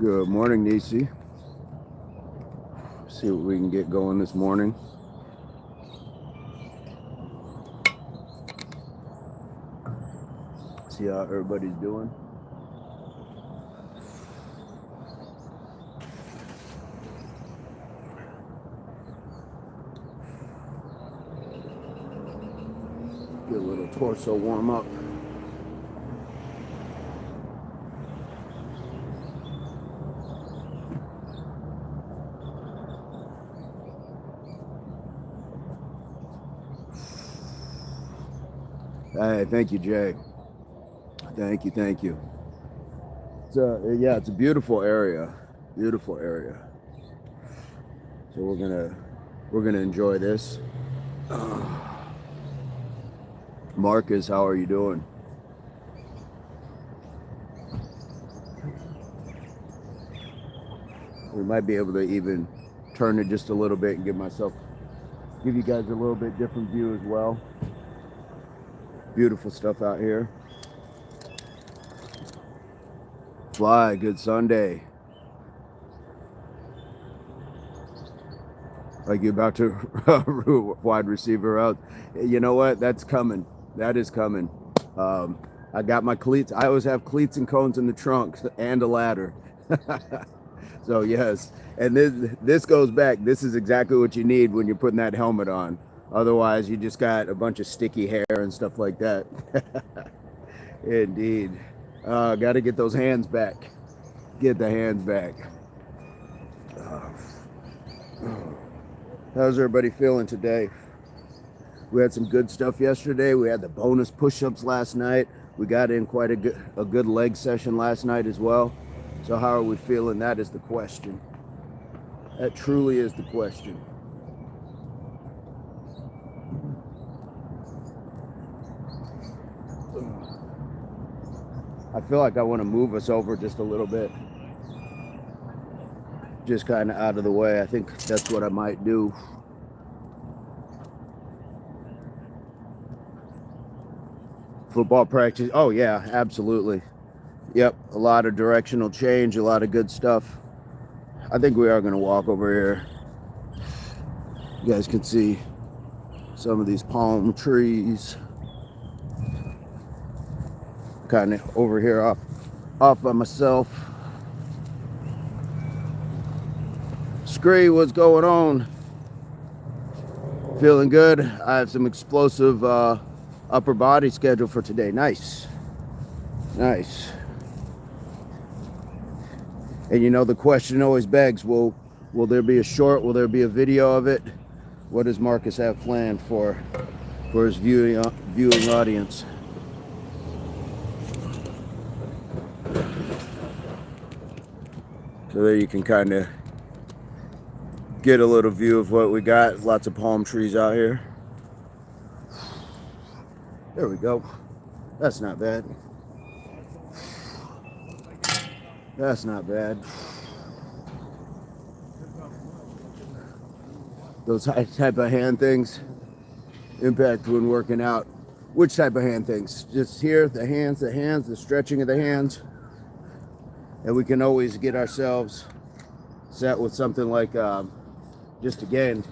Good morning, Nisi. See what we can get going this morning. See how everybody's doing. Get a little torso warm up. Hey, thank you, Jay. Thank you. It's a beautiful area. Beautiful area. So we're gonna enjoy this. Marcus, how are you doing? We might be able to even turn it just a little bit and give you guys a little bit different view as well. Beautiful stuff out here. Fly, good Sunday. Like you're about to wide receiver out. You know what? That's coming. That is coming. I got my cleats. I always have cleats and cones in the trunk and a ladder. So yes, and this goes back. This is exactly what you need when you're putting that helmet on. Otherwise, you just got a bunch of sticky hair and stuff like that. Indeed. Got to get those hands back. Get the hands back. How's everybody feeling today? We had some good stuff yesterday. We had the bonus push-ups last night. We got in quite a good leg session last night as well. So how are we feeling? That is the question. That truly is the question. I feel like I want to move us over just a little bit. Just kind of out of the way. I think that's what I might do. Football practice. Oh yeah, absolutely. Yep, a lot of directional change, a lot of good stuff. I think we are going to walk over here. You guys can see some of these palm trees. Kind of over here off by myself. Scree, what's going on? Feeling good. I have some explosive upper body schedule for today. Nice. And you know, the question always begs, will there be a short? Will there be a video of it? What does Marcus have planned for his viewing audience? So there you can kind of get a little view of what we got. Lots of palm trees out here. There we go. That's not bad. That's not bad. Those type of hand things impact when working out. Which type of hand things? Just here, the hands, the stretching of the hands. And we can always get ourselves set with something like just again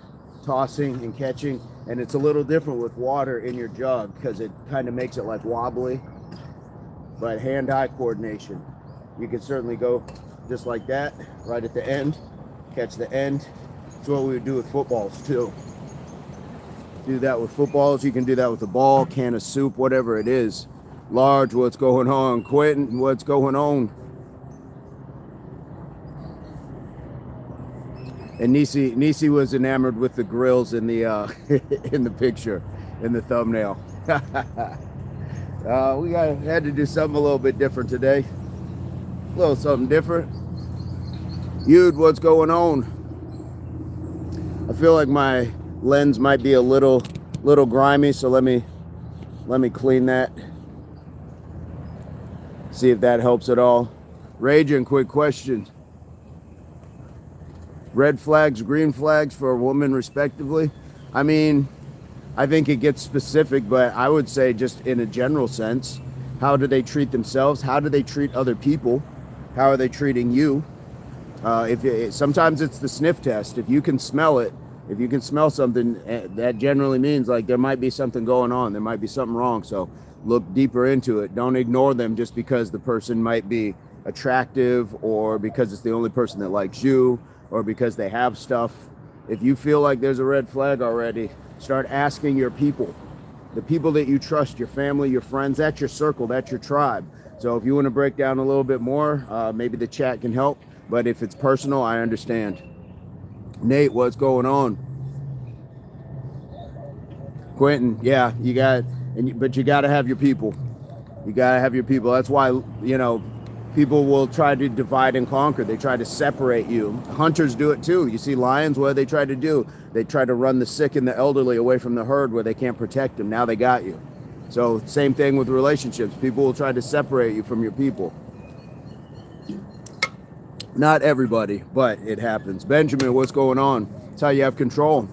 tossing and catching, and it's a little different with water in your jug because it kind of makes it like wobbly. But hand-eye coordination, you can certainly go just like that right at the end, catch the end. That's what we would do with footballs too. Do that with footballs. You can do that with a ball, can of soup, whatever it is. Large, what's going on? Quentin, what's going on? And Nisi was enamored with the grills in the in the picture, in the thumbnail. We had to do something a little bit different today. A little something different. Yud, what's going on? I feel like my lens might be a little grimy, so let me clean that. See if that helps at all. Raging, quick question. Red flags, green flags for a woman respectively. I mean, I think it gets specific, but I would say just in a general sense, how do they treat themselves? How do they treat other people? How are they treating you? Sometimes it's the sniff test. If you can smell it, if you can smell something, that generally means like there might be something going on. There might be something wrong. So look deeper into it. Don't ignore them just because the person might be attractive, or because it's the only person that likes you, or because they have stuff. If you feel like there's a red flag already, start asking your people, the people that you trust, your family, your friends. That's your circle, that's your tribe. So if you want to break down a little bit more, maybe the chat can help. But if it's personal, I understand. Nate, what's going on? Quentin, yeah, but you got to have your people. You got to have your people. That's why, people will try to divide and conquer. They try to separate you. Hunters do it too. You see lions, what do they try to do? They try to run the sick and the elderly away from the herd where they can't protect them. Now they got you. So same thing with relationships. People will try to separate you from your people. Not everybody, but it happens. Benjamin, what's going on? It's how you have control.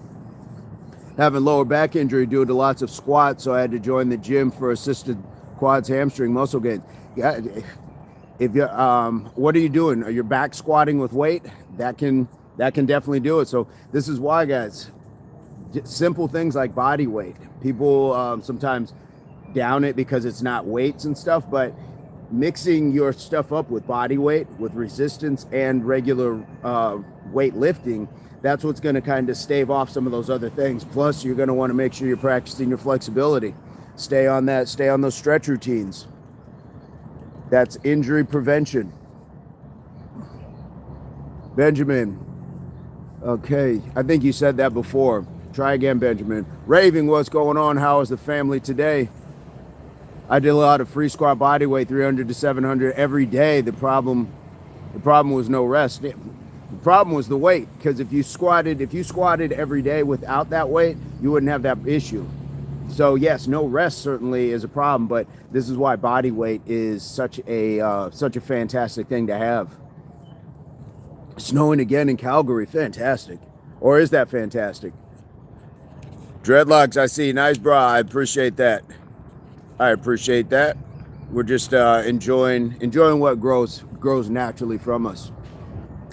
Having lower back injury due to lots of squats, so I had to join the gym for assisted quads, hamstring muscle gains. Yeah, if you what are you doing? Are you back squatting with weight? That can definitely do it. So this is why, guys, simple things like body weight. People sometimes down it because it's not weights and stuff, but mixing your stuff up with body weight, with resistance and regular weight lifting, that's what's going to kind of stave off some of those other things. Plus, you're going to want to make sure you're practicing your flexibility. Stay on those stretch routines. That's injury prevention. Benjamin. Okay, I think you said that before. Try again, Benjamin. Raving, what's going on? How is the family today? I did a lot of free squat body weight, 300 to 700 every day. The problem was no rest. The problem was the weight, because if you squatted every day without that weight, you wouldn't have that issue. So yes, no rest certainly is a problem, but this is why body weight is such a fantastic thing to have. Snowing again in Calgary, fantastic. Or is that fantastic? Dreadlocks, I see. Nice bra. I appreciate that. We're just enjoying what grows naturally from us.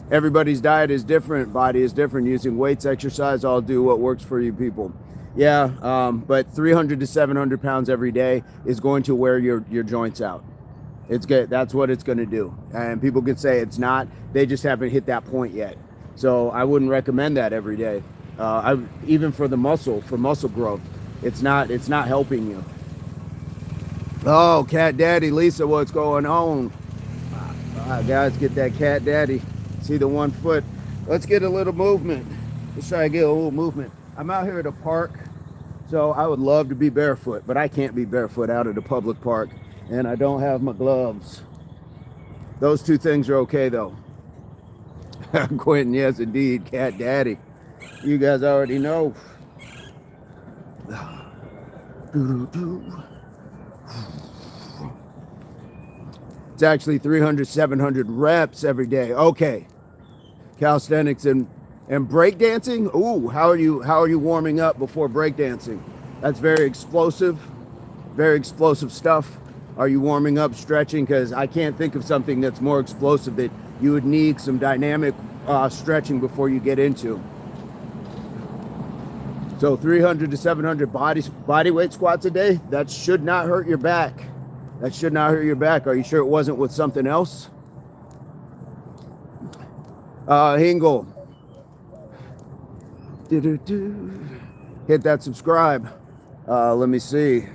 Everybody's diet is different, body is different. Using weights, exercise, I'll do what works for you people. Yeah, but 300 to 700 pounds every day is going to wear your joints out. It's good. That's what it's going to do. And people could say it's not. They just haven't hit that point yet. So I wouldn't recommend that every day. Even for muscle growth, it's not helping you. Oh, Cat Daddy, Lisa, what's going on? Guys, get that Cat Daddy. See the 1 foot. Let's get a little movement. Let's try to get a little movement. I'm out here at a park, so I would love to be barefoot, but I can't be barefoot out at a public park, and I don't have my gloves. Those two things are okay, though. Quentin, yes, indeed. Cat Daddy. You guys already know. It's actually 300, 700 reps every day. Okay. Calisthenics and breakdancing. Ooh, how are you warming up before breakdancing? That's very explosive stuff. Are you warming up, stretching? Because I can't think of something that's more explosive that you would need some dynamic stretching before you get into. So 300 to 700 body weight squats a day, that should not hurt your back. That should not hurt your back. Are you sure it wasn't with something else? Hingle. Hit that subscribe. Let me see.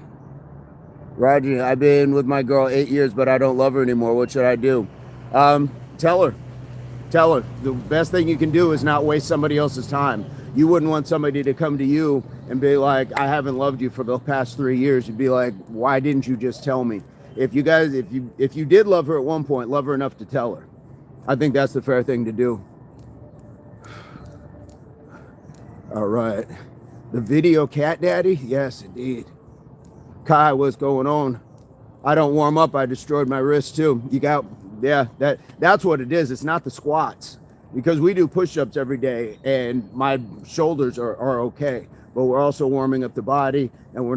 Roger, I've been with my girl 8 years, but I don't love her anymore. What should I do? Tell her. The best thing you can do is not waste somebody else's time. You wouldn't want somebody to come to you and be like, I haven't loved you for the past 3 years. You'd be like, why didn't you just tell me? If you did love her at one point, love her enough to tell her. I think that's the fair thing to do. All right. The video Cat Daddy? Yes, indeed. Kai, what's going on? I don't warm up. I destroyed my wrist too. That's what it is. It's not the squats, because we do push-ups every day and my shoulders are okay, but we're also warming up the body, and we're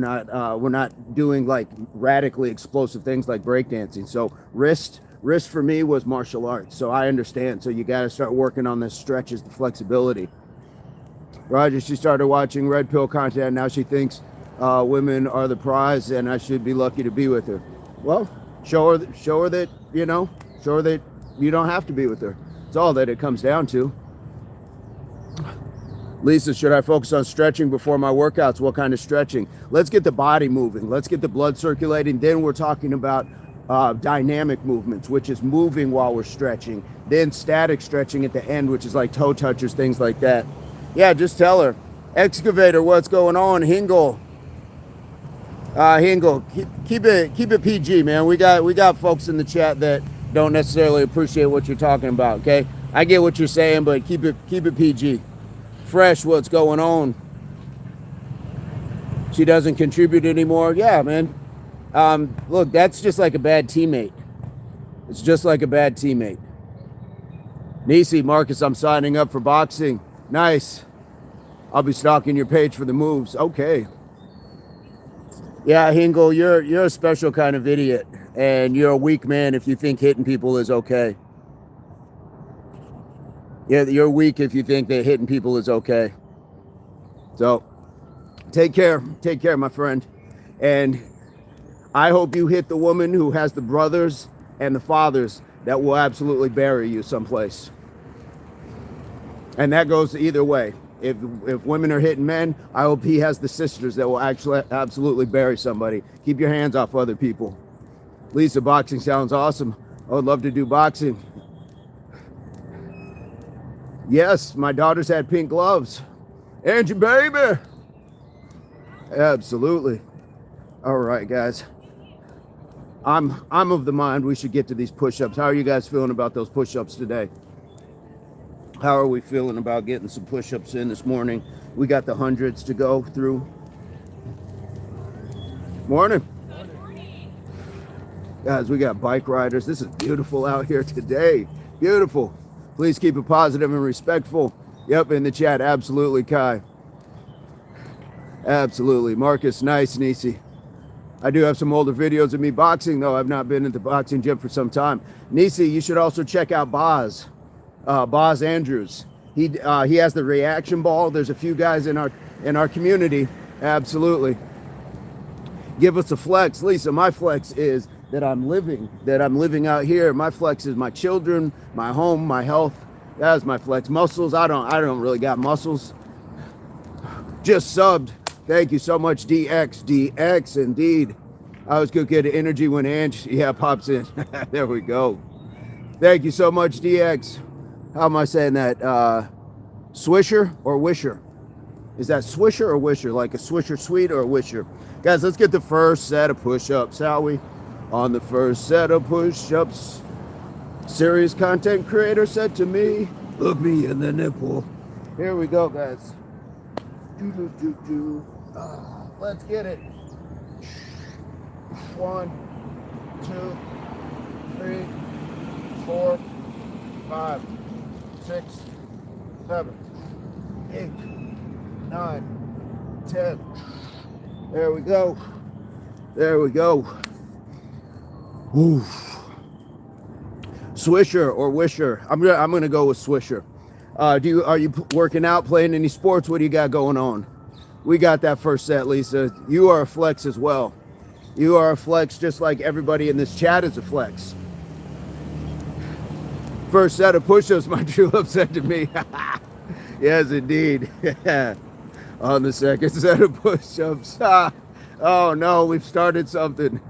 not doing like radically explosive things like breakdancing. So wrist, Wrist for me was martial arts, so I understand. So you got to start working on the stretches, the flexibility. Roger, she started watching red pill content. Now she thinks women are the prize, and I should be lucky to be with her. Well, show her that, you know, show her that you don't have to be with her. It's all that it comes down to. Lisa, should I focus on stretching before my workouts? What kind of stretching? Let's get the body moving. Let's get the blood circulating. Then we're talking about dynamic movements, which is moving while we're stretching. Then static stretching at the end, which is like toe touchers, things like that. Yeah, just tell her. Excavator, what's going on? Hingle. Hingle, keep it PG, man. We got folks in the chat that don't necessarily appreciate what you're talking about, okay? I get what you're saying, but keep it PG. Fresh, what's going on? She doesn't contribute anymore. Yeah, man. Look, that's just like a bad teammate. It's just like a bad teammate. Nisi, Marcus, I'm signing up for boxing. Nice. I'll be stalking your page for the moves. Okay. Yeah, Hingle, you're a special kind of idiot, and you're a weak man if you think hitting people is okay. Yeah, you're weak if you think that hitting people is okay. So, take care, my friend. And I hope you hit the woman who has the brothers and the fathers that will absolutely bury you someplace. And that goes either way. If women are hitting men, I hope he has the sisters that will actually absolutely bury somebody. Keep your hands off other people. Lisa, boxing sounds awesome. I would love to do boxing. Yes, my daughters had pink gloves. Angie, baby. Absolutely. All right, guys. I'm of the mind we should get to these push-ups. How are you guys feeling about those push-ups today? How are we feeling about getting some push-ups in this morning? We got the hundreds to go through. Morning. Guys, we got bike riders. This is beautiful out here today. Beautiful. Please keep it positive and respectful. Yep, in the chat. Absolutely, Kai. Absolutely. Marcus, nice, Nisi. I do have some older videos of me boxing, though. I've not been at the boxing gym for some time. Nisi, you should also check out Boz. Boz Andrews. He has the reaction ball. There's a few guys in our community. Absolutely. Give us a flex. Lisa, my flex is that I'm living out here. My flex is my children, my home, my health. That's my flex. Muscles, I don't really got muscles. Just subbed. Thank you so much, DX, indeed. I always go get energy when Ange, pops in. There we go. Thank you so much, DX. How am I saying that? Swisher or Wisher? Is that Swisher or Wisher? Like a Swisher Sweet or a Wisher? Guys, let's get the first set of push-ups, shall we? On the first set of push-ups, serious content creator said to me, look me in the nipple. Here we go, guys. Let's get it. 1, 2, 3, 4, 5, 6, 7, 8, 9, 10. There we go. There we go. Oof. Swisher or Wisher? I'm gonna go with Swisher. Are you working out, playing any sports? What do you got going on? We got that first set, Lisa. You are a flex as well. You are a flex just like everybody in this chat is a flex. First set of push-ups, my true love said to me. Yes, indeed. On the second set of push-ups. Oh no, we've started something.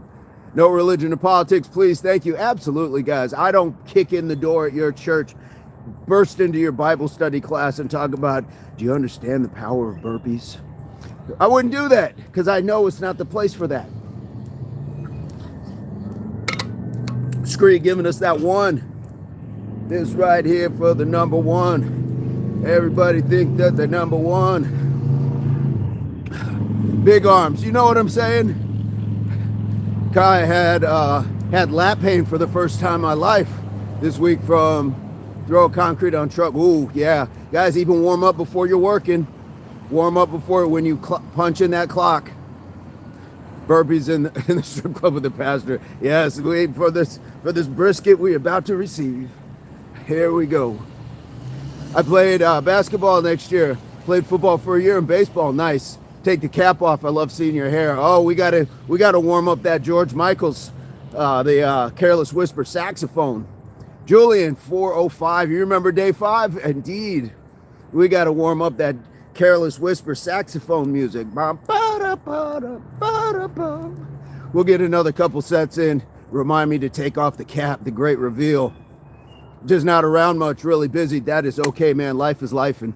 No religion or politics, please. Thank you. Absolutely, guys. I don't kick in the door at your church, burst into your Bible study class and talk about, do you understand the power of burpees? I wouldn't do that because I know it's not the place for that. Scree giving us that one. This right here for the number one. Everybody think that they're number one. Big arms. You know what I'm saying? Kai had lap pain for the first time in my life this week from throw concrete on truck. Ooh, yeah. Guys, even warm up before you're working. Warm up before when you punch in that clock. Burpees in the strip club with the pastor. Yes, wait for this brisket we about to receive. Here we go. I played basketball next year. Played football for a year and baseball. Nice. Take the cap off. I love seeing your hair. Oh, we gotta warm up that George Michael's, the Careless Whisper saxophone. Julian 405. You remember day 5? Indeed. We gotta warm up that Careless Whisper saxophone music. We'll get another couple sets in. Remind me to take off the cap. The great reveal. Just not around much. Really busy. That is okay, man. Life is life. And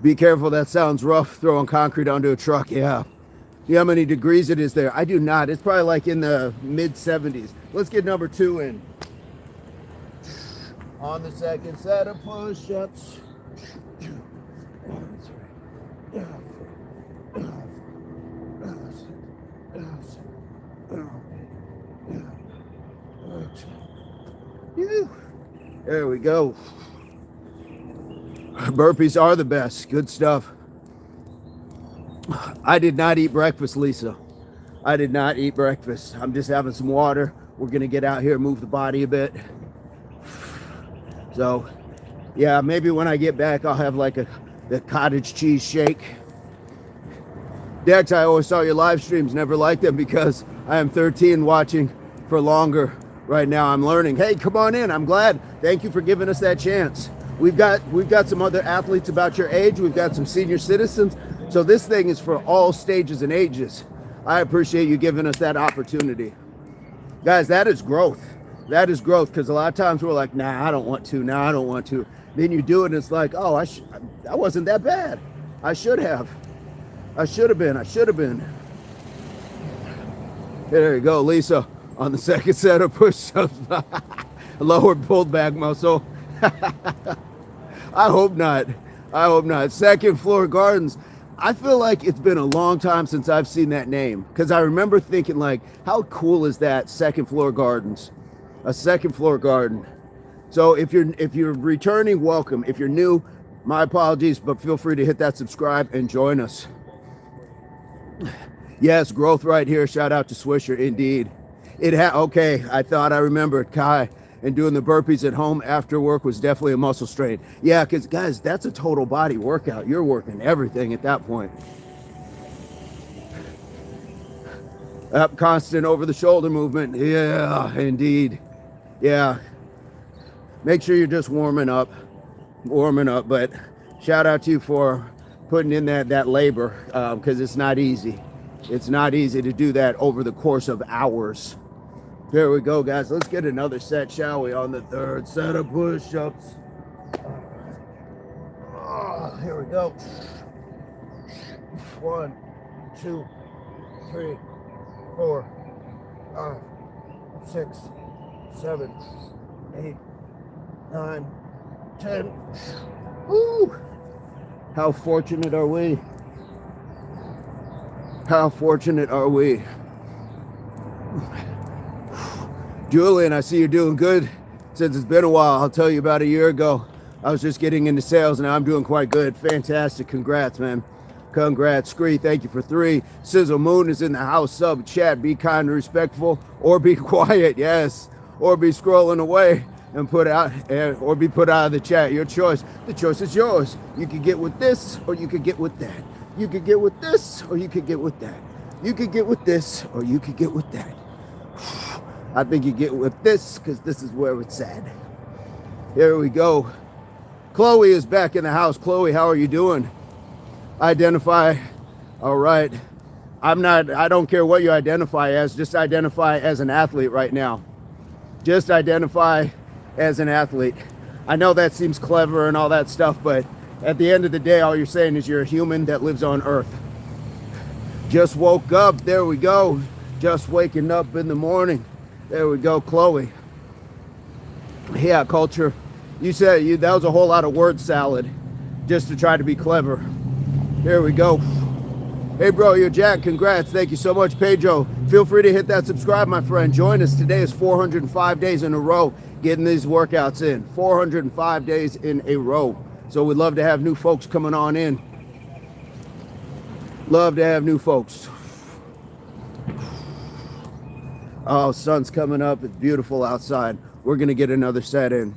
be careful. That sounds rough. Throwing concrete onto a truck. Yeah. You know how many degrees it is there? I do not. It's probably like in the mid 70s. Let's get number 2 in. On the second set of push-ups. There we go. Burpees are the best. Good stuff. I did not eat breakfast, Lisa. I did not eat breakfast. I'm just having some water. We're going to get out here and move the body a bit. So, yeah, maybe when I get back, I'll have like the cottage cheese shake. Dex, I always saw your live streams. Never liked them because I am 13 watching for longer. Right now I'm learning. Hey, come on in. I'm glad. Thank you for giving us that chance. We've got some other athletes about your age. We've got some senior citizens. So this thing is for all stages and ages. I appreciate you giving us that opportunity. Guys, that is growth. That is growth, because a lot of times we're like, nah, I don't want to. Nah, I don't want to. Then you do it and it's like, oh, that wasn't that bad. I should have been. There you go, Lisa. On the second set of push-ups, lower pulled back muscle. I hope not. Second Floor Gardens. I feel like it's been a long time since I've seen that name, because I remember thinking, like, how cool is that? Second Floor Gardens, a second floor garden. So if you're returning, welcome. If you're new, my apologies, but feel free to hit that subscribe and join us. Yes, growth right here. Shout out to Swisher, indeed. Okay, I thought I remembered Kai, and doing the burpees at home after work was definitely a muscle strain. Yeah, because guys, that's a total body workout. You're working everything at that point. Up, constant over the shoulder movement. Yeah, indeed. Yeah. Make sure you're just warming up, but shout out to you for putting in that labor, because it's not easy. It's not easy to do that over the course of hours. There we go, guys. Let's get another set, shall we, on the third set of push-ups. Here we go. 1, 2, 3, 4, 5, 6, 7, 8, 9, 10. Woo! How fortunate are we? How fortunate are we? Julian, I see you're doing good. Since it's been a while, I'll tell you, about a year ago, I was just getting into sales, and now I'm doing quite good. Fantastic. Congrats, man. Congrats. Scree, thank you for 3. Sizzle Moon is in the house. Sub chat. Be kind and respectful, or be quiet. Yes. Or be scrolling away and or be put out of the chat. Your choice. The choice is yours. You could get with this, or you could get with that. You could get with this, or you could get with that. You could get with this, or you could get with that. I think you get with this, because this is where it's at. Here we go. Chloe is back in the house. Chloe, how are you doing? Identify. All right. I don't care what you identify as. Just identify as an athlete right now. Just identify as an athlete. I know that seems clever and all that stuff, but at the end of the day, all you're saying is you're a human that lives on Earth. Just woke up. There we go. Just waking up in the morning. There we go, Chloe. Yeah, culture. You said that was a whole lot of word salad just to try to be clever. There we go. Hey, bro, you're Jack. Congrats. Thank you so much, Pedro. Feel free to hit that subscribe, my friend. Join us. Today is 405 days in a row getting these workouts in. 405 days in a row. So we'd love to have new folks coming on in. Love to have new folks. Oh, sun's coming up. It's beautiful outside. We're going to get another set in.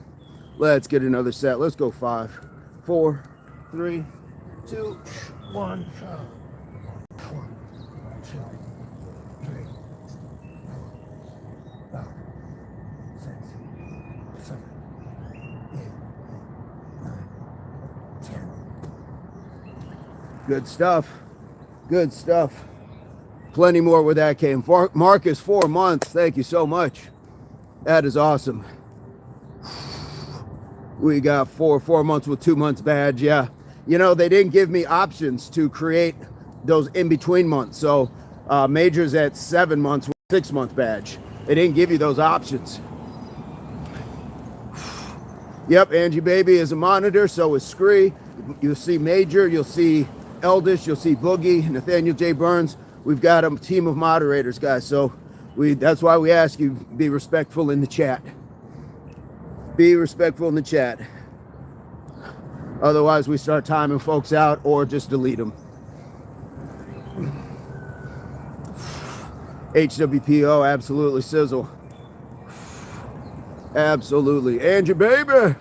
Let's get another set. Let's go 5, 4, 3, 2, 1. 1, 2, 3, 4, 5, 6, 7, 8, 9, 10. Good stuff. Good stuff. Plenty more where that came. Marcus, 4 months. Thank you so much. That is awesome. We got 4 months with 2 months badge. Yeah. You know, they didn't give me options to create those in-between months. So majors at 7 months with 6 month badge. They didn't give you those options. Yep, Angie Baby is a monitor. So is Scree. You'll see Major. You'll see Eldish. You'll see Boogie. Nathaniel J. Burns. We've got a team of moderators, guys. So that's why we ask you, be respectful in the chat. Be respectful in the chat. Otherwise, we start timing folks out or just delete them. HWPO, absolutely sizzle. Absolutely. Andrew Baby.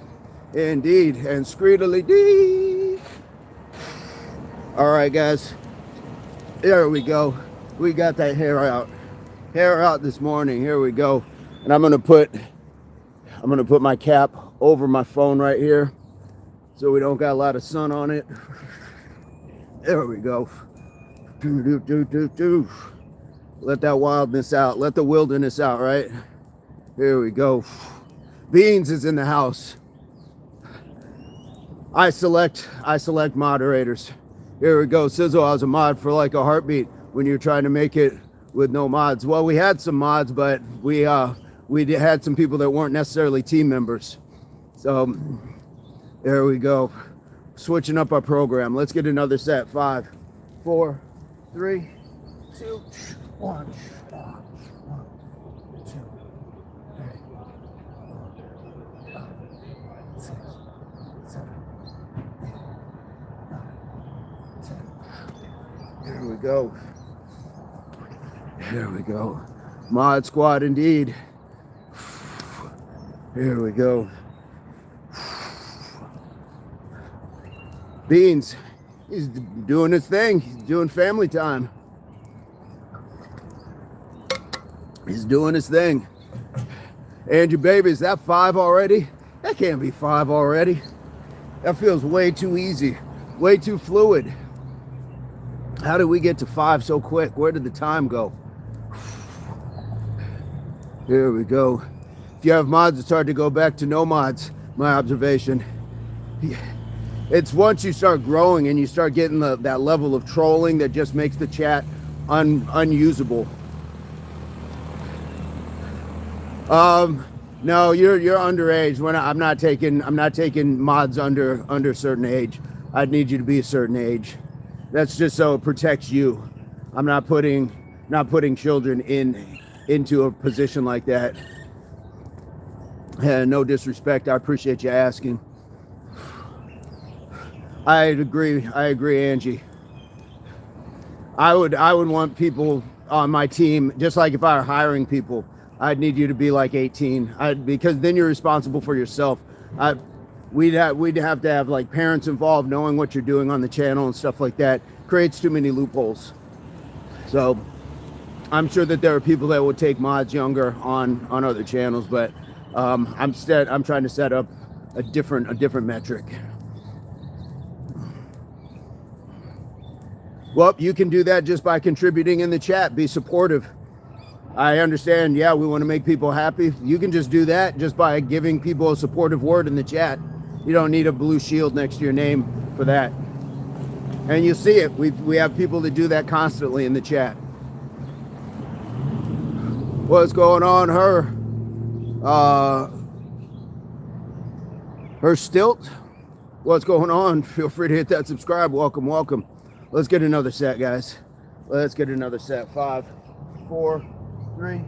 Indeed. And Screedily D. All right, guys. There we go. We got that hair out. Hair out this morning. Here we go. And I'm gonna put my cap over my phone right here so we don't got a lot of sun on it. There we go. Let that wildness out. Let the wilderness out, right? Here we go. Beans is in the house. I select moderators. Here we go. Sizzle, I was a mod for like a heartbeat when you're trying to make it with no mods. Well, we had some mods, but we had some people that weren't necessarily team members. So there we go. Switching up our program. Let's get another set. 5, 4, 3, 2, 1. 1, 2, 3, 4, 5, 6, 7, 8, 9, 10. Here we go. Here we go. Mod squad indeed. Here we go. Beans, he's doing his thing. He's doing family time. He's doing his thing. Andrew Baby, is that 5 already? That can't be 5 already. That feels way too easy, way too fluid. How did we get to 5 so quick? Where did the time go? Here we go. If you have mods, it's hard to go back to no mods, my observation. It's once you start growing and you start getting that level of trolling that just makes the chat unusable. No, you're underage. I'm not taking mods under a certain age. I'd need you to be a certain age. That's just so it protects you. I'm not putting children into a position like that. No disrespect. I appreciate you asking. I agree, Angie. I would want people on my team, just like if I were hiring people, I'd need you to be like 18. Because then you're responsible for yourself. We'd have to have like parents involved, knowing what you're doing on the channel and stuff like that. Creates too many loopholes. So I'm sure that there are people that would take mods younger on other channels, but I'm trying to set up a different metric. Well, you can do that just by contributing in the chat. Be supportive. I understand, yeah, we want to make people happy. You can just do that just by giving people a supportive word in the chat. You don't need a blue shield next to your name for that. And you see it. We have people that do that constantly in the chat. What's going on, her stilt? What's going on? Feel free to hit that subscribe. Welcome. Let's get another set, guys. Let's get another set. 5, 4, 3,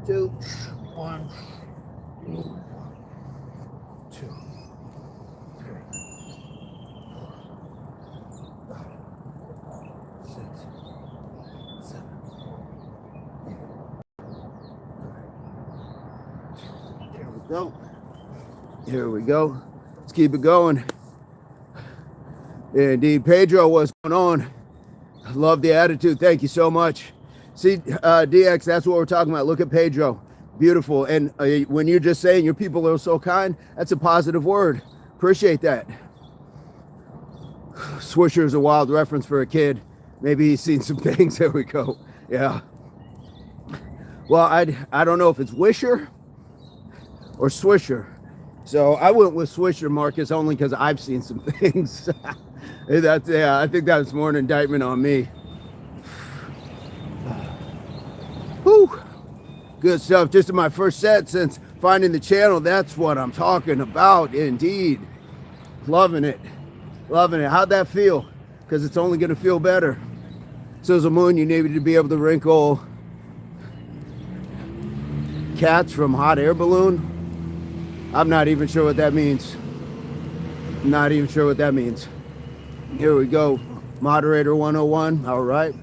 2, 1. 2, 3, 4, 5, 6, 7, 8, 9, go. Here we go. Let's keep it going. Indeed, Pedro, what's going on? Love the attitude. Thank you so much. See, DX, that's what we're talking about. Look at Pedro. Beautiful. And when you're just saying your people are so kind, that's a positive word. Appreciate that. Swisher is a wild reference for a kid. Maybe he's seen some things. There we go. Yeah. Well, I don't know if it's Wisher or Swisher. So I went with Swisher, Marcus, only because I've seen some things. Yeah, I think that's more an indictment on me. Whew. Good stuff. Just in my first set since finding the channel. That's what I'm talking about, indeed. Loving it. Loving it. How'd that feel? Because it's only going to feel better. So as a moon, you need to be able to wrinkle cats from hot air balloon. I'm not even sure what that means. Not even sure what that means. Here we go. Moderator 101. All right.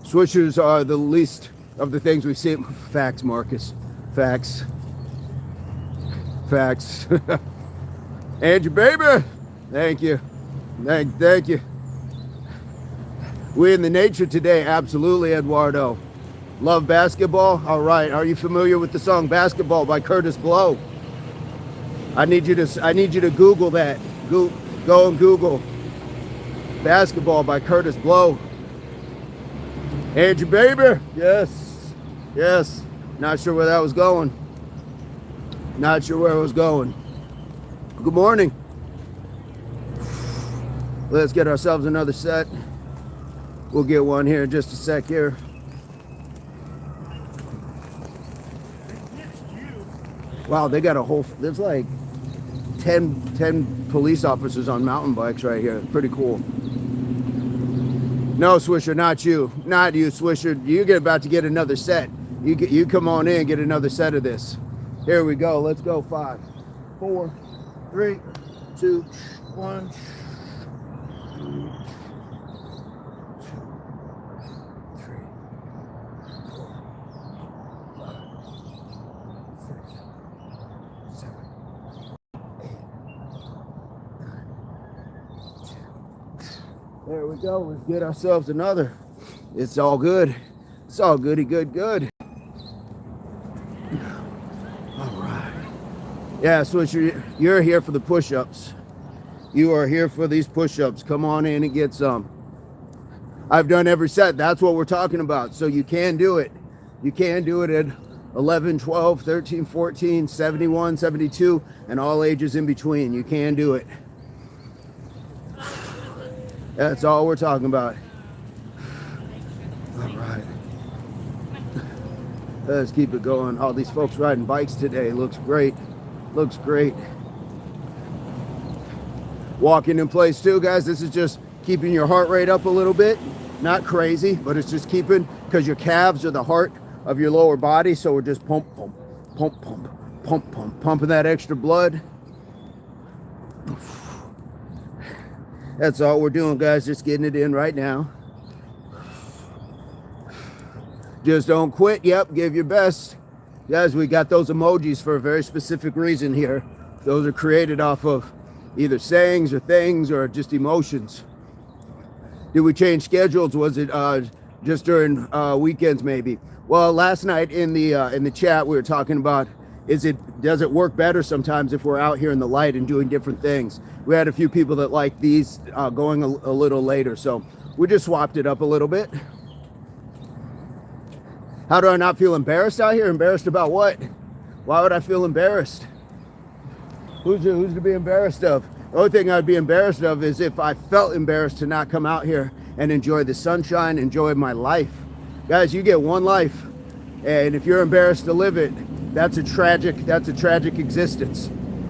Swishers are the least of the things we see. Facts, Marcus. Facts. Facts. Andrew, baby. Thank you. Thank you. We in the nature today. Absolutely, Eduardo. Love basketball. All right. Are you familiar with the song Basketball by Curtis Blow? I need you to Google that. Go and Google Basketball by Curtis Blow. Andrew, baby. Yes. Yes. Not sure where that was going. Not sure where it was going. Good morning. Let's get ourselves another set. We'll get one here in just a sec here. Wow, they got a whole, there's like 10 police officers on mountain bikes right here. Pretty cool. No, Swisher, not you. Not you, Swisher. You're about to get another set. You come on in and get another set of this. Here we go. Let's go. 5, 4, 3, 2, 1. There we go. Let's get ourselves another. It's all good. It's all goody good. All right. Yeah, so you're here for the push-ups. You are here for these push-ups. Come on in and get some. I've done every set. That's what we're talking about. So you can do it. You can do it at 11, 12, 13, 14, 71, 72, and all ages in between. You can do it. That's all we're talking about. All right. Let's keep it going. All these folks riding bikes today. Looks great. Looks great. Walking in place too, guys. This is just keeping your heart rate up a little bit. Not crazy, but it's just keeping, because your calves are the heart of your lower body. So we're just pumping that extra blood. That's all we're doing, guys. Just getting it in right now. Just don't quit. Yep, give your best. Guys, we got those emojis for a very specific reason here. Those are created off of either sayings or things or just emotions. Did we change schedules? Was it just during weekends maybe? Well, last night in the chat we were talking about, does it work better sometimes if we're out here in the light and doing different things? We had a few people that like these going a little later, so we just swapped it up a little bit. How do I not feel embarrassed out here? Embarrassed about what? Why would I feel embarrassed? Who's to be embarrassed of? The only thing I'd be embarrassed of is if I felt embarrassed to not come out here and enjoy the sunshine, enjoy my life. Guys, you get one life, and if you're embarrassed to live it, that's a tragic existence,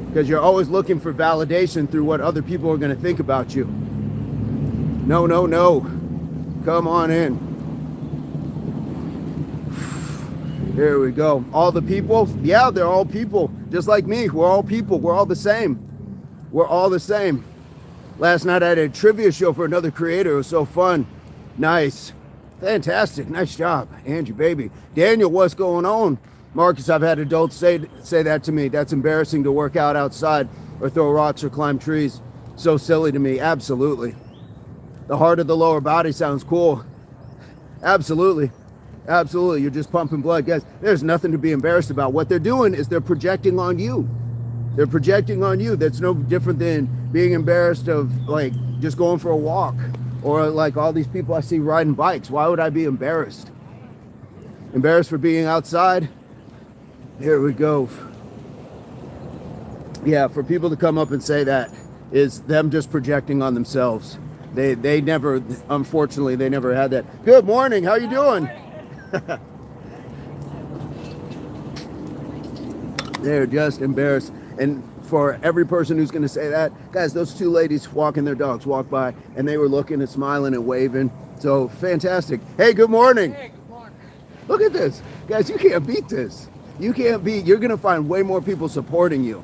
because you're always looking for validation through what other people are going to think about you. No. Come on in. Here we go. All the people? Yeah, they're all people. Just like me. We're all people. We're all the same. We're all the same. Last night I had a trivia show for another creator. It was so fun. Nice. Fantastic. Nice job, Angie, baby. Daniel, what's going on? Marcus, I've had adults say that to me. That's embarrassing to work out outside or throw rocks or climb trees. So silly to me. Absolutely. The heart of the lower body sounds cool. Absolutely. Absolutely. You're just pumping blood. Guys, there's nothing to be embarrassed about. What they're doing is they're projecting on you. They're projecting on you. That's no different than being embarrassed of like just going for a walk, or like all these people I see riding bikes. Why would I be embarrassed? Embarrassed for being outside? Here we go. Yeah, for people to come up and say that is them just projecting on themselves. They never, unfortunately, they never had that. Good morning. How you doing? They're just embarrassed. And for every person who's going to say that, guys, those two ladies walking their dogs walked by and they were looking and smiling and waving. So fantastic. Hey, good morning. Hey, good morning. Look at this. Guys, you can't beat this. You can't beat. You're going to find way more people supporting you.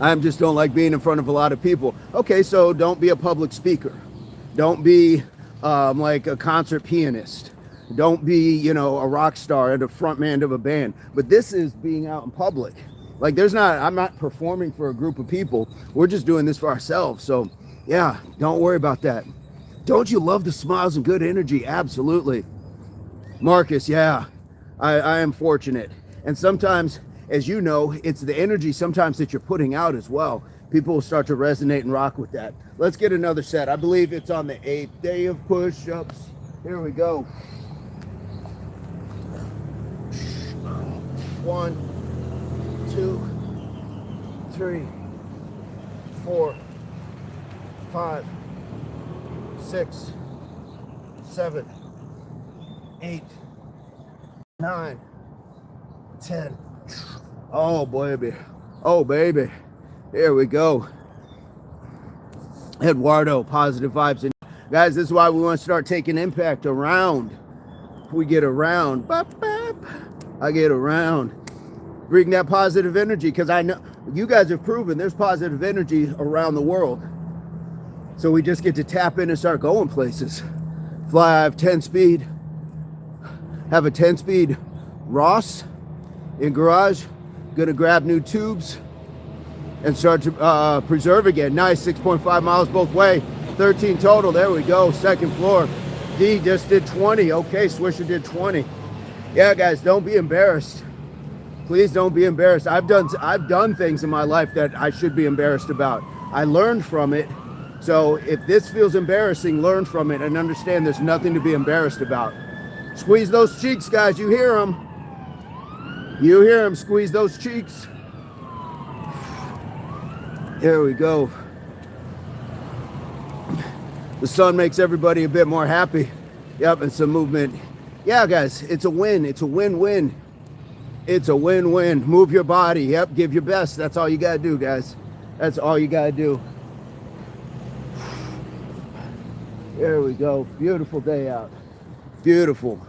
I just don't like being in front of a lot of people. Okay, so don't be a public speaker. Don't be like a concert pianist. Don't be, a rock star and a front man of a band. But this is being out in public. Like I'm not performing for a group of people. We're just doing this for ourselves. So yeah, don't worry about that. Don't you love the smiles and good energy? Absolutely. Marcus, yeah, I am fortunate. And sometimes, as you know, it's the energy sometimes that you're putting out as well. People will start to resonate and rock with that. Let's get another set. I believe it's on the 8th day of push-ups. Here we go. 1, 2, 3, 4, 5, 6, 7, 8, 9, 10. Oh, baby. Oh, baby. Here we go. Eduardo, positive vibes. And guys, this is why we want to start taking impact around. We get around. Bop, bop. I get around. Bring that positive energy, because I know you guys have proven there's positive energy around the world. So we just get to tap in and start going places. Fly, I have 10 speed. Have a 10 speed Ross in garage. Gonna grab new tubes and start to preserve again. Nice, 6.5 miles both way. 13 total, there we go, second floor. D just did 20, okay, Swisher did 20. Yeah, guys, don't be embarrassed. Please don't be embarrassed. I've done things in my life that I should be embarrassed about. I learned from it. So if this feels embarrassing, learn from it and understand there's nothing to be embarrassed about. Squeeze those cheeks, guys, you hear them. You hear them, squeeze those cheeks. There we go. The sun makes everybody a bit more happy. Yep, and some movement. Yeah, guys, it's a win. It's a win-win. It's a win-win. Move your body. Yep, give your best. That's all you got to do, guys. That's all you got to do. There we go. Beautiful day out. Beautiful.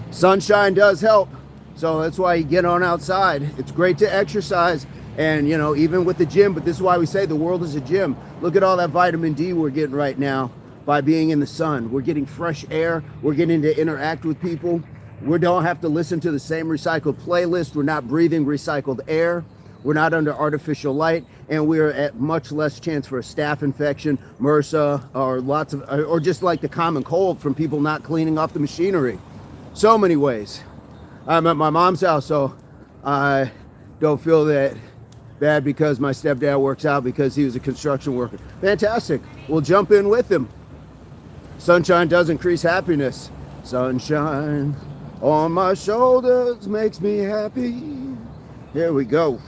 Sunshine does help. So that's why you get on outside. It's great to exercise. And, even with the gym, but this is why we say the world is a gym. Look at all that vitamin D we're getting right now by being in the sun. We're getting fresh air. We're getting to interact with people. We don't have to listen to the same recycled playlist. We're not breathing recycled air. We're not under artificial light, and we're at much less chance for a staph infection, MRSA, or just like the common cold from people not cleaning off the machinery. So many ways. I'm at my mom's house, so I don't feel that bad because my stepdad works out because he was a construction worker. Fantastic. We'll jump in with him. Sunshine does increase happiness. Sunshine on my shoulders makes me happy. Here we go.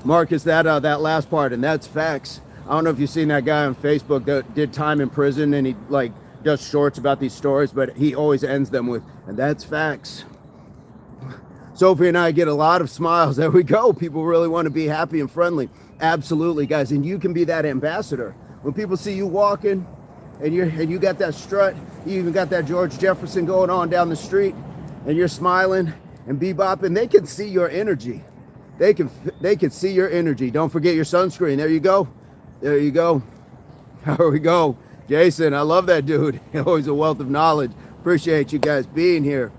Marcus, that last part, and that's facts. I don't know if you've seen that guy on Facebook that did time in prison, and he does shorts about these stories, but he always ends them with, and that's facts. Sophie and I get a lot of smiles. There we go. People really want to be happy and friendly. Absolutely, guys, and you can be that ambassador. When people see you walking, and you got that strut, you even got that George Jefferson going on down the street, and you're smiling and bebopping, they can see your energy. They can see your energy. Don't forget your sunscreen. There you go. There you go. There we go. Jason, I love that dude. Always a wealth of knowledge. Appreciate you guys being here.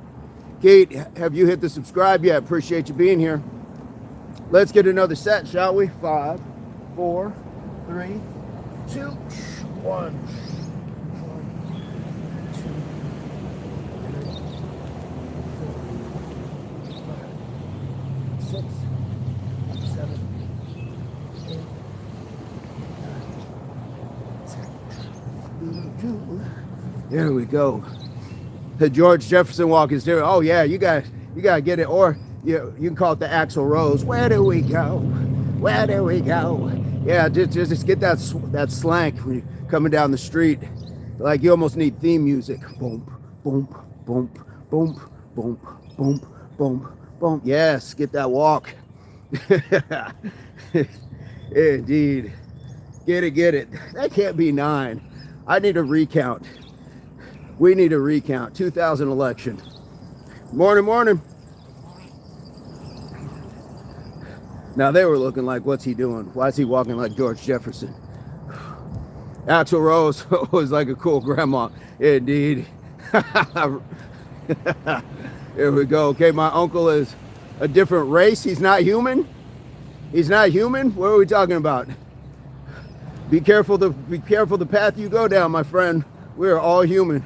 Kate, have you hit the subscribe yet? Appreciate you being here. Let's get another set, shall we? 5, 4, 3, 2, 1. 6, 7, 8, 9, 10. There we go. The George Jefferson walk is different. Oh yeah, you gotta get it. Or you can call it the Axl Rose. Where do we go? Where do we go? Yeah, just get that slank when you're coming down the street. Like you almost need theme music. Boom, boom, boom, boom, boom, boom, boom, boom. Yes, get that walk. Indeed. Get it. That can't be 9. I need a recount. We need a recount. 2000 election. Morning. Now they were looking like, what's he doing? Why is he walking like George Jefferson? Axl Rose was like a cool grandma. Indeed. Here we go. Okay, my uncle is a different race. He's not human. He's not human. What are we talking about? Be careful the path you go down, my friend. We are all human.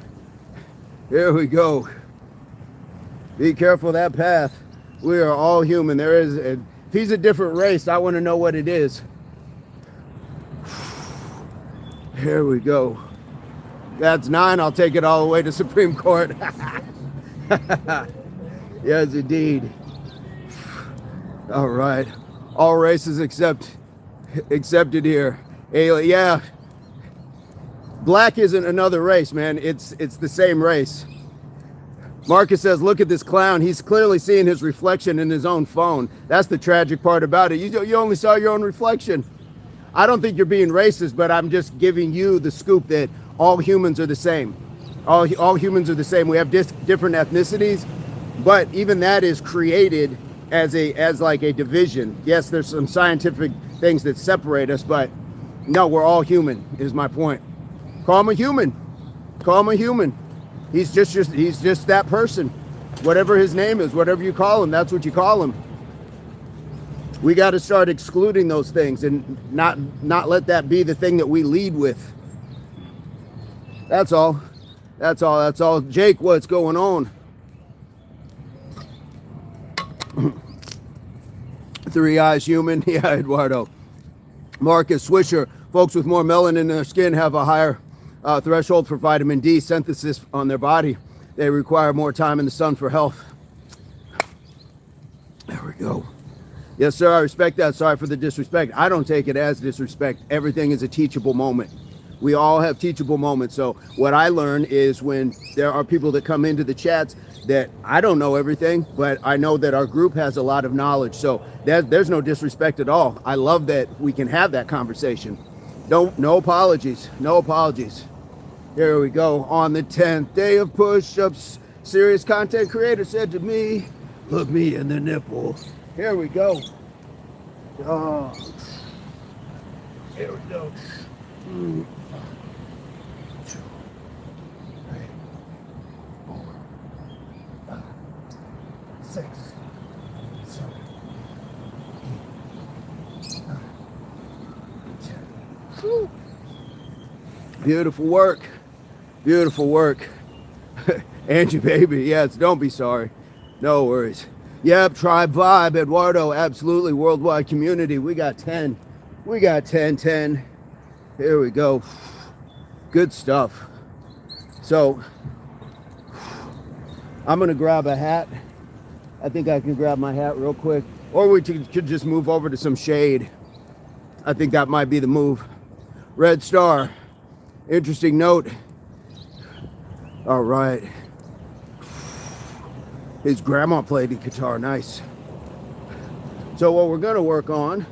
Here we go. Be careful that path. We are all human. If he's a different race, I want to know what it is. Here we go. That's 9. I'll take it all the way to Supreme Court. Yes, indeed. All right. All races accepted here. Yeah. Black isn't another race, man. It's the same race. Marcus says, look at this clown. He's clearly seeing his reflection in his own phone. That's the tragic part about it. You only saw your own reflection. I don't think you're being racist, but I'm just giving you the scoop that all humans are the same. All humans are the same. We have different ethnicities, but even that is created as like a division. Yes, there's some scientific things that separate us, but no, we're all human, is my point. Call him a human. Call him a human. He's just that person. Whatever his name is, whatever you call him, that's what you call him. We got to start excluding those things and not let that be the thing that we lead with. That's all. Jake, what's going on? 3 eyes human. Yeah, Eduardo. Marcus Swisher. Folks with more melanin in their skin have a higher threshold for vitamin D synthesis on their body. They require more time in the sun for health. There we go. Yes, sir, I respect that. Sorry for the disrespect. I don't take it as disrespect. Everything is a teachable moment. We all have teachable moments. So what I learn is when there are people that come into the chats that I don't know everything, but I know that our group has a lot of knowledge. So there's no disrespect at all. I love that we can have that conversation. No apologies. No apologies. Here we go. On the 10th day of push-ups, serious content creator said to me, look me in the nipple. Here we go. Oh. Here we go. 1, 2, 3, 4, 5, 6, 7, 8, 9, 10. Woo. Beautiful work. Beautiful work. Angie, baby. Yes, don't be sorry. No worries. Yep, tribe vibe, Eduardo. Absolutely. Worldwide community. We got 10. We got 10. Here we go. Good stuff. So, I'm going to grab a hat. I think I can grab my hat real quick. Or we could just move over to some shade. I think that might be the move. Red Star. Interesting note. All right. His grandma played the guitar. Nice. So what we're going to work on,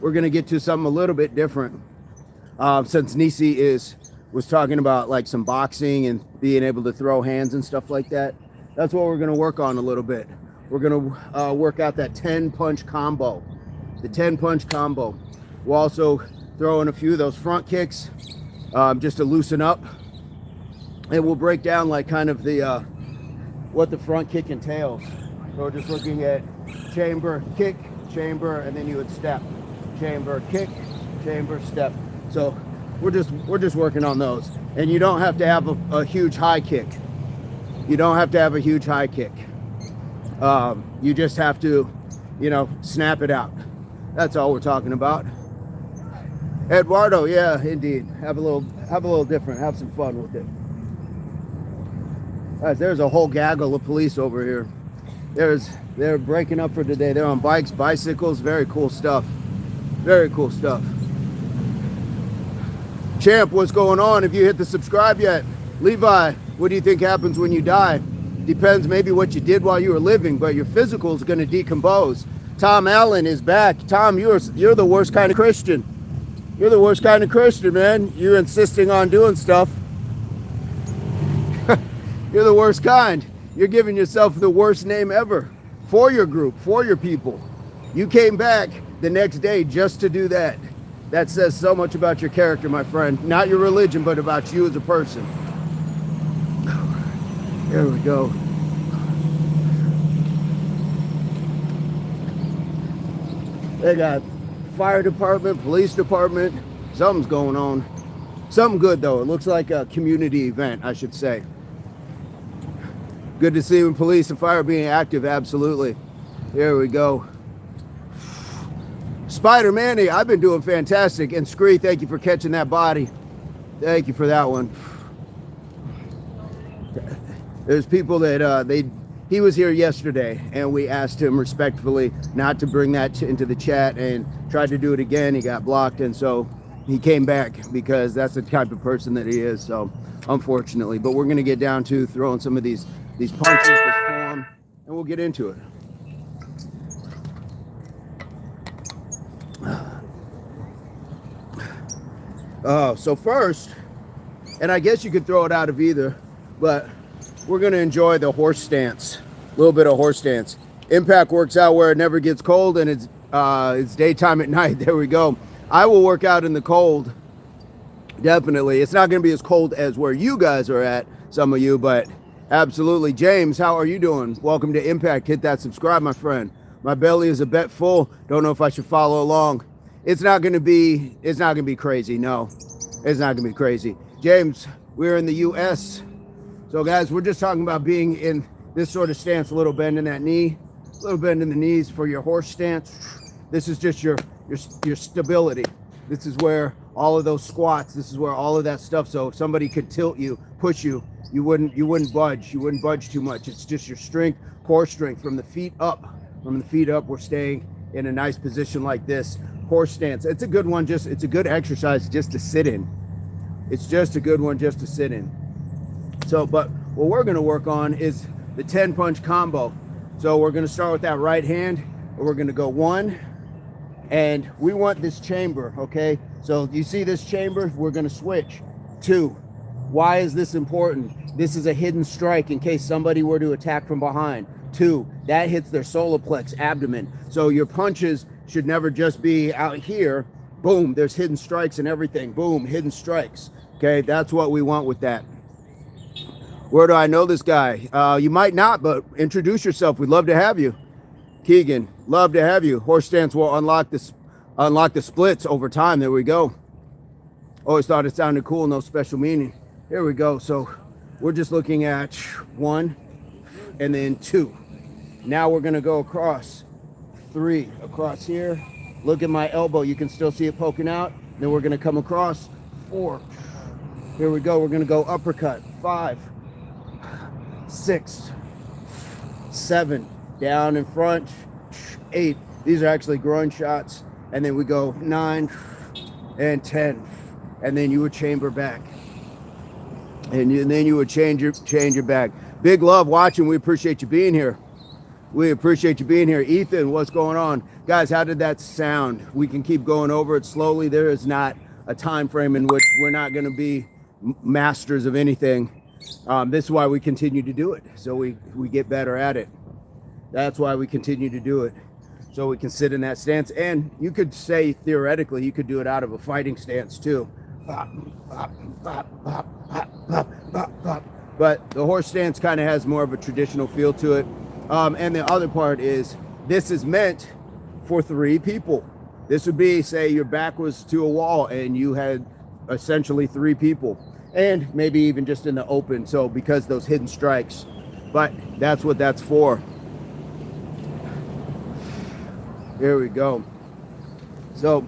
we're going to get to something a little bit different. Since Nisi was talking about like some boxing and being able to throw hands and stuff like that. That's what we're going to work on a little bit. We're going to work out that 10-punch combo. The 10-punch combo. We'll also throw in a few of those front kicks. just to loosen up. And we'll break down like kind of the what the front kick entails. So we're just looking at chamber, kick, chamber, and then you would step. Chamber, kick, chamber, step. So we're just working on those. And you don't have to have a huge high kick. You don't have to have a huge high kick. You just have to, you know, snap it out. That's all we're talking about. Eduardo, yeah, indeed. Have a little different. Have some fun with it. Guys, there's a whole gaggle of police over here. They're breaking up for today. They're on bikes, bicycles, very cool stuff. Very cool stuff. Champ, what's going on? Have you hit the subscribe yet? Levi, what do you think happens when you die? Depends maybe what you did while you were living, but your physical is going to decompose. Tom Allen is back. Tom, you're the worst kind of Christian. You're the worst kind of Christian, man. You're insisting on doing stuff. You're the worst kind. You're giving yourself the worst name ever for your group, for your people. You came back the next day just to do that. That says so much about your character, my friend. Not your religion, but about you as a person. There we go. They got fire department, police department. Something's going on. Something good, though. It looks like a community event, I should say. Good to see when police and fire being active, absolutely. Here we go. Spider Manny, I've been doing fantastic. And Scree, thank you for catching that body. Thank you for that one. There's people that he was here yesterday, and we asked him respectfully not to bring that into the chat, and tried to do it again. He got blocked, and so he came back because that's the type of person that he is. So unfortunately, but we're going to get down to throwing some of these punches, this form, and we'll get into it. So first, and I guess you could throw it out of either, but we're going to enjoy the horse stance, a little bit of horse stance. Impact works out where it never gets cold, and it's daytime at night. There we go. I will work out in the cold, definitely. It's not going to be as cold as where you guys are at, some of you, but absolutely. James, how are you doing? Welcome to Impact. Hit that subscribe, my friend. My belly is a bit full. Don't know if I should follow along. It's not going to be crazy. No, it's not going to be crazy. James, we're in the U.S. So guys, we're just talking about being in this sort of stance, a little bend in that knee, a little bend in the knees for your horse stance. This is just your stability. This is where all of those squats, this is where all of that stuff. So if somebody could tilt you, push you, you wouldn't budge. You wouldn't budge too much. It's just your strength, core strength from the feet up. From the feet up, we're staying in a nice position like this. Horse stance. It's a good one. It's a good exercise just to sit in. It's just a good one just to sit in. So, but what we're going to work on is the 10 punch combo. So we're going to start with that right hand, and we're going to go 1, and we want this chamber, okay? So you see this chamber, we're going to switch 2. Why is this important? This is a hidden strike in case somebody were to attack from behind. 2, that hits their solar plex, abdomen. So your punches should never just be out here. Boom, there's hidden strikes and everything. Boom, hidden strikes. Okay, that's what we want with that. Where do I know this guy? You might not, but introduce yourself. We'd love to have you. Keegan, love to have you. Horse stance will unlock the splits over time. There we go. Always thought it sounded cool, no special meaning. Here we go. So we're just looking at 1 and then 2. Now we're going to go across 3 across here. Look at my elbow. You can still see it poking out. Then we're going to come across 4. Here we go. We're going to go uppercut 5, 6, 7, down in front 8. These are actually groin shots. And then we go 9 and 10. And then you would chamber back. And then you would change your back. Big love watching. We appreciate you being here. We appreciate you being here. Ethan, what's going on? Guys, how did that sound? We can keep going over it slowly. There is not a time frame in which we're not going to be masters of anything. This is why we continue to do it. So we get better at it. That's why we continue to do it. So we can sit in that stance. And you could say, theoretically, you could do it out of a fighting stance too. But the horse stance kind of has more of a traditional feel to it. And the other part is this is meant for 3 people. This would be, say your back was to a wall and you had essentially 3 people, and maybe even just in the open. So because those hidden strikes, but that's what that's for. Here we go. So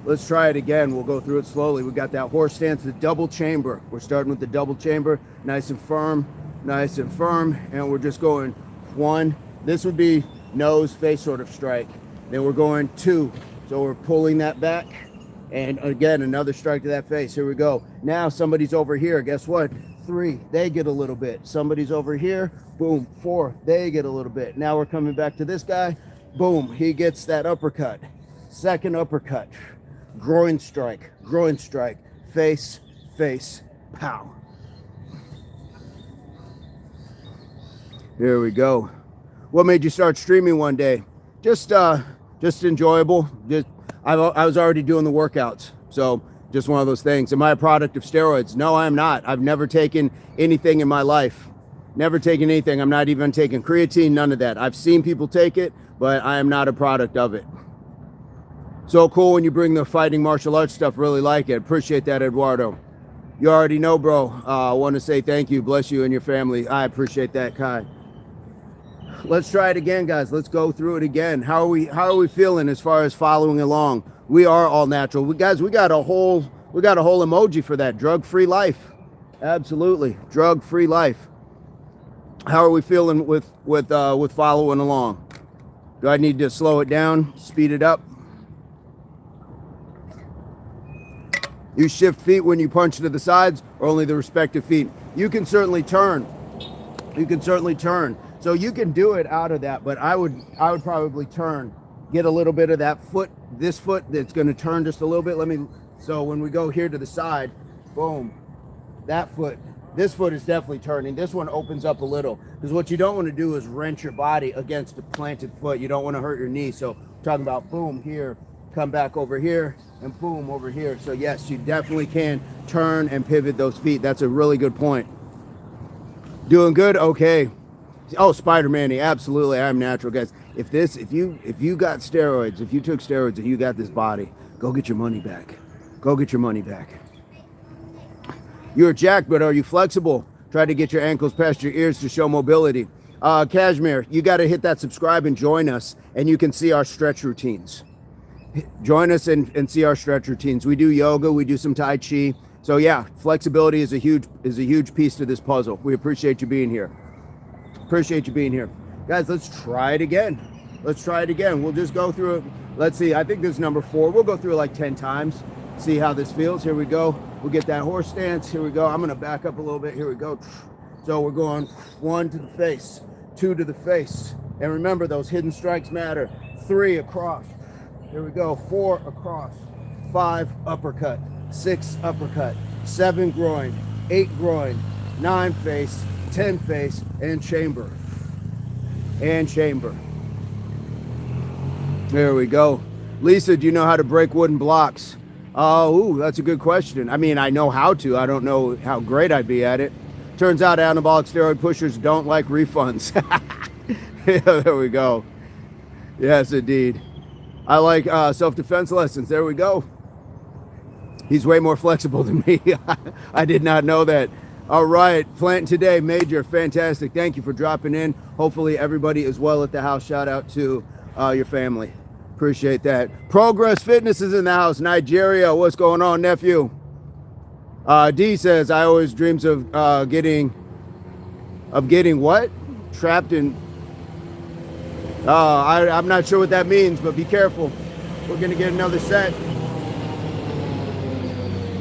let's try it again. We'll go through it slowly. We got that horse stance, the double chamber. We're starting with the double chamber, nice and firm, and we're just going 1. This would be nose, face sort of strike. Then we're going 2. So we're pulling that back, and again, another strike to that face. Here we go. Now somebody's over here. Guess what? 3, they get a little bit. Somebody's over here. Boom. 4, they get a little bit. Now we're coming back to this guy. Boom. He gets that uppercut. Second uppercut. Groin strike. Face, pow. Here we go. What made you start streaming one day? Just enjoyable. I was already doing the workouts, so just one of those things. Am I a product of steroids? No, I am not. I've never taken anything in my life. Never taken anything. I'm not even taking creatine, none of that. I've seen people take it, but I am not a product of it. So cool when you bring the fighting martial arts stuff. Really like it. Appreciate that, Eduardo. You already know, bro. I want to say thank you. Bless you and your family. I appreciate that, Kai. Let's try it again, guys. Let's go through it again. How are we feeling as far as following along? We are all natural. We got a whole emoji for that. Drug-free life. Absolutely. Drug-free life. How are we feeling with following along? Do I need to slow it down, speed it up? You shift feet when you punch to the sides, or only the respective feet? You can certainly turn. So you can do it out of that, but I would probably turn, get a little bit of that foot, this foot that's going to turn just a little bit. So when we go here to the side, boom, that foot, this foot is definitely turning. This one opens up a little, because what you don't want to do is wrench your body against a planted foot. You don't want to hurt your knee. So talking about boom here, come back over here, and boom over here. So yes, you definitely can turn and pivot those feet. That's a really good point. Doing good? Okay. Oh, Spider-Man, absolutely. I'm natural, guys. If you got steroids, if you took steroids and you got this body, go get your money back. Go get your money back. You're jacked, but are you flexible? Try to get your ankles past your ears to show mobility. Kashmir, you got to hit that subscribe and join us, and you can see our stretch routines. Join us and see our stretch routines. We do yoga, we do some Tai Chi. So yeah, flexibility is a huge piece to this puzzle. We appreciate you being here. Guys, let's try it again. We'll just go through it. Let's see, I think this is number 4. We'll go through it like 10 times, see how this feels. Here we go. We'll get that horse stance. Here we go. I'm gonna back up a little bit. Here we go. So we're going 1 to the face, 2 to the face. And remember, those hidden strikes matter. 3 across. Here we go. 4 across. 5 uppercut. 6 uppercut. 7 groin. 8 groin. 9 face. 10 face, and chamber. There we go. Lisa, do you know how to break wooden blocks? Oh, that's a good question. I mean, I know how to. I don't know how great I'd be at it. Turns out anabolic steroid pushers don't like refunds. Yeah, there we go. Yes, indeed. I like self-defense lessons. There we go. He's way more flexible than me. I did not know that. All right, Plant Today, Major, fantastic. Thank you for dropping in. Hopefully everybody is well at the house. Shout out to your family. Appreciate that. Progress Fitness is in the house. Nigeria, what's going on, nephew? D says, I always dreams of getting what? Trapped in... I'm not sure what that means, but be careful. We're going to get another set.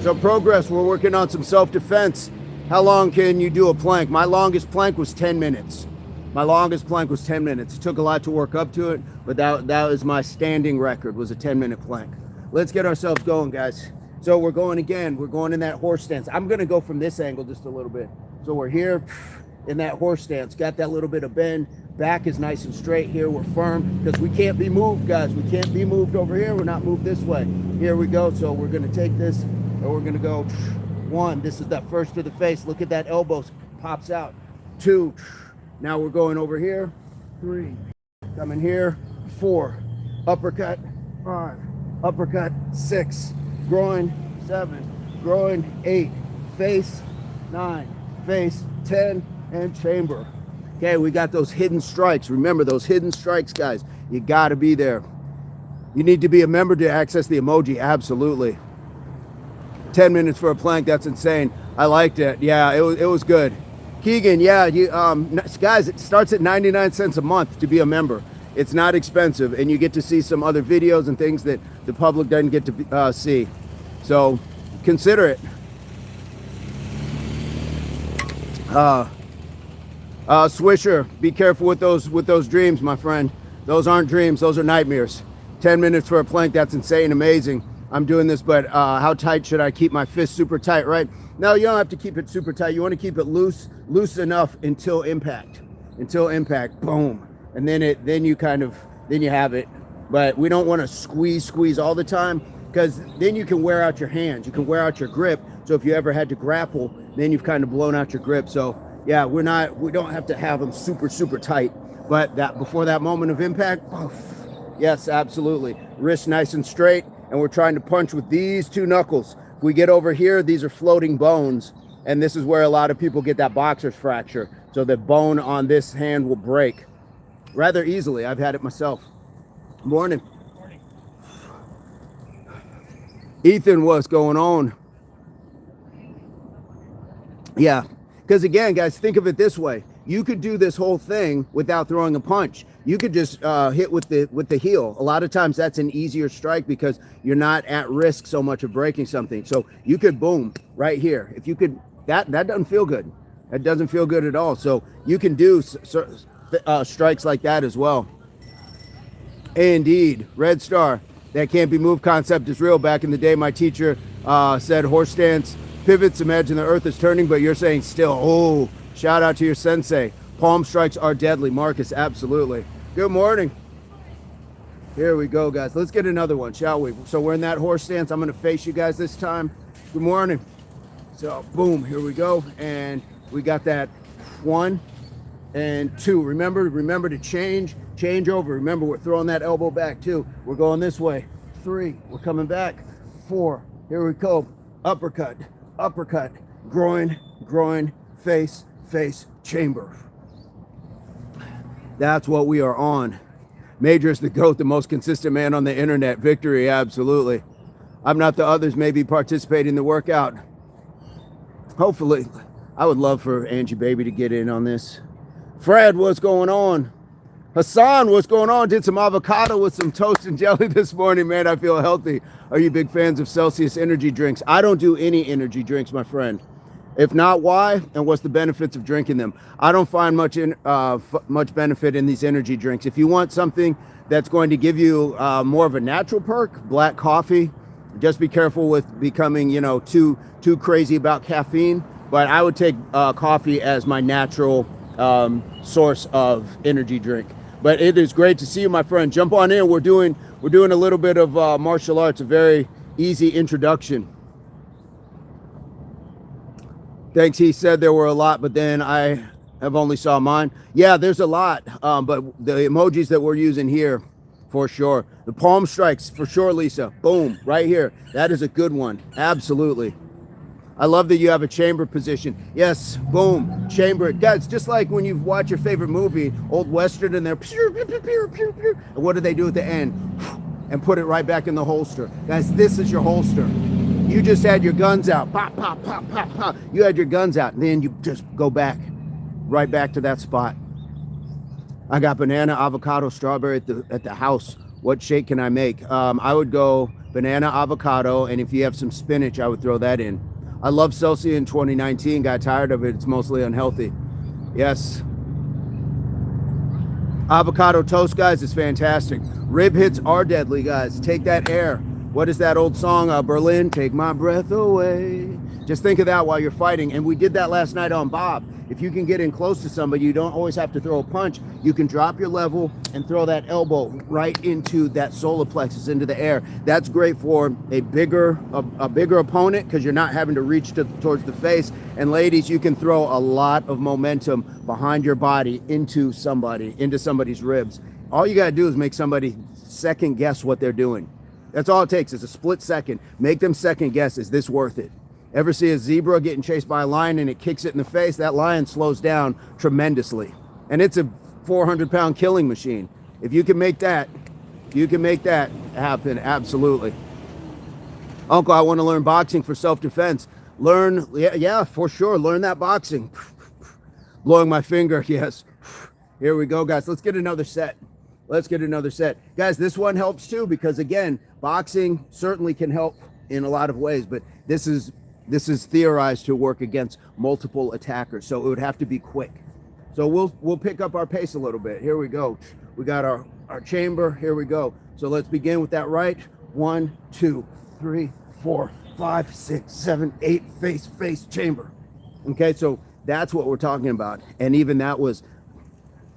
So Progress, we're working on some self-defense. How long can you do a plank? My longest plank was 10 minutes. It took a lot to work up to it, but that was my standing record, was a 10-minute plank. Let's get ourselves going, guys. So we're going again. We're going in that horse stance. I'm going to go from this angle just a little bit. So we're here in that horse stance. Got that little bit of bend. Back is nice and straight here. We're firm because we can't be moved, guys. We can't be moved over here. We're not moved this way. Here we go. So we're going to take this And we're gonna go 1. This is that first to the face. Look at that elbow pops out. 2. Now we're going over here. 3. Coming here. 4. Uppercut. 5. Uppercut. 6. Groin. 7. Groin. 8. Face. 9. Face. 10. And chamber. Okay, we got those hidden strikes. Remember those hidden strikes, guys. You got to be there. You need to be a member to access the emoji. Absolutely. 10 minutes for a plank. That's insane. I liked it. Yeah, it was good. Keegan, yeah, you guys, it starts at 99 cents a month to be a member. It's not expensive, and you get to see some other videos and things that the public doesn't get to see. So consider it. Swisher, be careful with those dreams, my friend. Those aren't dreams, those are nightmares. 10 minutes for a plank, that's insane, amazing. I'm doing this, but how tight should I keep my fist? Super tight, right? No, you don't have to keep it super tight. You want to keep it loose enough until impact. Boom. And then you have it. But we don't want to squeeze all the time, because then you can wear out your hands. You can wear out your grip. So if you ever had to grapple, then you've kind of blown out your grip. So yeah, we don't have to have them super tight. But that before that moment of impact, poof, yes, absolutely. Wrist nice and straight, and we're trying to punch with these 2 knuckles. If we get over here, these are floating bones, and this is where a lot of people get that boxer's fracture. So the bone on this hand will break rather easily. I've had it myself. Morning. Morning. Ethan, what's going on? Yeah, because again, guys, think of it this way. You could do this whole thing without throwing a punch. You could just hit with the heel. A lot of times that's an easier strike because you're not at risk so much of breaking something. So you could boom right here. If you could, that doesn't feel good. That doesn't feel good at all. So you can do strikes like that as well. Indeed, Red Star, that can't be moved concept is real. Back in the day, my teacher said horse stance pivots, imagine the earth is turning, but you're saying still. Oh, shout out to your sensei. Palm strikes are deadly. Marcus, absolutely. Good morning. Here we go, guys. Let's get another one, shall we? So we're in that horse stance. I'm going to face you guys this time. Good morning. So boom, here we go. And we got that 1 and 2. Remember to change over. Remember, we're throwing that elbow back too. We're going this way. 3, we're coming back. 4, here we go. Uppercut, groin, face, chamber. That's what we are on. Major is the GOAT, the most consistent man on the internet. Victory, absolutely. I'm not the others maybe participating in the workout. Hopefully. I would love for Angie Baby to get in on this. Fred, what's going on? Hassan, what's going on? Did some avocado with some toast and jelly this morning, man. I feel healthy. Are you big fans of Celsius energy drinks? I don't do any energy drinks, my friend. If not, why? And what's the benefits of drinking them? I don't find much benefit in these energy drinks. If you want something that's going to give you more of a natural perk, black coffee. Just be careful with becoming, too crazy about caffeine. But I would take coffee as my natural source of energy drink. But it is great to see you, my friend. Jump on in. We're doing a little bit of martial arts, a very easy introduction. Thanks. He said there were a lot, but then I have only saw mine. Yeah, there's a lot, but the emojis that we're using here, for sure. The palm strikes, for sure, Lisa. Boom, right here. That is a good one. Absolutely. I love that you have a chamber position. Yes, boom, chamber. Guys, just like when you watch your favorite movie, old Western, and they're pew, pew, pew, pew, pew, pew. And what do they do at the end? And put it right back in the holster. Guys, this is your holster. You just had your guns out. Pop, pop, pop, pop, pop. You had your guns out. And then you just go back. Right back to that spot. I got banana, avocado, strawberry at the house. What shake can I make? I would go banana, avocado. And if you have some spinach, I would throw that in. I love Celsius in 2019. Got tired of it. It's mostly unhealthy. Yes. Avocado toast, guys, is fantastic. Rib hits are deadly, guys. Take that air. What is that old song? Berlin, take my breath away. Just think of that while you're fighting. And we did that last night on Bob. If you can get in close to somebody, you don't always have to throw a punch. You can drop your level and throw that elbow right into that solar plexus, into the air. That's great for a bigger opponent because you're not having to reach towards the face. And ladies, you can throw a lot of momentum behind your body into somebody's ribs. All you got to do is make somebody second guess what they're doing. That's all it takes is a split second. Make them second guess, is this worth it? Ever see a zebra getting chased by a lion and it kicks it in the face? That lion slows down tremendously. And it's a 400-pound killing machine. If you can make that happen, absolutely. Uncle, I want to learn boxing for self-defense. Yeah, for sure. Learn that boxing. Blowing my finger, yes. Here we go, guys. Let's get another set. Guys, this one helps too because, again, boxing certainly can help in a lot of ways, but this is theorized to work against multiple attackers, so it would have to be quick. So we'll pick up our pace a little bit. Here we go. We got our chamber. Here we go. So let's begin with that right. 1, 2, 3, 4, 5, 6, 7, 8. Face chamber. Okay, so that's what we're talking about. And even that was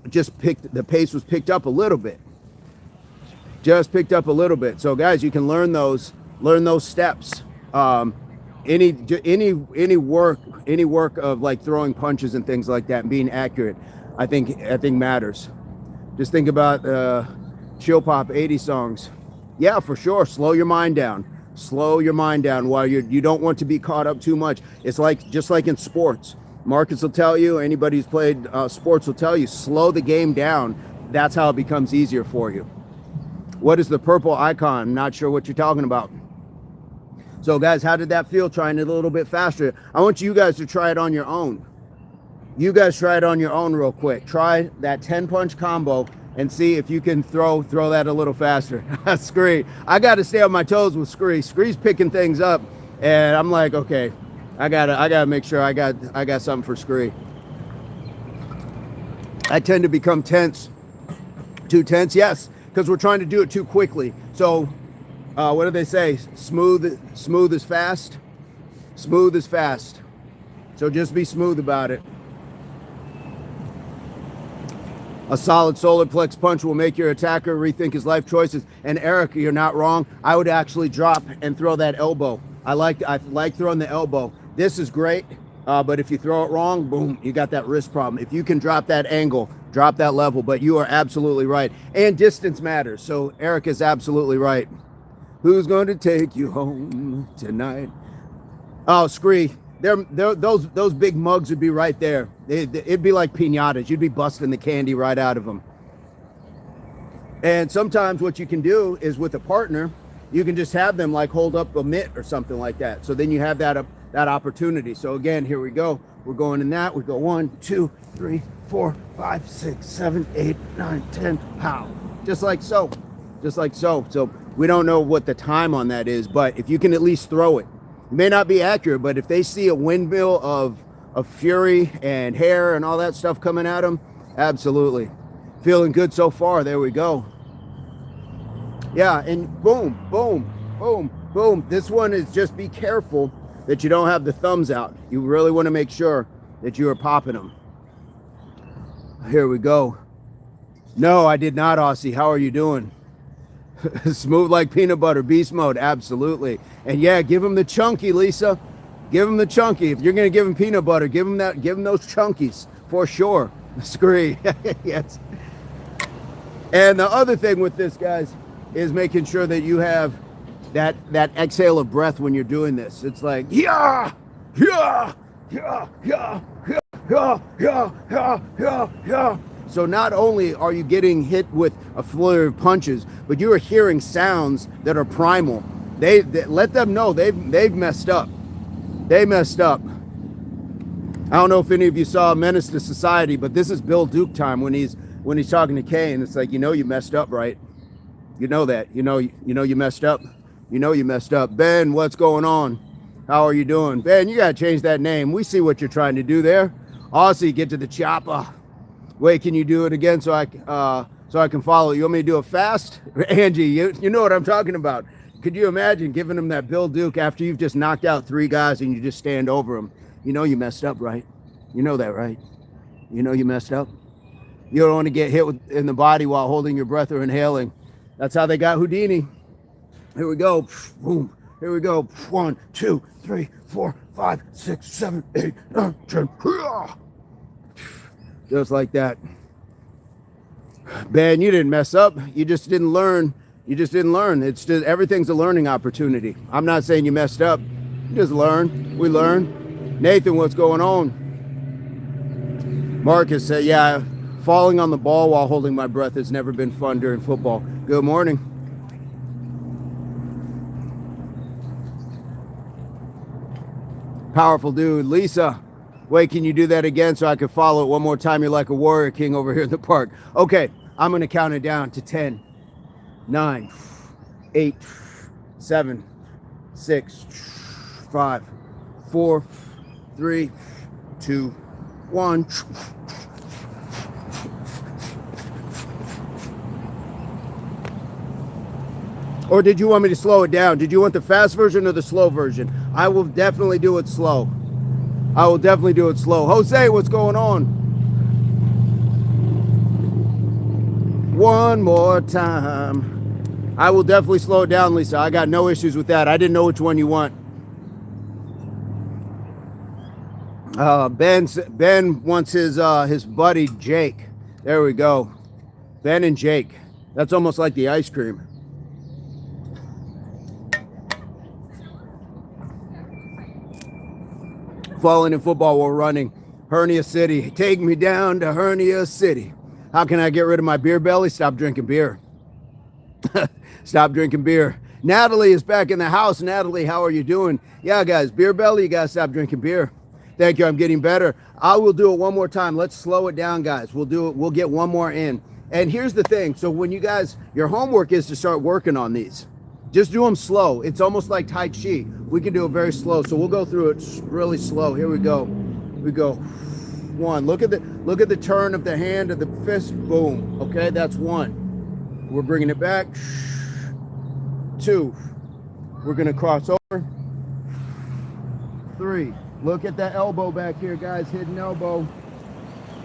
the pace was picked up a little bit. So guys, you can learn those steps. Any work of like throwing punches and things like that and being accurate, I think matters. Just think about chill pop 80 songs. Yeah, for sure. Slow your mind down while you don't want to be caught up too much. It's just like in sports. Marcus will tell you, anybody who's played sports will tell you, slow the game down. That's how it becomes easier for you. What is the purple icon? Not sure what you're talking about. So guys, how did that feel trying it a little bit faster? I want you guys to try it on your own. You guys try it on your own real quick. Try that 10-punch combo and see if you can throw that a little faster. Scree, I got to stay on my toes with Scree. Scree's picking things up, and I'm like, okay, I gotta make sure I got something for Scree. I tend to become tense, too tense, yes, because we're trying to do it too quickly. So, what do they say? Smooth is fast. Smooth is fast. So just be smooth about it. A solid solar plex punch will make your attacker rethink his life choices. And Eric, you're not wrong. I would actually drop and throw that elbow. I like throwing the elbow. This is great, but if you throw it wrong, boom, you got that wrist problem. If you can drop that angle, drop that level, but you are absolutely right. And distance matters. So Eric is absolutely right. Who's going to take you home tonight? Oh, Scree. Those big mugs would be right there. It'd be like piñatas. You'd be busting the candy right out of them. And sometimes what you can do is with a partner, you can just have them like hold up a mitt or something like that. So then you have that opportunity. So again, here we go. We're going in that. We go 1, 2, 3, 4, 5, 6, 7, 8, 9, 10. Pow. Just like so. So we don't know what the time on that is, but if you can at least throw it. It may not be accurate, but if they see a windmill of fury and hair and all that stuff coming at them, absolutely. Feeling good so far. There we go. Yeah, and boom, boom, boom, boom. This one is just be careful that you don't have the thumbs out. You really want to make sure that you are popping them. Here we go. No, I did not, Aussie. How are you doing? Smooth like peanut butter, beast mode, absolutely. And yeah, give him the chunky, Lisa. Give him the chunky. If you're gonna give him peanut butter, give him those chunkies for sure. Scree. Yes. And the other thing with this, guys, is making sure that you have that exhale of breath when you're doing this. It's like yeah, yeah, yeah, yeah, yeah, yeah, yeah, yeah, yeah, yeah. So not only are you getting hit with a flurry of punches, but you are hearing sounds that are primal. They let them know they've messed up. They messed up. I don't know if any of you saw Menace to Society, but this is Bill Duke time when he's talking to Kane. It's like, you messed up, right? You know that. You know you messed up. You know you messed up. Ben, what's going on? How are you doing? Ben, you gotta change that name. We see what you're trying to do there. Aussie, get to the chopper. Wait, can you do it again so I can follow? You want me to do it fast? Angie, you know what I'm talking about. Could you imagine giving them that Bill Duke after you've just knocked out 3 guys and you just stand over them? You know you messed up, right? You know that, right? You know you messed up. You don't want to get hit in the body while holding your breath or inhaling. That's how they got Houdini. Here we go. Boom. Here we go. 1, 2, 3, 4, 5, 6, 7, 8, 9, 10. Just like that. Ben, you didn't mess up. You just didn't learn. You just didn't learn. It's just everything's a learning opportunity. I'm not saying you messed up. You just learn. We learn. Nathan, what's going on? Marcus said, yeah, falling on the ball while holding my breath has never been fun during football. Good morning. Powerful dude. Lisa, wait, can you do that again so I can follow it one more time? You're like a warrior king over here in the park. Okay, I'm going to count it down to 10, 9, 8, 7, 6, 5, 4, 3, 2, 1. Or did you want me to slow it down? Did you want the fast version or the slow version? I will definitely do it slow. I will definitely do it slow. Jose, what's going on? One more time. I will definitely slow it down, Lisa. I got no issues with that. I didn't know which one you want. Ben wants his buddy Jake. There we go. Ben and Jake. That's almost like the ice cream. Falling in football while running. Hernia City. Take me down to Hernia City. How can I get rid of my beer belly? Stop drinking beer. Stop drinking beer. Natalie is back in the house. Natalie, how are you doing? Yeah, guys, beer belly, you gotta stop drinking beer. Thank you, I'm getting better. I will do it one more time. Let's slow it down, guys. We'll do it. We'll get one more in. And here's the thing. So when you guys, your homework is to start working on these. Just do them slow. It's almost like Tai Chi. We can do it very slow. So we'll go through it really slow. Here we go. We go. 1. Look at the turn of the hand of the fist. Boom. Okay, that's 1. We're bringing it back. 2. We're gonna cross over. 3. Look at that elbow back here, guys. Hidden elbow.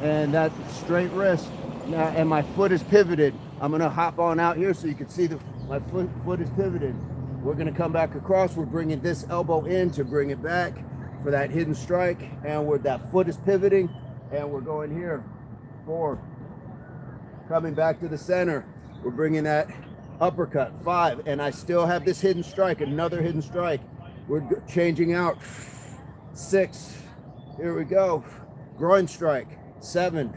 And that straight wrist. Now, and my foot is pivoted. I'm gonna hop on out here so you can see my foot is pivoted. We're gonna come back across. We're bringing this elbow in to bring it back for that hidden strike. And that foot is pivoting. And we're going here. 4. Coming back to the center. We're bringing that uppercut. 5. And I still have this hidden strike, another hidden strike. We're changing out. 6. Here we go. Groin strike. 7.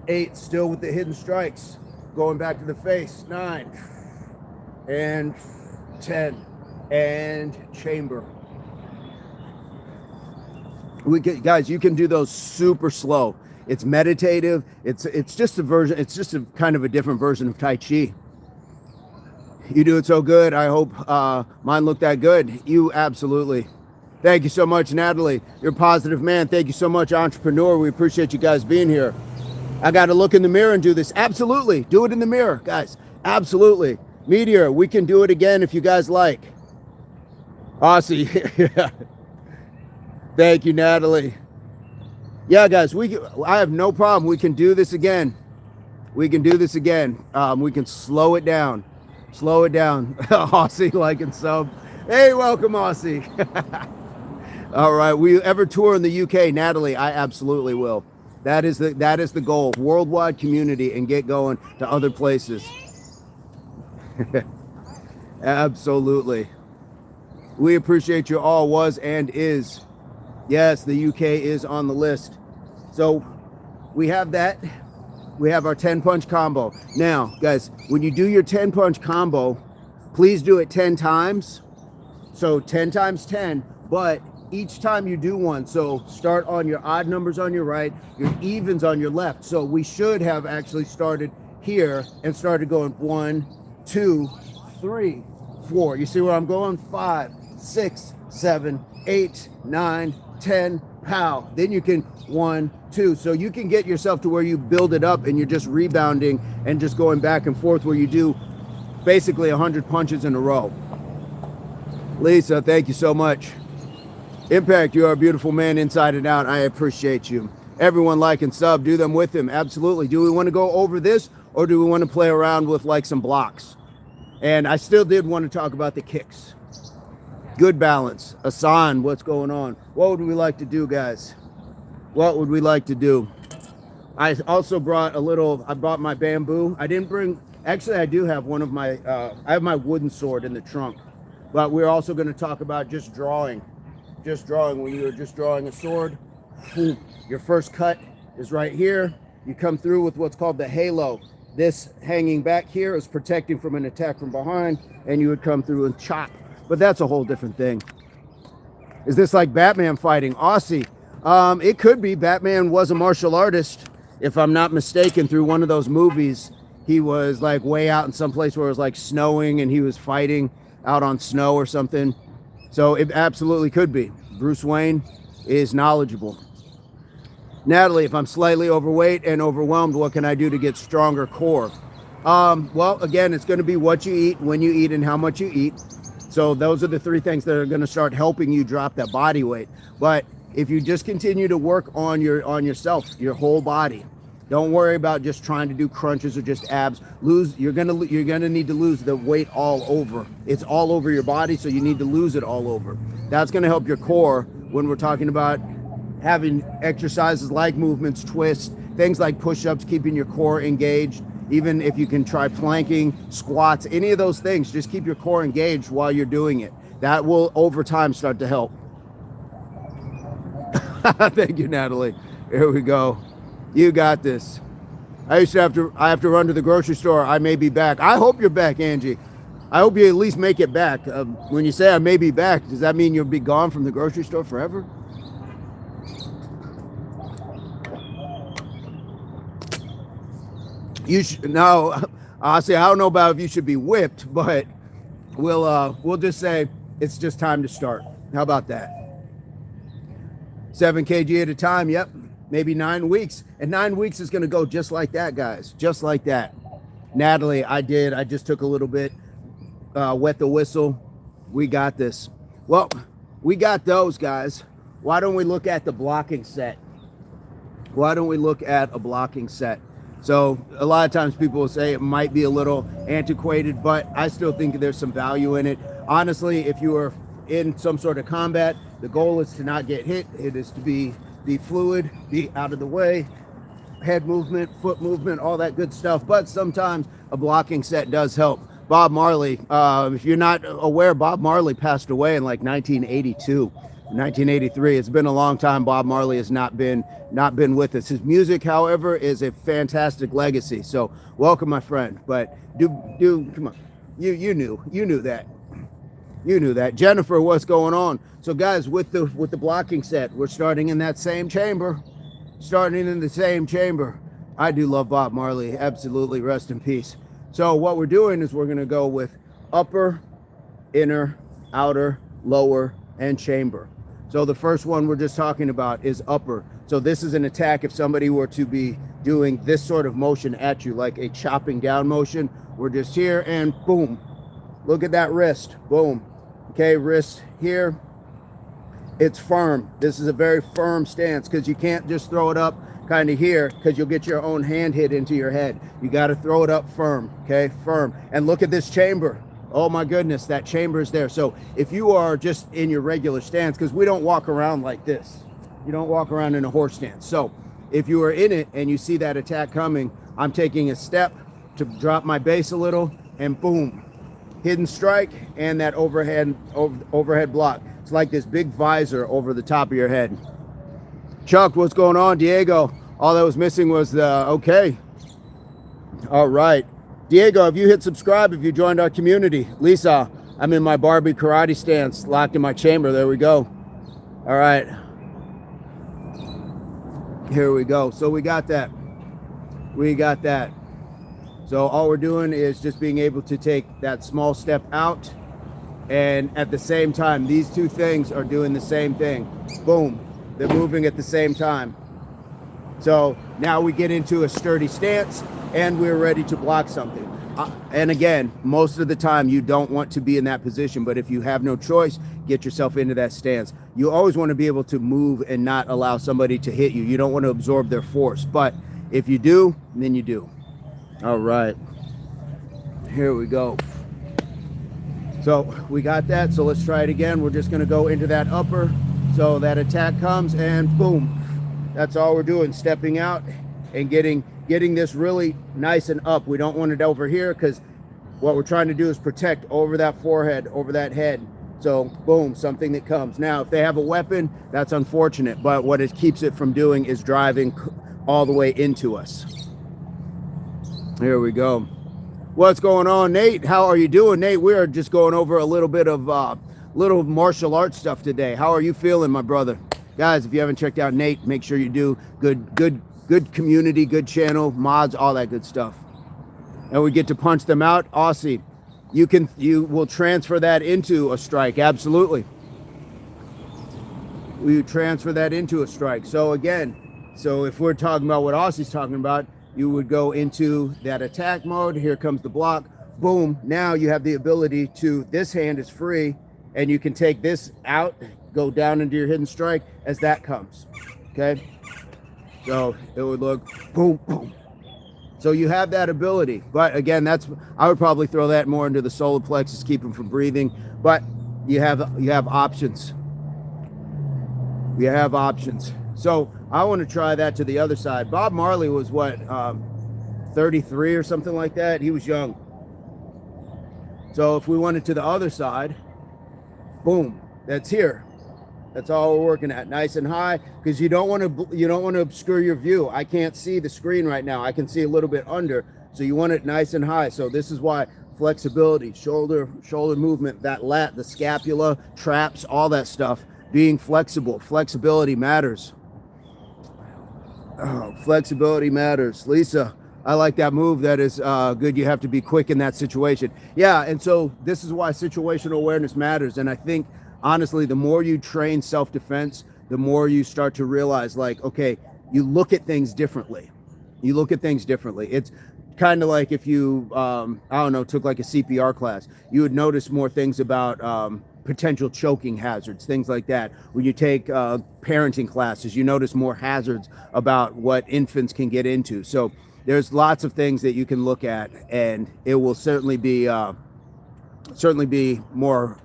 8. Still with the hidden strikes. Going back to the face. 9. And 10. And chamber. Guys, you can do those super slow. It's meditative. It's just a version. It's just a kind of a different version of Tai Chi. You do it so good. I hope mine looked that good. You absolutely. Thank you so much, Natalie. You're a positive man. Thank you so much, entrepreneur. We appreciate you guys being here. I got to look in the mirror and do this. Absolutely. Do it in the mirror, guys. Absolutely. Meteor, we can do it again if you guys like. Aussie. Thank you, Natalie. Yeah, guys, I have no problem. We can do this again. We can do this again. We can slow it down. Slow it down. Aussie, like and sub. Hey, welcome, Aussie. All right. Will you ever tour in the UK, Natalie? I absolutely will. That is the goal. Worldwide community and get going to other places. Absolutely. We appreciate you all. Was and is. Yes, the UK is on the list. So we have that. We have our 10-punch combo. Now, guys, when you do your 10-punch combo, please do it 10 times. So 10 times 10, but each time you do one, so start on your odd numbers on your right, your evens on your left. So we should have actually started here and started going 1, 2, 3, 4. You see where I'm going? 5, 6, 7, 8, 9, 10, pow. Then you can 1, 2. So you can get yourself to where you build it up and you're just rebounding and just going back and forth where you do basically 100 punches in a row. Lisa, thank you so much. Impact, you are a beautiful man inside and out. I appreciate you. Everyone like and sub, do them with him. Absolutely. Do we want to go over this, or do we want to play around with like some blocks? And I still did want to talk about the kicks. Good balance. Asan, what's going on? What would we like to do, guys? What would we like to do? I also brought I brought my bamboo. I didn't bring, actually I do have one of my, I have my wooden sword in the trunk. But we're also going to talk about just drawing. Just drawing. When you're just drawing a sword, boom, your first cut is right here. You come through with what's called the halo. This hanging back here is protecting from an attack from behind, and you would come through and chop. But that's a whole different thing. Is this like Batman fighting? Aussie. It could be. Batman was a martial artist, if I'm not mistaken, through one of those movies. He was like way out in some place where it was like snowing, and he was fighting out on snow or something. So it absolutely could be. Bruce Wayne is knowledgeable. Natalie, if I'm slightly overweight and overwhelmed, what can I do to get stronger core? Well, again, it's going to be what you eat, when you eat, and how much you eat. So those are the three things that are going to start helping you drop that body weight. But if you just continue to work on yourself, your whole body, don't worry about just trying to do crunches or just abs. You're gonna need to lose the weight all over. It's all over your body, so you need to lose it all over. That's gonna help your core when we're talking about having exercises like movements, twists, things like push-ups, keeping your core engaged. Even if you can try planking, squats, any of those things, just keep your core engaged while you're doing it. That will over time start to help. Thank you, Natalie. Here we go. You got this. I have to run to the grocery store. I may be back. I hope you're back, Angie. I hope you at least make it back. When you say I may be back, does that mean you'll be gone from the grocery store forever? You should, no, honestly, I don't know about if you should be whipped, but we'll just say it's just time to start. How about that? 7 kg at a time. Yep. Maybe 9 weeks. And 9 weeks is going to go just like that, guys. Just like that. Natalie, I just took a little bit, wet the whistle. We got this. Well, we got those, guys. Why don't we look at the blocking set? Why don't we look at a blocking set? So a lot of times people will say it might be a little antiquated, but I still think there's some value in it. Honestly, if you are in some sort of combat, the goal is to not get hit. It is to be fluid, be out of the way, head movement, foot movement, all that good stuff. But sometimes a blocking set does help. Bob Marley, if you're not aware, Bob Marley passed away in like 1982, 1983. It's been a long time. Bob Marley has not been with us. His music, however, is a fantastic legacy. So welcome, my friend. But come on, you knew that. You knew that. Jennifer, what's going on? So guys, with the blocking set, we're starting in that same chamber. Starting in the same chamber. I do love Bob Marley. Absolutely. Rest in peace. So what we're doing is we're going to go with upper, inner, outer, lower, and chamber. So the first one we're just talking about is upper. So this is an attack if somebody were to be doing this sort of motion at you, like a chopping down motion. We're just here and boom. Look at that wrist. Boom. Okay, wrist here. It's firm. This is a very firm stance because you can't just throw it up kind of here because you'll get your own hand hit into your head. You got to throw it up firm. Okay, firm. And look at this chamber. Oh my goodness, that chamber is there. So if you are just in your regular stance, because we don't walk around like this. You don't walk around in a horse stance. So if you are in it and you see that attack coming, I'm taking a step to drop my base a little and boom. Hidden strike and that overhead block. It's like this big visor over the top of your head. Chuck, what's going on? Diego, all that was missing was the okay. All right. Diego, have you hit subscribe if you joined our community? Lisa, I'm in my Barbie karate stance, locked in my chamber. There we go. All right. Here we go. So we got that. We got that. So all we're doing is just being able to take that small step out. And at the same time, these two things are doing the same thing. Boom. They're moving at the same time. So now we get into a sturdy stance and we're ready to block something. And again, most of the time you don't want to be in that position, but if you have no choice, get yourself into that stance. You always want to be able to move and not allow somebody to hit you. You don't want to absorb their force, but if you do, then you do. All right, here we go. So we got that, so let's try it again. We're just going to go into that upper, so that attack comes and boom. That's all we're doing, stepping out and getting this really nice and up. We don't want it over here, because what we're trying to do is protect over that forehead, over that head. So boom, something that comes. Now, if they have a weapon, that's unfortunate, but what it keeps it from doing is driving all the way into us. Here we go. What's going on, Nate? How are you doing, Nate? We are just going over a little bit of little martial arts stuff today. How are you feeling, my brother? Guys, if you haven't checked out Nate, make sure you do. Good community, good channel, mods, all that good stuff. And we get to punch them out. Aussie, you will transfer that into a strike. Absolutely. We transfer that into a strike. So again, so if we're talking about what Aussie's talking about, you would go into that attack mode. Here comes the block. Boom. Now you have the ability to, this hand is free, and you can take this out, go down into your hidden strike as that comes. Okay. So it would look boom, boom. So you have that ability, but again, I would probably throw that more into the solar plexus, keep them from breathing. But you have options. You have options. So I want to try that to the other side. Bob Marley was what, 33 or something like that. He was young. So if we went to the other side, boom, that's here. That's all we're working at, nice and high, because you don't want to obscure your view. I can't see the screen right now. I can see a little bit under, so you want it nice and high. So this is why flexibility, shoulder movement, that lat, the scapula, traps, all that stuff, being flexible. Flexibility matters. Oh, flexibility matters. Lisa, I like that move. That is good. You have to be quick in that situation. Yeah, and so this is why situational awareness matters. And I think, honestly, the more you train self-defense, the more you start to realize, like, okay, you look at things differently. You look at things differently. It's kind of like if you, I don't know, took like a CPR class, you would notice more things about potential choking hazards, things like that. When you take parenting classes, you notice more hazards about what infants can get into. So there's lots of things that you can look at, and it will certainly be more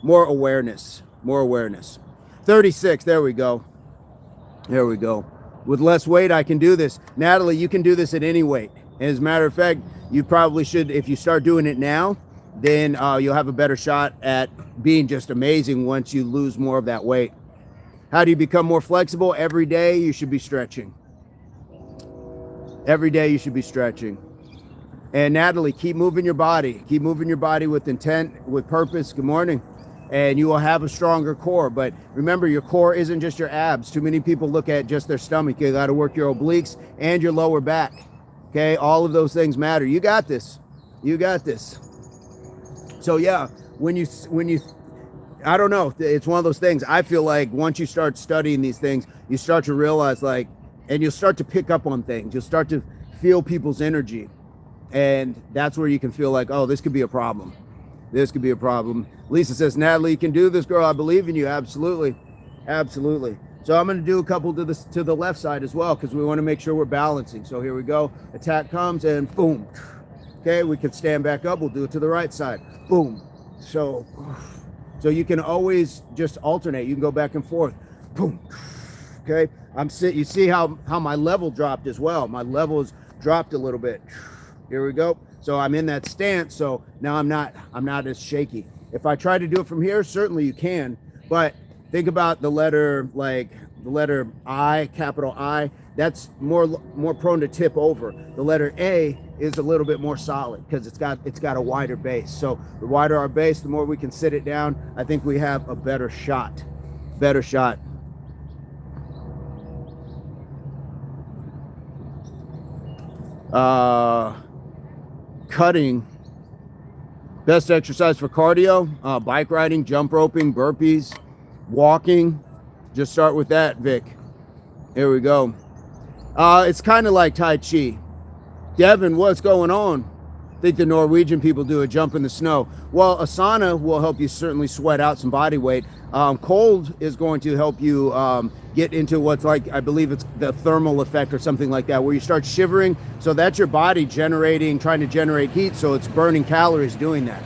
awareness, more awareness. 36, there we go. There we go. With less weight, I can do this. Natalie, you can do this at any weight. And as a matter of fact, you probably should, if you start doing it now, then you'll have a better shot at being just amazing once you lose more of that weight. How do you become more flexible? Every day you should be stretching. Every day you should be stretching. And Natalie, keep moving your body. Keep moving your body with intent, with purpose. Good morning. And you will have a stronger core. But remember, your core isn't just your abs. Too many people look at just their stomach. You got to work your obliques and your lower back. Okay, all of those things matter. You got this. You got this. So yeah, when you, I don't know, it's one of those things. I feel like once you start studying these things, you start to realize, like, and you'll start to pick up on things. You'll start to feel people's energy. And that's where you can feel like, oh, this could be a problem. This could be a problem. Lisa says, Natalie, you can do this, girl. I believe in you. Absolutely. Absolutely. So I'm going to do a couple to the left side as well, because we want to make sure we're balancing. So here we go. Attack comes and boom. Okay, we can stand back up. We'll do it to the right side. Boom. So you can always just alternate. You can go back and forth. Boom. Okay. You see how my level dropped as well. My level has dropped a little bit. Here we go. So I'm in that stance. So now I'm not as shaky. If I try to do it from here, certainly you can. But think about the letter, like the letter I, capital I. That's more prone to tip over. The letter A is a little bit more solid because it's got a wider base. So the wider our base, the more we can sit it down. I think we have a better shot. Better shot. Cutting. Best exercise for cardio, bike riding, jump roping, burpees, walking. Just start with that, Vic. Here we go. It's kind of like Tai Chi. Devin, what's going on? I think the Norwegian people do a jump in the snow. Well, a sauna will help you certainly sweat out some body weight. Cold is going to help you get into what's like, I believe it's the thermal effect or something like that, where you start shivering. So that's your body trying to generate heat. So it's burning calories doing that.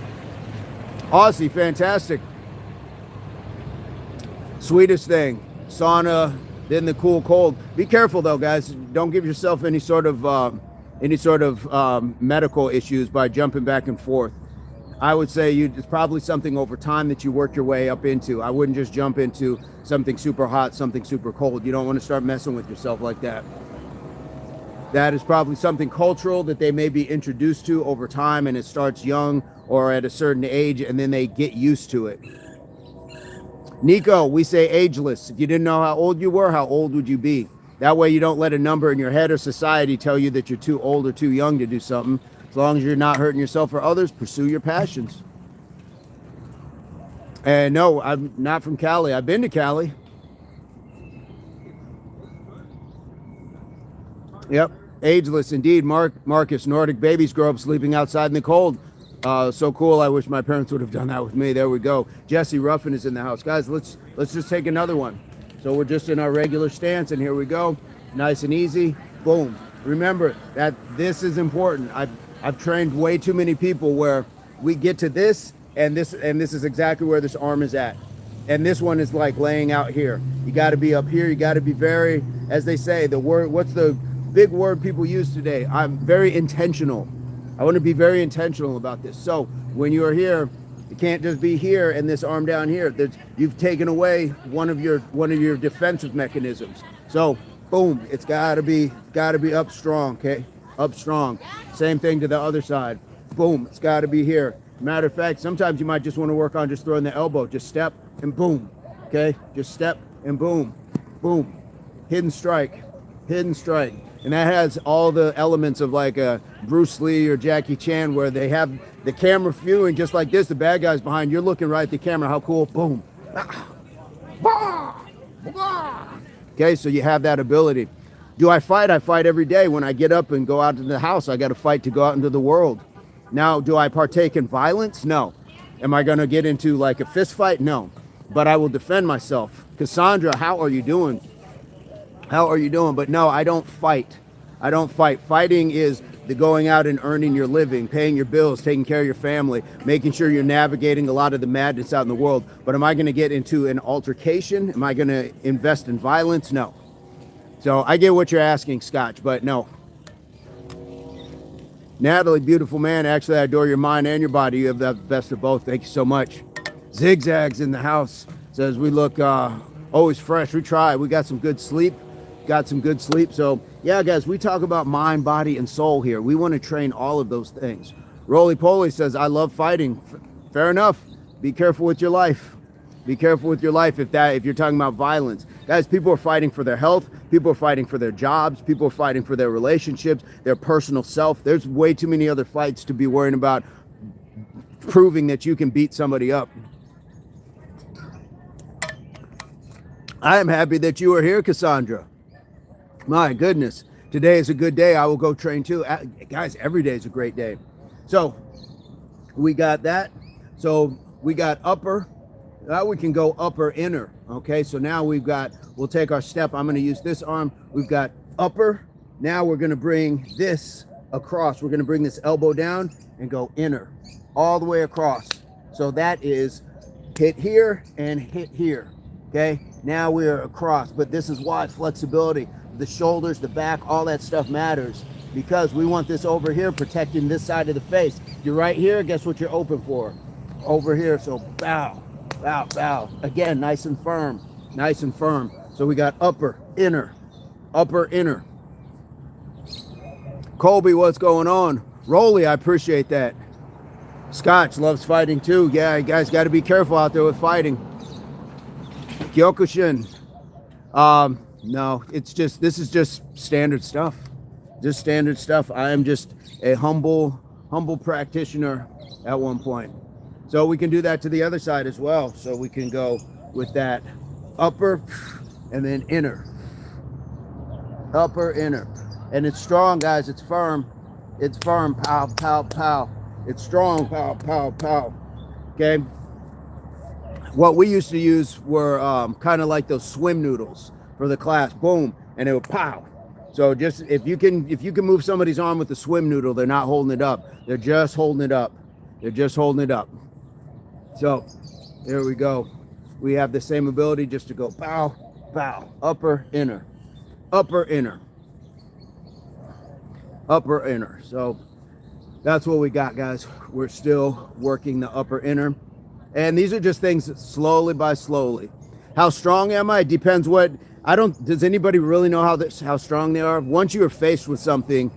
Aussie, fantastic. Sweetest thing, sauna, then the cool cold. Be careful though, guys. Don't give yourself any sort of medical issues by jumping back and forth. I would say it's probably something over time that you work your way up into. I wouldn't just jump into something super hot, something super cold. You don't want to start messing with yourself like that. That is probably something cultural that they may be introduced to over time, and it starts young or at a certain age, and then they get used to it. Nico, we say ageless. If you didn't know how old you were, how old would you be? That way you don't let a number in your head or society tell you that you're too old or too young to do something. As long as you're not hurting yourself or others, pursue your passions. And no, I'm not from Cali. I've been to Cali. Yep, ageless indeed. Marcus, Nordic babies grow up sleeping outside in the cold. So cool. I wish my parents would have done that with me. There we go. Jesse Ruffin is in the house. Guys, let's just take another one. So we're just in our regular stance, and here we go. Nice and easy. Boom. Remember that this is important. I've trained way too many people where we get to this, and this is exactly where this arm is at. And this one is like laying out here. You got to be up here. You got to be very, as they say, what's the big word people use today? I'm very intentional. I want to be very intentional about this. So when you are here, you can't just be here and this arm down here. You've taken away one of your defensive mechanisms. So boom, it's gotta be up strong, okay? Up strong. Same thing to the other side. Boom, it's gotta be here. Matter of fact, sometimes you might just want to work on just throwing the elbow. Just step and boom, okay? Just step and boom, boom. Hidden strike, hidden strike. And that has all the elements of like a Bruce Lee or Jackie Chan, where they have the camera viewing just like this. The bad guy's behind. You're looking right at the camera. How cool. Boom. Okay, so you have that ability. Do I fight? I fight every day. When I get up and go out into the house, I got to fight to go out into the world. Now, do I partake in violence? No. Am I going to get into like a fist fight? No. But I will defend myself. Cassandra, how are you doing? How are you doing? But no, I don't fight. I don't fight. Fighting is the going out and earning your living, paying your bills, taking care of your family, making sure you're navigating a lot of the madness out in the world. But am I going to get into an altercation? Am I going to invest in violence? No. So I get what you're asking, Scotch, but no. Natalie, beautiful man. Actually, I adore your mind and your body. You have the best of both. Thank you so much. Zigzags in the house. Says we look always fresh. We try. We got some good sleep. Got some good sleep. So yeah, guys, we talk about mind, body, and soul here. We want to train all of those things. Roly Poly says, I love fighting. Fair enough. Be careful with your life. Be careful with your life if you're talking about violence. Guys, people are fighting for their health. People are fighting for their jobs. People are fighting for their relationships, their personal self. There's way too many other fights to be worrying about proving that you can beat somebody up. I am happy that you are here, Cassandra. My goodness, today is a good day. I will go train too. Guys, every day is a great day. So we got that. So we got upper. Now we can go upper, inner. Okay, so now we'll take our step. I'm going to use this arm. We've got upper. Now we're going to bring this across. We're going to bring this elbow down and go inner all the way across. So that is hit here and hit here. Okay, now we're across, but this is why flexibility, the shoulders, the back, all that stuff matters, because we want this over here protecting this side of the face. You're right here, guess what you're open for? Over here, so bow, bow, bow. Again, nice and firm, nice and firm. So we got upper, inner, upper, inner. Colby, what's going on? Rolly, I appreciate that. Scotch loves fighting too. Yeah, you guys got to be careful out there with fighting. Kyokushin. No, this is just standard stuff. Just standard stuff. I am just a humble practitioner at one point. So we can do that to the other side as well. So we can go with that upper and then inner. Upper, inner. And it's strong, guys. It's firm. It's firm, pow, pow, pow. It's strong, pow, pow, pow. Okay. What we used to use were kind of like those swim noodles for the class. Boom, and it would pow. So just if you can move somebody's arm with the swim noodle, they're not holding it up. They're just holding it up. They're just holding it up. So there we go. We have the same ability just to go pow, pow, upper, inner, upper, inner, upper, inner. So that's what we got, guys. We're still working the upper, inner. And these are just things slowly by slowly. How strong am I? It depends what, does anybody really know how strong they are? Once you are faced with something,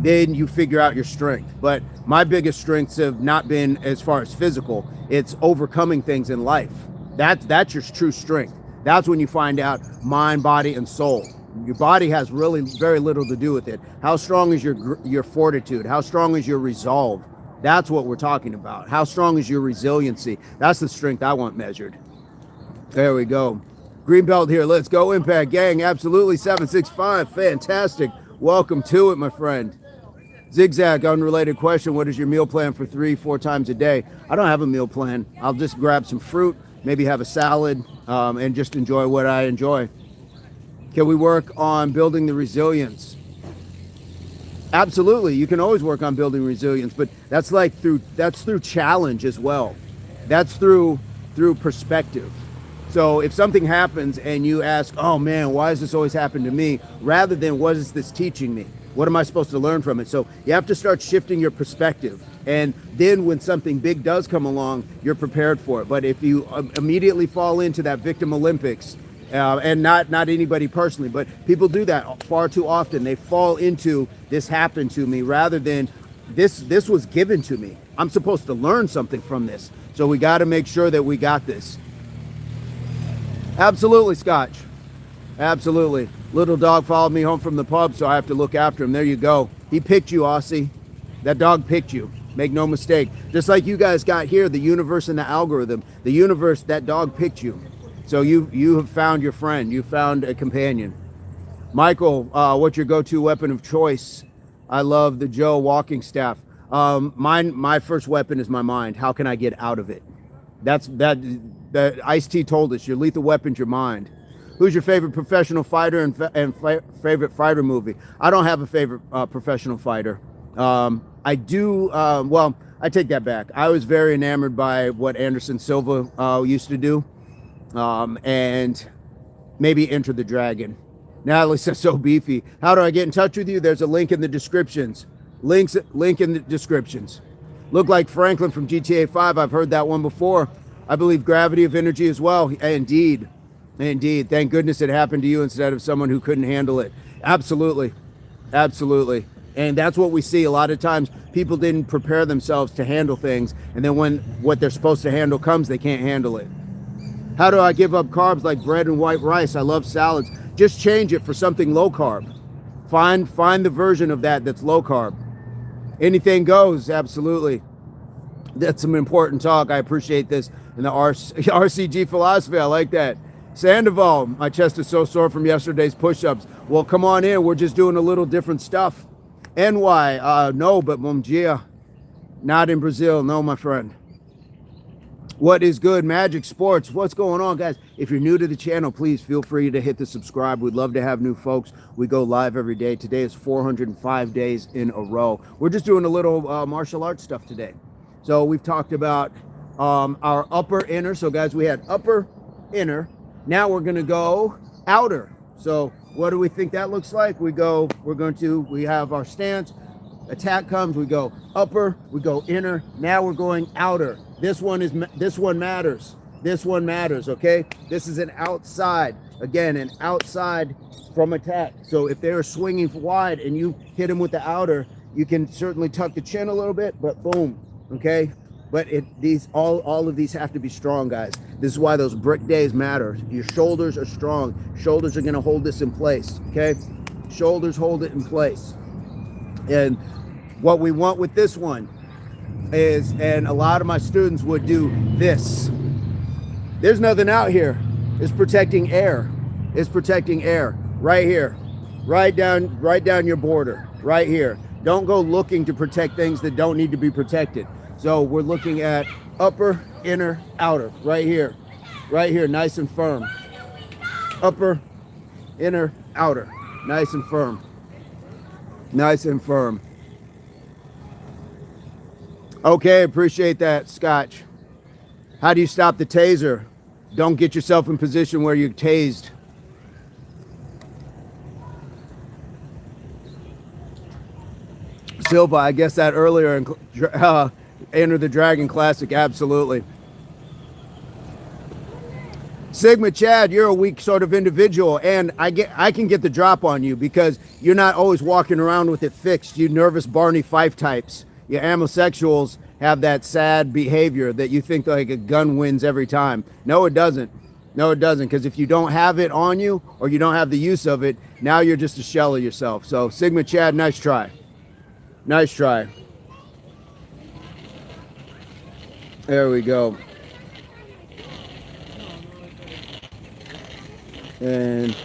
then you figure out your strength. But my biggest strengths have not been as far as physical. It's overcoming things in life. That's your true strength. That's when you find out mind, body, and soul. Your body has really very little to do with it. How strong is your fortitude? How strong is your resolve? That's what we're talking about. How strong is your resiliency? That's the strength I want measured. There we go. Green belt here. Let's go, Impact Gang. Absolutely. 765. Fantastic. Welcome to it, my friend. Zigzag, unrelated question. What is your meal plan for 3-4 times a day? I don't have a meal plan. I'll just grab some fruit, maybe have a salad, and just enjoy what I enjoy. Can we work on building the resilience? Absolutely. You can always work on building resilience, but that's through challenge as well. That's through perspective. So if something happens and you ask, oh man, why does this always happen to me? Rather than what is this teaching me? What am I supposed to learn from it? So you have to start shifting your perspective. And then when something big does come along, you're prepared for it. But if you immediately fall into that victim Olympics, and not anybody personally, but people do that far too often. They fall into this happened to me rather than this was given to me. I'm supposed to learn something from this. So we got to make sure that we got this. Absolutely, Scotch. Absolutely. Little dog followed me home from the pub, so I have to look after him. There you go. He picked you, Aussie. That dog picked you. Make no mistake. Just like you guys got here, the universe and the algorithm. The universe, that dog picked you. So you have found your friend. You found a companion. Michael, what's your go-to weapon of choice? I love the Joe walking staff. My first weapon is my mind. How can I get out of it? That Ice-T told us. Your lethal weapon's your mind. Who's your favorite professional fighter and favorite fighter movie? I don't have a favorite professional fighter. I do. Well, I take that back. I was very enamored by what Anderson Silva used to do. And maybe Enter the Dragon. Natalie says, so beefy. How do I get in touch with you? There's a link in the descriptions. Link in the descriptions. Look like Franklin from GTA 5. I've heard that one before. I believe gravity of energy as well. Indeed. Indeed. Thank goodness it happened to you instead of someone who couldn't handle it. Absolutely. Absolutely. And that's what we see a lot of times. People didn't prepare themselves to handle things. And then when what they're supposed to handle comes, they can't handle it. How do I give up carbs like bread and white rice? I love salads. Just change it for something low carb. Find the version of that that's low carb. Anything goes, absolutely. That's some important talk. I appreciate this. And the RCG philosophy, I like that. Sandoval, my chest is so sore from yesterday's push-ups. Well, come on in. We're just doing a little different stuff. NY, no, but bom dia. Not in Brazil, no, my friend. What is good? Magic Sports. What's going on, guys? If you're new to the channel, please feel free to hit the subscribe. We'd love to have new folks. We go live every day. Today is 405 days in a row. We're just doing a little martial arts stuff today. So we've talked about our upper, inner. So guys, we had upper, inner. Now we're going to go outer. So what do we think that looks like? We have our stance. Attack comes, we go upper, we go inner. Now we're going outer. This one matters. This one matters, okay? This is an outside. Again, an outside from attack. So if they're swinging wide and you hit them with the outer, you can certainly tuck the chin a little bit, but boom, okay? But all of these have to be strong, guys. This is why those brick days matter. Your shoulders are strong. Shoulders are gonna hold this in place, okay? Shoulders hold it in place. And what we want with this one is, and a lot of my students would do this. There's nothing out here. It's protecting air. It's protecting air right here, right down your border, right here. Don't go looking to protect things that don't need to be protected. So we're looking at upper, inner, outer, right here, nice and firm. Upper, inner, outer, nice and firm. Nice and firm. Okay, appreciate that, Scotch. How do you stop the taser? Don't get yourself in position where you're tased. Silva, I guess that earlier in Enter the Dragon Classic, absolutely. Sigma Chad, you're a weak sort of individual, and I can get the drop on you because you're not always walking around with it fixed. You nervous Barney Fife types. You homosexuals have that sad behavior that you think like a gun wins every time. No, it doesn't. No, it doesn't, because if you don't have it on you or you don't have the use of it, now you're just a shell of yourself. So Sigma Chad, nice try. Nice try. There we go. And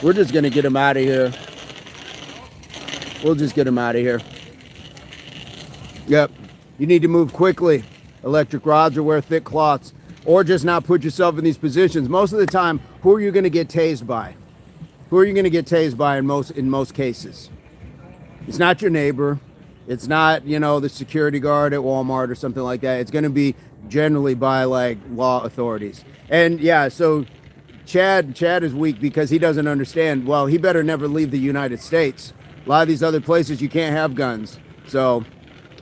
we're just going to get him out of here. We'll just get him out of here. Yep. You need to move quickly. Electric rods or wear thick cloths. Or just not put yourself in these positions. Most of the time, who are you going to get tased by? Who are you going to get tased by in most cases? It's not your neighbor. It's not, the security guard at Walmart or something like that. It's going to be generally by like law authorities. And yeah, so Chad is weak because he doesn't understand. Well, he better never leave the United States. A lot of these other places you can't have guns. So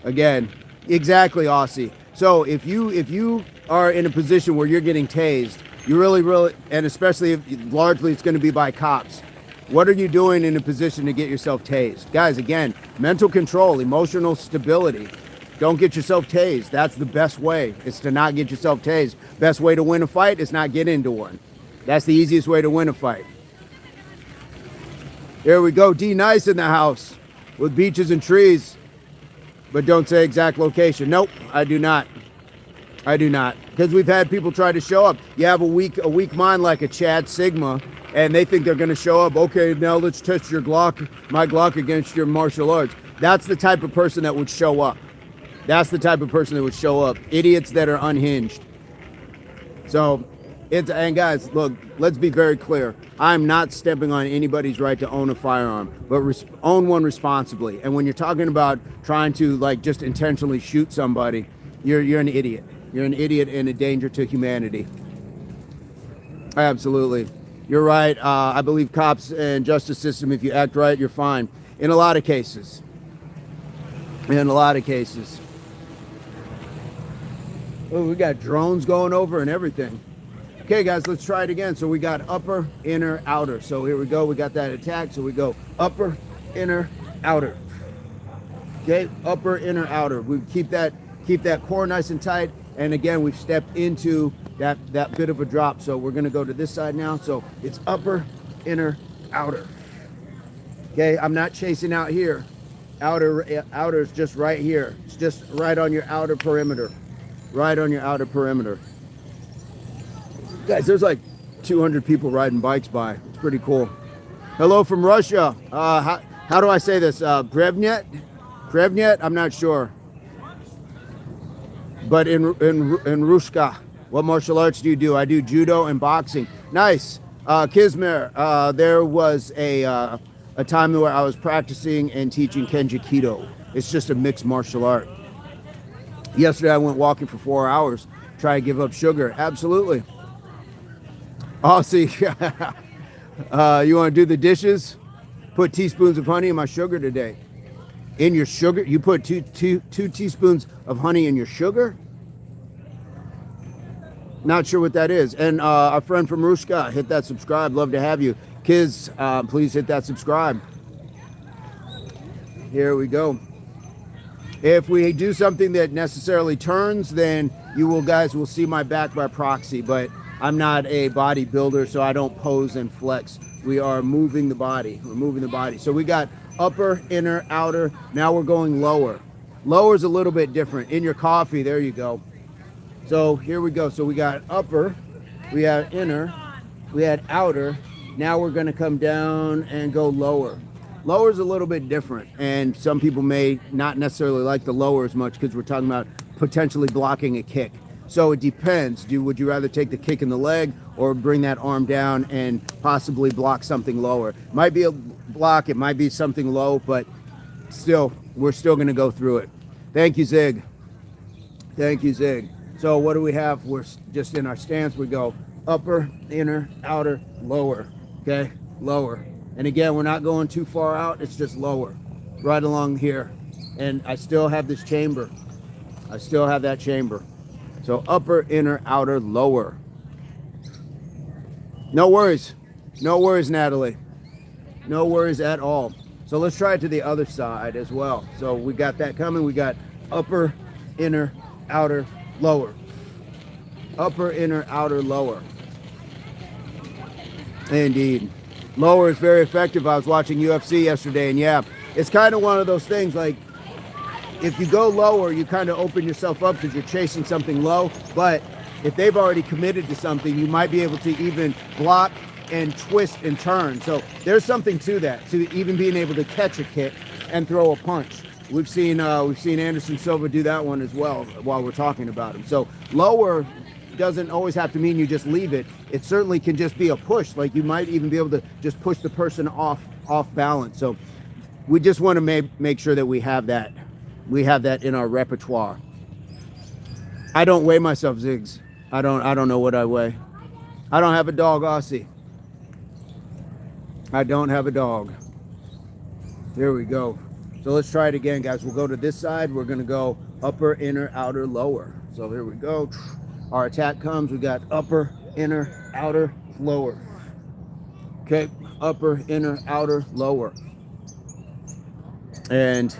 again, exactly, Aussie. So if you are in a position where you're getting tased, you really, and especially if largely it's going to be by cops, what are you doing in a position to get yourself tased? Guys, again, mental control, emotional stability. Don't get yourself tased. That's the best way, is to not get yourself tased. Best way to win a fight is not get into one. That's the easiest way to win a fight. There we go. D Nice in the house with beaches and trees, but don't say exact location. Nope, I do not. I do not, because we've had people try to show up. You have a weak mind like a Chad Sigma, and they think they're going to show up. Okay, now let's test your my Glock against your martial arts. That's the type of person that would show up. That's the type of person that would show up. Idiots that are unhinged. So, and guys, look, let's be very clear. I'm not stepping on anybody's right to own a firearm, but own one responsibly. And when you're talking about trying to like just intentionally shoot somebody, you're an idiot. You're an idiot and a danger to humanity. Absolutely. You're right. I believe cops and justice system, if you act right, you're fine. In a lot of cases. In a lot of cases. Oh, we got drones going over and everything. Okay, guys, let's try it again. So we got upper, inner, outer. So here we go. We got that attack. So we go upper, inner, outer. Okay, upper, inner, outer. We keep that core nice and tight. And again, we've stepped into that bit of a drop. So we're going to go to this side now. So it's upper, inner, outer. Okay, I'm not chasing out here. Outer is just right here. It's just right on your outer perimeter. Right on your outer perimeter. Guys, there's like 200 people riding bikes by. It's pretty cool. Hello from Russia. How do I say this? Brevnet? Brevnet? I'm not sure. But in Rushka, what martial arts do you do? I do judo and boxing. Nice. Kizmer, there was a time where I was practicing and teaching Kenjikido. It's just a mixed martial art. Yesterday I went walking for 4 hours, try to give up sugar. Absolutely. Oh, see, you want to do the dishes? Put teaspoons of honey in my sugar today. In your sugar? You put two teaspoons of honey in your sugar? Not sure what that is. And our friend from Rushka, hit that subscribe. Love to have you. Kids, please hit that subscribe. Here we go. If we do something that necessarily turns, then you guys will see my back by proxy. But I'm not a bodybuilder, so I don't pose and flex. We are moving the body. We're moving the body. So we got upper, inner, outer. Now we're going lower. Lower is a little bit different. In your coffee, there you go. So here we go. So we got upper, we had inner, we had outer, Now we're gonna come down and go lower. Lower is a little bit different, and some people may not necessarily like the lower as much because we're talking about potentially blocking a kick. So it depends. Would you rather take the kick in the leg or bring that arm down and possibly block something lower? It might be a block, it might be something low, but still, we're still gonna go through it. Thank you, Zig. Thank you, Zig. So what do we have? We're just in our stance. We go upper, inner, outer, lower. Okay, lower. And again, we're not going too far out. It's just lower, right along here. And I still have this chamber. I still have that chamber. So upper, inner, outer, lower. No worries. No worries, Natalie. No worries at all. So let's try it to the other side as well. So we got that coming. We got upper, inner, outer, lower. Upper, inner, outer, lower. Indeed. Lower is very effective. I was watching UFC yesterday, and yeah, it's kind of one of those things, like, if you go lower, you kind of open yourself up because you're chasing something low, but if they've already committed to something, you might be able to even block and twist and turn. So there's something to that, to even being able to catch a kick and throw a punch. We've seen Anderson Silva do that one as well while we're talking about him. So lower doesn't always have to mean you just leave it. It certainly can just be a push. Like, you might even be able to just push the person off balance. So we just want to make sure that we have that. We have that in our repertoire. I don't weigh myself, Ziggs. I don't know what I weigh. I don't have a dog, Aussie. I don't have a dog. There we go. So let's try it again, guys. We'll go to this side. We're going to go upper, inner, outer, lower. So here we go. Our attack comes. We got upper, inner, outer, lower. Okay, upper, inner, outer, lower. And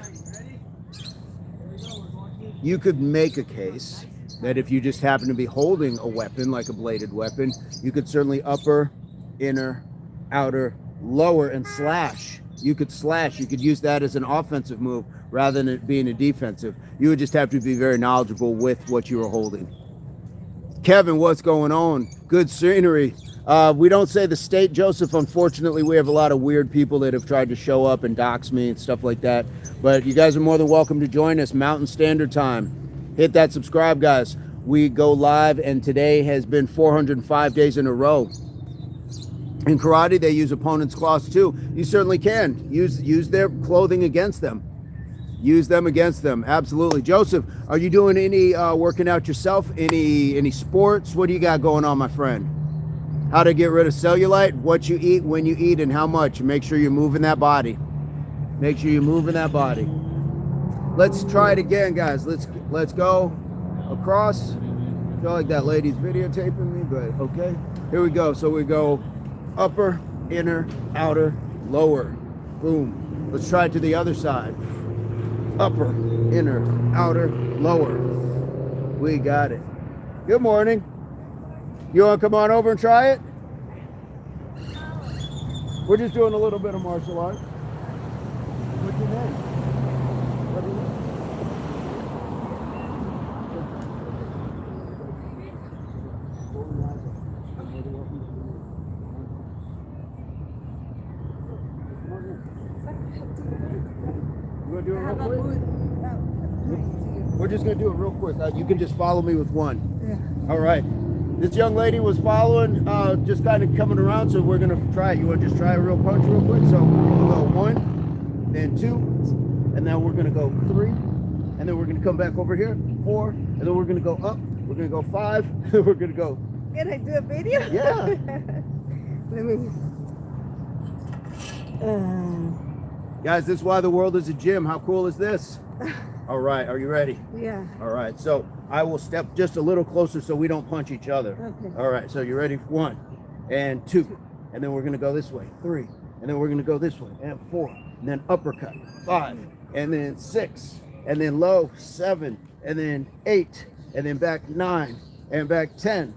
you could make a case that if you just happen to be holding a weapon, like a bladed weapon, you could certainly upper, inner, outer, lower, and slash. You could slash. You could use that as an offensive move rather than it being a defensive. You would just have to be very knowledgeable with what you are holding. Kevin, what's going on? Good scenery. We don't say the state, Joseph. Unfortunately, we have a lot of weird people that have tried to show up and dox me and stuff like that. But you guys are more than welcome to join us. Mountain Standard Time. Hit that subscribe, guys. We go live, and today has been 405 days in a row. In karate, they use opponents' claws too. You certainly can. Use their clothing against them. Use them against them. Absolutely. Joseph, are you doing any working out yourself? Any sports? What do you got going on, my friend? How to get rid of cellulite, what you eat, when you eat, and how much. Make sure you're moving that body. Make sure you're moving that body. Let's try it again, guys. Let's go across. I feel like that lady's videotaping me, but okay. Here we go. So we go upper, inner, outer, lower. Boom. Let's try it to the other side. Upper, inner, outer, lower. We got it. Good morning. You want to come on over and try it? We're just doing a little bit of martial arts. What's your name? What do you know? You want to do it real quick? We're just going to do it real quick. You can just follow me with one. Yeah. All right. This young lady was following, just kind of coming around, so we're going to try it. You want to just try a real punch real quick? So we'll go 1, then 2, and then we're going to go 3, and then we're going to come back over here, 4, and then we're going to go up. We're going to go 5, and then we're going to go. Can I do a video? Yeah. Let me. Guys, this is why the world is a gym. How cool is this? All right, are you ready? Yeah. All right, so I will step just a little closer so we don't punch each other. Okay. All right, so you ready? 1 and 2, and then we're gonna go this way. 3, and then we're gonna go this way. And 4, and then uppercut. 5, and then 6, and then low. 7, and then 8, and then back 9, and back 10,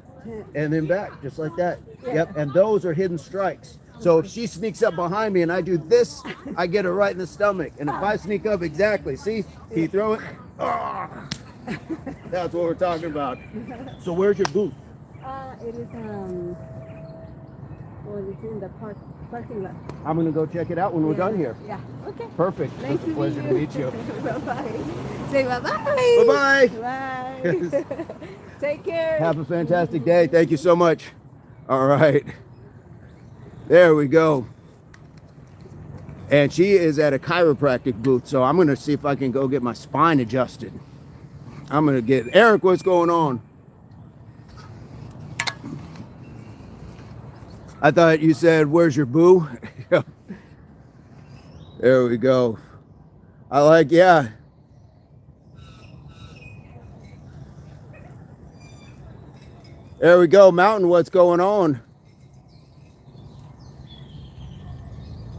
and then back, just like that. Yeah. Yep, and those are hidden strikes. So if she sneaks up behind me and I do this, I get her right in the stomach. And if I sneak up, exactly, see, he throw it. Oh, that's what we're talking about. So where's your booth? It is Oh, it's in the parking lot. I'm gonna go check it out when we're done here. Yeah. Okay. Perfect. Nice It's a to pleasure meet to you. meet you. Bye-bye. Say bye-bye. Bye-bye. Bye. Take care. Have a fantastic day. Thank you so much. All right. There we go. And she is at a chiropractic booth, so I'm gonna see if I can go get my spine adjusted. I'm gonna get Eric. What's going on? I thought you said, "Where's your boo?" There we go. I like, yeah. There we go, Mountain. What's going on?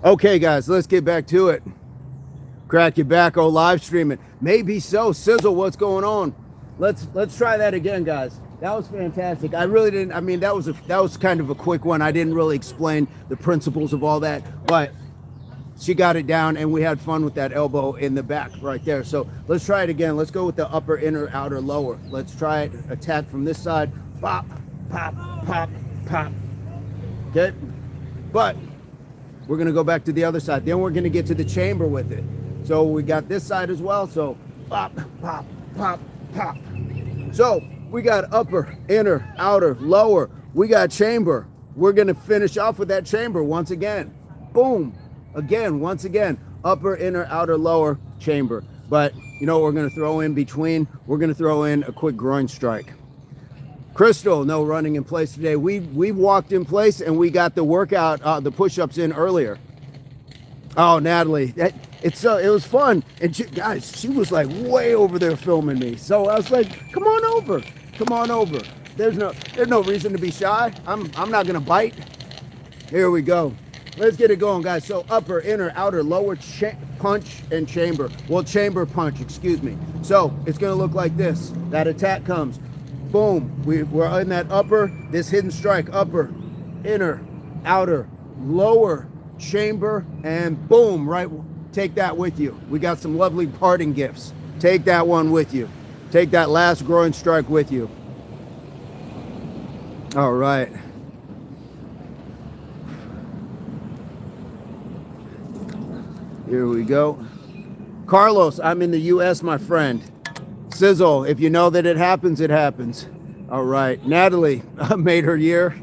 Okay, guys, let's get back to it. Crack your back, oh, live streaming. Maybe so. Sizzle, what's going on? Let's try that again, guys. That was fantastic. I really didn't. I mean, that was kind of a quick one. I didn't really explain the principles of all that, but she got it down, and we had fun with that elbow in the back right there. So let's try it again. Let's go with the upper, inner, outer, lower. Let's try it. Attack from this side. Pop, pop, pop, pop. Okay, but we're gonna go back to the other side. Then we're gonna get to the chamber with it. So we got this side as well. So pop, pop, pop, pop. So we got upper, inner, outer, lower. We got chamber. We're gonna finish off with that chamber once again. Boom. Again, once again, upper, inner, outer, lower, chamber. But you know what we're gonna throw in between? We're gonna throw in a quick groin strike. Crystal, no running in place today. We walked in place and we got the workout, the push-ups in earlier. Oh, Natalie, it was fun. And guys, she was like way over there filming me. So I was like, come on over. Come on over. There's no reason to be shy. I'm not gonna bite. Here we go. Let's get it going, guys. So upper, inner, outer, lower, punch, and chamber. Well, chamber punch, excuse me. So it's gonna look like this. That attack comes. Boom. We're in that upper, this hidden strike. Upper, inner, outer, lower, chamber, and boom, right? Take that with you. We got some lovely parting gifts. Take that one with you. Take that last groin strike with you. All right. Here we go. Carlos, I'm in the U.S., my friend. Sizzle, if you know that it happens, it happens. All right. Natalie made her year.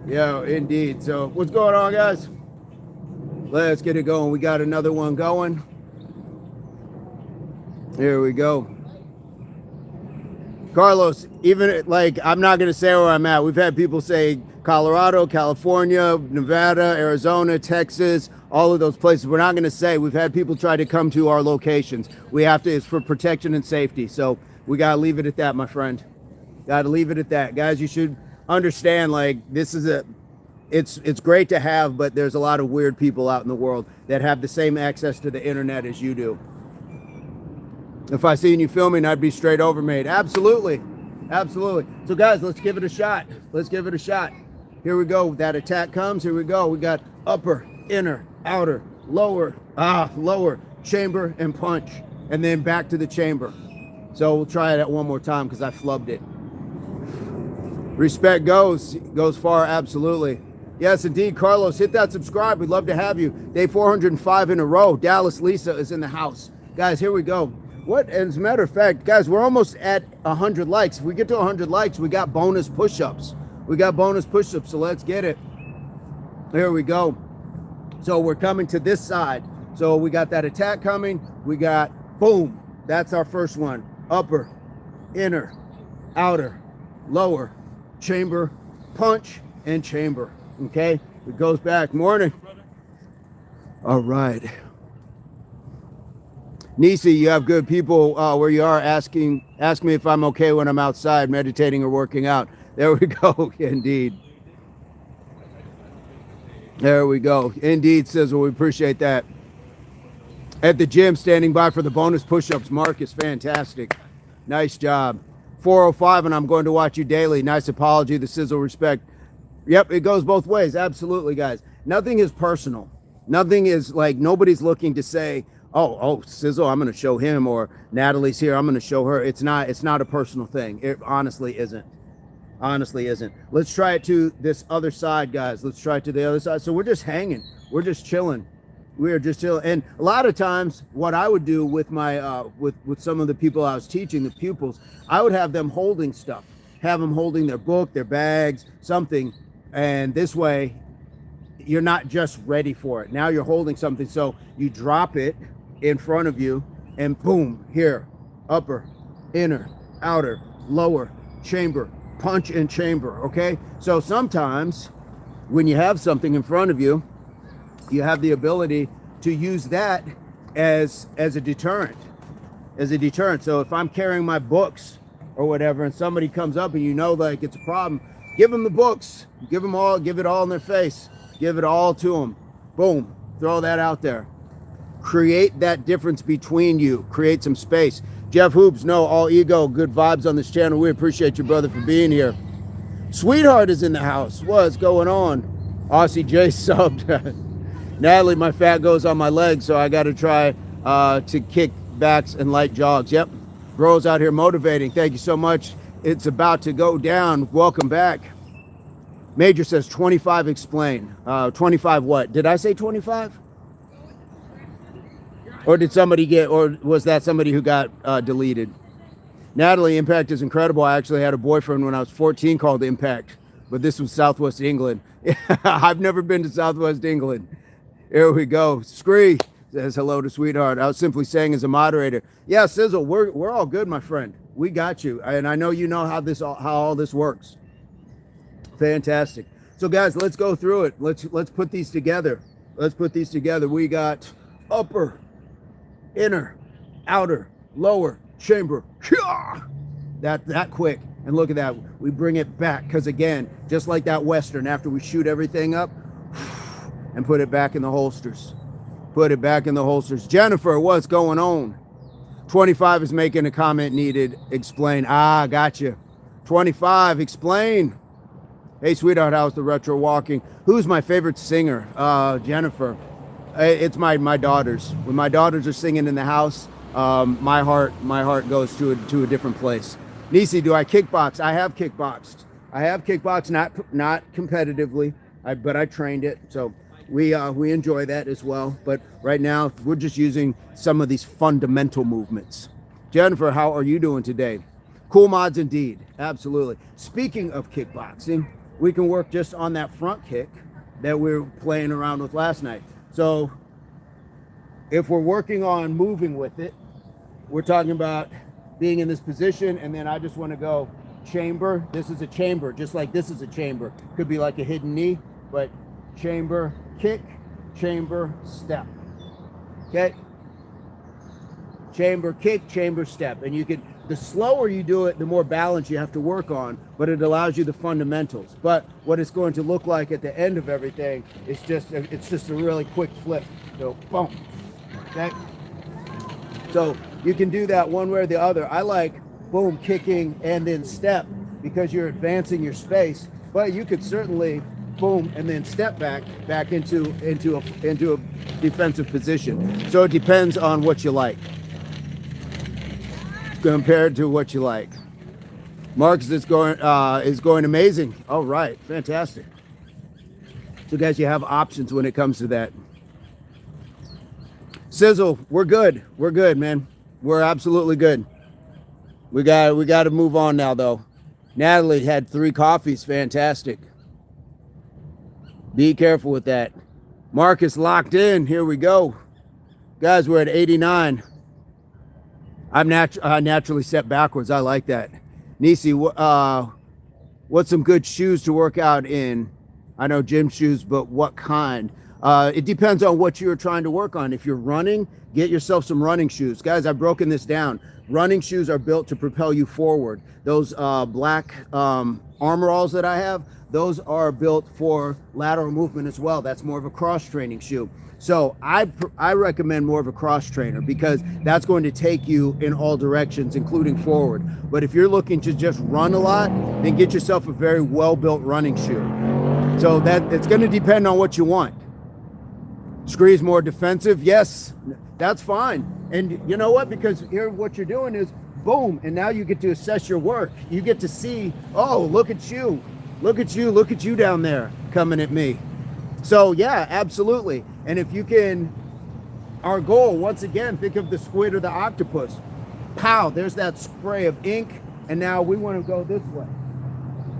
Yeah, indeed. So what's going on, guys? Let's get it going. We got another one going. Here we go. Carlos, even like, I'm not going to say where I'm at. We've had people say Colorado, California, Nevada, Arizona, Texas, all of those places. We're not going to say. We've had people try to come to our locations. We have to, it's for protection and safety. So we got to leave it at that, my friend. Got to leave it at that. Guys, you should understand, like, this is it's great to have, but there's a lot of weird people out in the world that have the same access to the internet as you do. If I seen you filming, I'd be straight over, mate. Absolutely. Absolutely. So guys, let's give it a shot. Let's give it a shot. Here we go. That attack comes. Here we go. We got upper, inner, outer, lower, lower, chamber, and punch. And then back to the chamber. So we'll try it one more time because I flubbed it. Respect goes far, absolutely. Yes, indeed. Carlos, hit that subscribe. We'd love to have you. Day 405 in a row. Dallas Lisa is in the house. Guys, here we go. What, as a matter of fact, guys, we're almost at 100 likes. If we get to 100 likes, we got bonus push-ups. We got bonus push-ups, so let's get it. Here we go. So we're coming to this side. So we got that attack coming. We got, boom. That's our first one. Upper, inner, outer, lower, chamber, punch, and chamber. Okay? It goes back. Morning. All right. Nisi, you have good people where you are. Ask me if I'm okay when I'm outside meditating or working out. There we go. Indeed. There we go. Indeed, Sizzle. We appreciate that. At the gym, standing by for the bonus push-ups. Mark is fantastic. Nice job. 405, and I'm going to watch you daily. Nice apology. The Sizzle respect. Yep, it goes both ways. Absolutely, guys. Nothing is personal. Nothing is like, nobody's looking to say, oh, Sizzle, I'm going to show him, or Natalie's here, I'm going to show her. It's not a personal thing. It honestly isn't. Honestly isn't. Let's try it to this other side, guys. Let's try it to the other side. So we're just hanging. We're just chilling. We are just chilling. And a lot of times what I would do with my with some of the people I was teaching, the pupils, I would have them holding stuff. Have them holding their book, their bags, something. And this way you're not just ready for it. Now you're holding something. So you drop it in front of you and boom, here, upper, inner, outer, lower, chamber, punch and chamber. Okay, so sometimes when you have something in front of you, you have the ability to use that as a deterrent, so if I'm carrying my books or whatever and somebody comes up and you know like it's a problem, give them the books, give it all in their face, give it all to them, boom, throw that out there. Create that difference between you, create some space. Jeff Hoops, no, all ego, good vibes on this channel. We appreciate you, brother, for being here. Sweetheart is in the house. What's going on? Aussie J subbed. Natalie, my fat goes on my legs, so I got to try to kick backs and light jogs. Yep, bros out here motivating. Thank you so much. It's about to go down. Welcome back. Major says 25 explain. 25 what? Did I say 25? Or did somebody get, or was that somebody who got deleted? Natalie, Impact is incredible. I actually had a boyfriend when I was 14 called Impact, but this was Southwest England. I've never been to Southwest England. Here we go. Scree says hello to Sweetheart. I was simply saying as a moderator. Yeah, Sizzle, we're all good, my friend. We got you. And I know you know how all this works. Fantastic. So guys, let's go through it. Let's put these together. We got upper, inner, outer, lower, chamber. That quick. And look at that. We bring it back because again, just like that Western, after we shoot everything up and put it back in the holsters. Jennifer, what's going on? 25 is making a comment needed. Explain. Gotcha. 25, explain. Hey, Sweetheart, how's the retro walking? Who's my favorite singer? Jennifer. It's my daughters. When my daughters are singing in the house, my heart goes to a different place. Nisi, do I kickbox? I have kickboxed. Not competitively, but I trained it. So we enjoy that as well. But right now we're just using some of these fundamental movements. Jennifer, how are you doing today? Cool mods indeed. Absolutely. Speaking of kickboxing, we can work just on that front kick that we were playing around with last night. So if we're working on moving with it, we're talking about being in this position, and then I just want to go chamber. This is a chamber, just like this is a chamber. Could be like a hidden knee, but chamber, kick, chamber, step. Okay? Chamber, kick, chamber, step. And you can, the slower you do it, the more balance you have to work on, but it allows you the fundamentals. But what it's going to look like at the end of everything is just a really quick flip. So, boom. Okay? So you can do that one way or the other. I like boom, kicking and then step because you're advancing your space, but you could certainly boom and then step back into a defensive position. So it depends on what you like compared to what you like. Marcus is going amazing. All right, fantastic. So guys, you have options when it comes to that. Sizzle, we're good, man. We're absolutely good. We got to move on now, though. Natalie had 3 coffees. Fantastic. Be careful with that. Marcus locked in. Here we go. Guys, we're at 89. I naturally set backwards. I like that. Nisi, what's some good shoes to work out in? I know gym shoes, but what kind? It depends on what you're trying to work on. If you're running, get yourself some running shoes. Guys, I've broken this down. Running shoes are built to propel you forward. Those black Armoralls that I have, those are built for lateral movement as well. That's more of a cross-training shoe. So I recommend more of a cross trainer because that's going to take you in all directions, including forward. But if you're looking to just run a lot, then get yourself a very well-built running shoe. So that it's going to depend on what you want. Scree's more defensive. Yes, that's fine. And you know what? Because here what you're doing is boom, and now you get to assess your work. You get to see, oh, look at you, look at you, look at you down there coming at me. So yeah, absolutely. And if you can, our goal, once again, think of the squid or the octopus. Pow, there's that spray of ink, and now we want to go this way.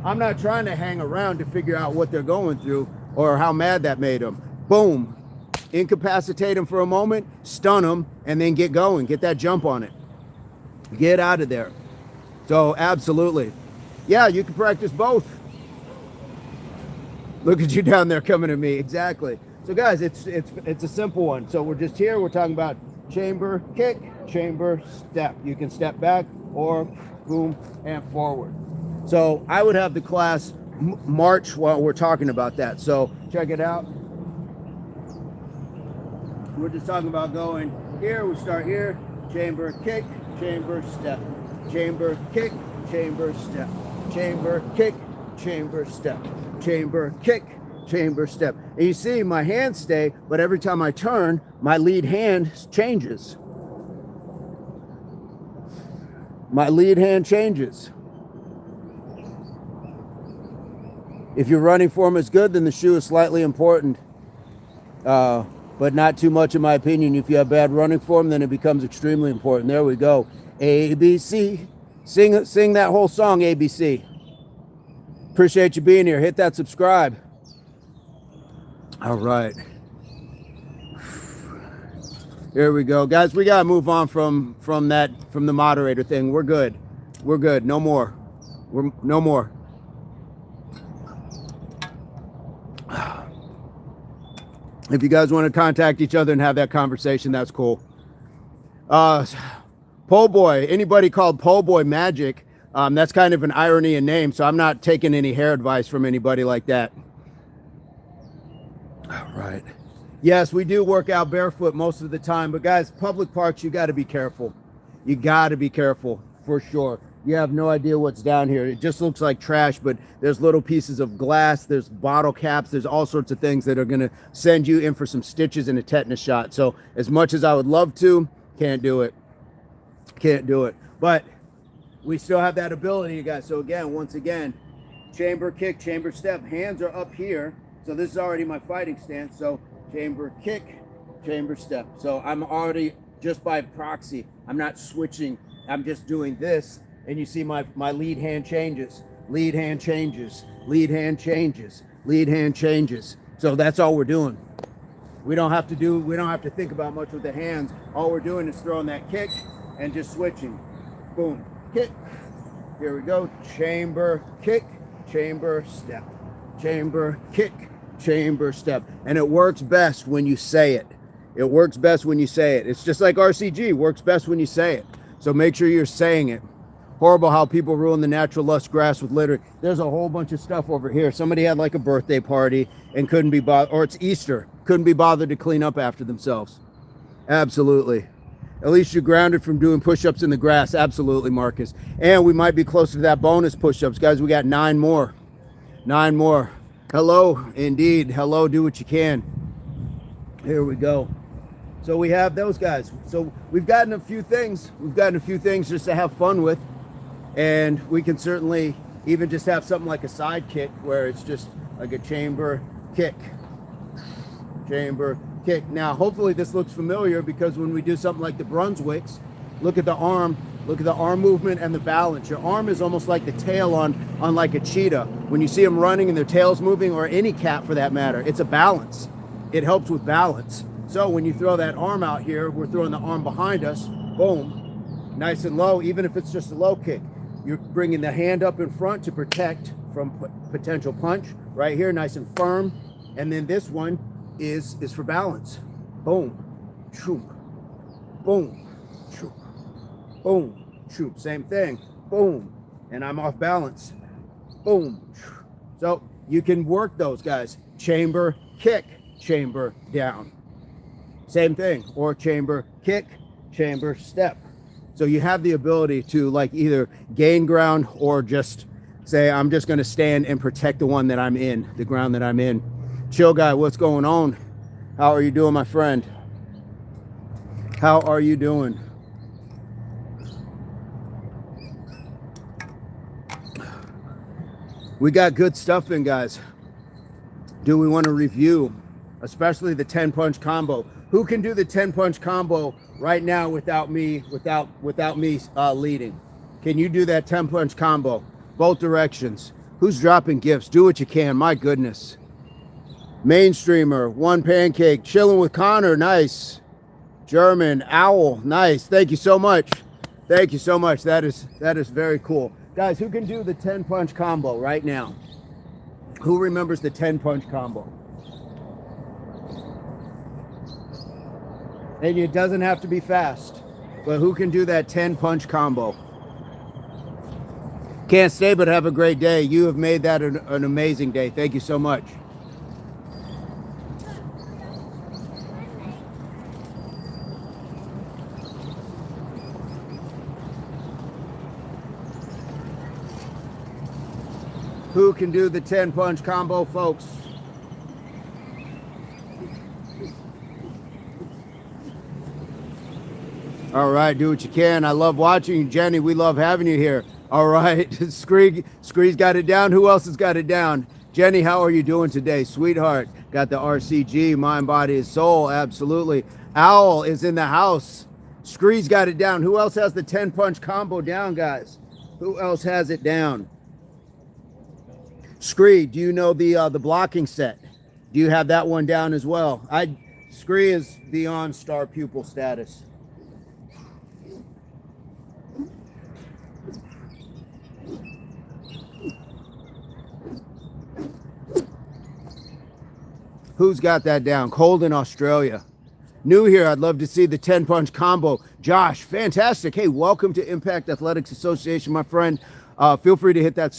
I'm not trying to hang around to figure out what they're going through or how mad that made them. Boom, incapacitate them for a moment, stun them, and then get going, get that jump on it. Get out of there. So absolutely. Yeah, you can practice both. Look at you down there coming at me. Exactly. So guys, it's a simple one. So we're just here, we're talking about chamber kick, chamber step. You can step back or boom and forward. So I would have the class march while we're talking about that. So check it out. We're just talking about going here, we start here, chamber kick, chamber step, chamber kick, chamber step, chamber kick, chamber step, chamber kick, chamber step. And you see my hands stay, but every time I turn, my lead hand changes. My lead hand changes. If your running form is good, then the shoe is slightly important. But not too much in my opinion. If you have bad running form, then it becomes extremely important. There we go. ABC. Sing that whole song, ABC. Appreciate you being here. Hit that subscribe. All right. Here we go. Guys, we got to move on from the moderator thing. We're good. We're good. No more. No more. If you guys want to contact each other and have that conversation, that's cool. Po Boy, anybody called Po Boy Magic, that's kind of an irony in name, so I'm not taking any hair advice from anybody like that. All right. Yes, we do work out barefoot most of the time, but guys, public parks, you got to be careful. You got to be careful for sure. You have no idea what's down here. It just looks like trash, but there's little pieces of glass, there's bottle caps, there's all sorts of things that are going to send you in for some stitches and a tetanus shot. So as much as I would love to, can't do it. Can't do it. But we still have that ability, you guys. So again, once again, chamber kick, chamber step. Hands are up here. So this is already my fighting stance. So chamber kick, chamber step. So I'm already, just by proxy, I'm not switching. I'm just doing this. And you see my lead hand changes, lead hand changes, lead hand changes, lead hand changes. So that's all we're doing. We don't have to think about much with the hands. All we're doing is throwing that kick and just switching. Boom, kick. Here we go. Chamber, kick, chamber, step. Chamber, kick, chamber, step. And it works best when you say it. It works best when you say it. It's just like RCG, works best when you say it. So make sure you're saying it. Horrible how people ruin the natural lush grass with litter. There's a whole bunch of stuff over here. Somebody had like a birthday party and couldn't be bothered, or it's Easter, couldn't be bothered to clean up after themselves. Absolutely. At least you're grounded from doing push-ups in the grass. Absolutely, Marcus. And we might be closer to that bonus push-ups. Guys, we got 9 more. 9 more. Hello, indeed. Hello, do what you can. Here we go. So we have those guys. So we've gotten a few things. We've gotten a few things just to have fun with. And we can certainly even just have something like a side kick where it's just like a chamber kick. Chamber kick. Now, hopefully this looks familiar because when we do something like the Brunswicks, look at the arm movement and the balance. Your arm is almost like the tail on like a cheetah. When you see them running and their tail's moving, or any cat for that matter, it's a balance. It helps with balance. So when you throw that arm out here, we're throwing the arm behind us, boom, nice and low, even if it's just a low kick. You're bringing the hand up in front to protect from potential punch. Right here, nice and firm. And then this one is for balance. Boom, choop, boom, choop, boom, choop. Same thing, boom. And I'm off balance, boom. So you can work those guys. Chamber, kick, chamber, down. Same thing, or chamber, kick, chamber, step. So you have the ability to like either gain ground or just say, I'm just going to stand and protect the one that I'm in, the ground that I'm in. Chill guy, what's going on? How are you doing, my friend? How are you doing? We got good stuff in, guys. Do we want to review, especially the 10 punch combo? Who can do the 10 punch combo right now without me leading? Can you do that 10 punch combo? Both directions. Who's dropping gifts? Do what you can. My goodness. Mainstreamer, One Pancake, chilling with Connor. Nice. German Owl. Nice. Thank you so much. Thank you so much. That is very cool. Guys, who can do the 10 punch combo right now? Who remembers the 10 punch combo? And it doesn't have to be fast, but who can do that 10 punch combo? Can't stay, but have a great day. You have made that an amazing day. Thank you so much. Who can do the 10 punch combo, folks? All right, do what you can. I love watching you, Jenny. We love having you here. All right, Scree's got it down. Who else has got it down? Jenny, how are you doing today, sweetheart? Got the RCG, mind, body, and soul. Absolutely. Owl is in the house. Scree's got it down. Who else has the 10 punch combo down, guys? Who else has it down? Scree, do you know the blocking set? Do you have that one down as well? Scree is beyond star pupil status. Who's got that down? Cold in Australia. New here, I'd love to see the 10 punch combo. Josh, fantastic. Hey, welcome to Impact Athletics Association, my friend. Feel free to hit that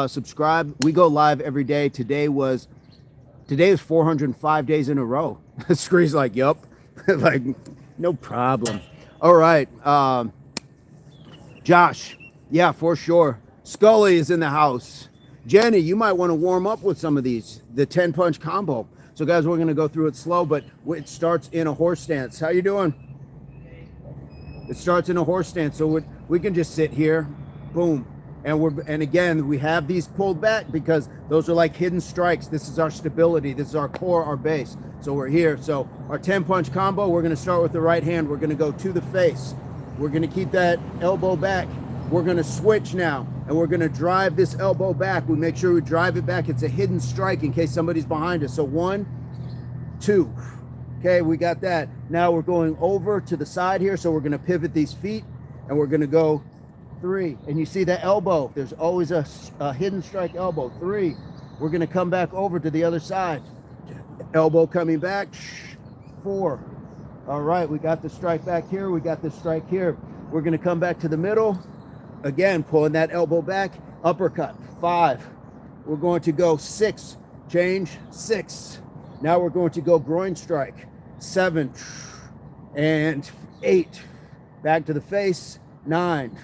subscribe. We go live every day. Today is 405 days in a row. Scree's like, yup. Like, no problem. All right. Josh, yeah, for sure. Scully is in the house. Jenny, you might want to warm up with some of these, the 10 punch combo. So guys, we're going to go through it slow, but it starts in a horse stance. How you doing? It starts in a horse stance. So we can just sit here, boom. And again, we have these pulled back because those are like hidden strikes. This is our stability. This is our core, our base. So we're here. So our 10 punch combo, we're going to start with the right hand. We're going to go to the face. We're going to keep that elbow back. We're going to switch now, and we're going to drive this elbow back. We make sure we drive it back. It's a hidden strike in case somebody's behind us. So 1, 2. Okay, we got that. Now we're going over to the side here. So we're going to pivot these feet, and we're going to go 3. And you see that elbow. There's always a hidden strike elbow. 3. We're going to come back over to the other side. Elbow coming back. 4. All right, we got the strike back here. We got the strike here. We're going to come back to the middle. Again, pulling that elbow back. Uppercut. 5. We're going to go 6. Change. 6. Now we're going to go groin strike. 7. And 8. Back to the face. 9.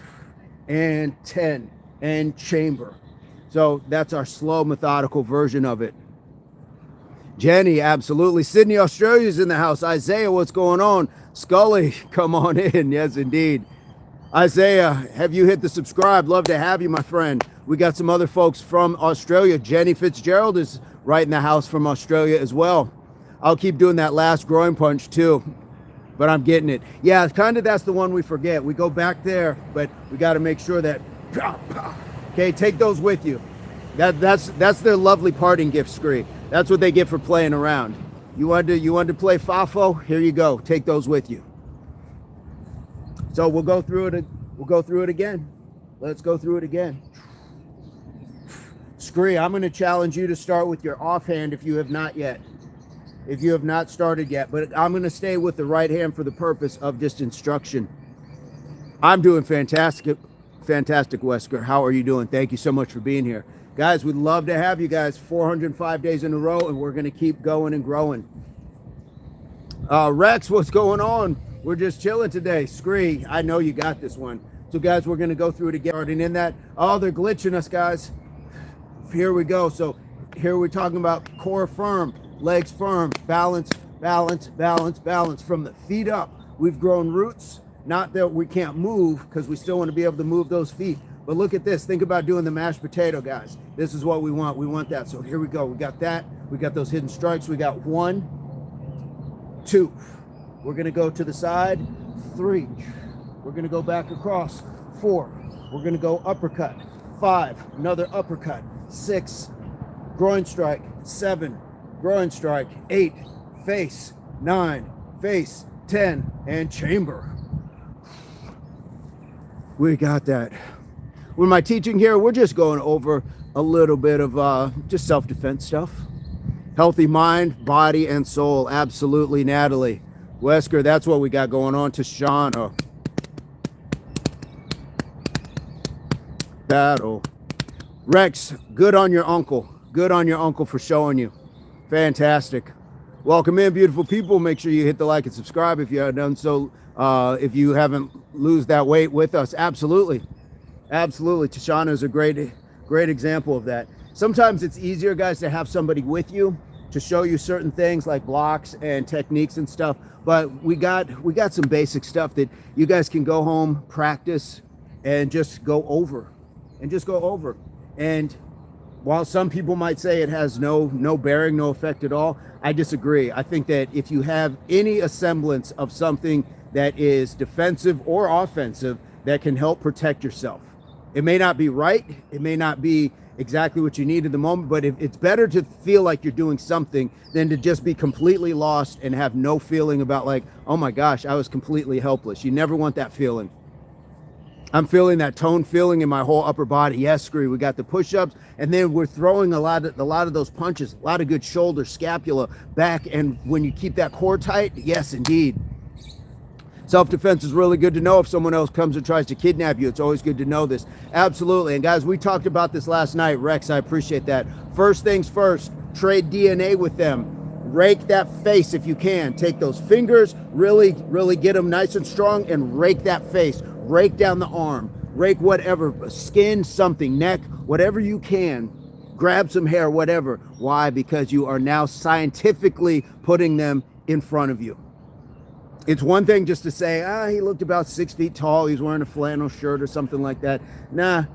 And 10. And chamber. So that's our slow, methodical version of it. Jenny, absolutely. Sydney, Australia's in the house. Isaiah, what's going on? Scully, come on in. Yes, indeed. Isaiah, have you hit the subscribe? Love to have you, my friend. We got some other folks from Australia. Jenny Fitzgerald is right in the house from Australia as well. I'll keep doing that last groin punch too, but I'm getting it. Yeah, kind of that's the one we forget. We go back there, but we got to make sure that, okay, take those with you. That's their lovely parting gift, Scree. That's what they get for playing around. You wanted to play Fafo? Here you go. Take those with you. So we'll go through it. We'll go through it again. Let's go through it again. Scree, I'm going to challenge you to start with your offhand if you have not yet. If you have not started yet, but I'm going to stay with the right hand for the purpose of just instruction. I'm doing fantastic, Wesker. How are you doing? Thank you so much for being here. Guys, we'd love to have you guys 405 days in a row, and we're going to keep going and growing. Rex, what's going on? We're just chilling today. Scree, I know you got this one. So, guys, we're going to go through it again. Starting in that. Oh, they're glitching us, guys. Here we go. So, here we're talking about core firm, legs firm, balance, balance, balance, balance. From the feet up, we've grown roots. Not that we can't move, because we still want to be able to move those feet. But look at this. Think about doing the mashed potato, guys. This is what we want. We want that. So here we go. We got that. We got those hidden strikes. We got 1, 2. We're going to go to the side. 3. We're going to go back across. 4. We're going to go uppercut. 5. Another uppercut. 6. Groin strike. 7. Groin strike. 8. Face. 9. Face. 10. And chamber. We got that. With my teaching here, we're just going over a little bit of just self-defense stuff. Healthy mind, body, and soul. Absolutely, Natalie. Wesker, that's what we got going on. Tashana. Battle. Rex, good on your uncle. Good on your uncle for showing you. Fantastic. Welcome in, beautiful people. Make sure you hit the like and subscribe if you haven't done so. If you haven't lose that weight with us. Absolutely. Absolutely. Tashana is a great example of that. Sometimes it's easier, guys, to have somebody with you to show you certain things like blocks and techniques and stuff. But we got some basic stuff that you guys can go home, practice, and just go over. And while some people might say it has no bearing, no effect at all, I disagree. I think that if you have any semblance of something that is defensive or offensive that can help protect yourself, it may not be right, it may not be exactly what you need at the moment, but it's better to feel like you're doing something than to just be completely lost and have no feeling about like, oh my gosh, I was completely helpless. You never want that feeling. I'm feeling that tone feeling in my whole upper body. Yes, Scree, we got the push-ups, and then we're throwing a lot of those punches, a lot of good shoulder, scapula, back, and when you keep that core tight, yes, indeed. Self-defense is really good to know. If someone else comes and tries to kidnap you, it's always good to know this. Absolutely. And guys, we talked about this last night. Rex, I appreciate that. First things first, trade DNA with them. Rake that face if you can. Take those fingers, really get them nice and strong, and rake that face. Rake down the arm. Rake whatever, skin, something, neck, whatever you can. Grab some hair, whatever. Why? Because you are now scientifically putting them in front of you. It's one thing just to say, he looked about 6 feet tall. He's wearing a flannel shirt or something like that. Nah.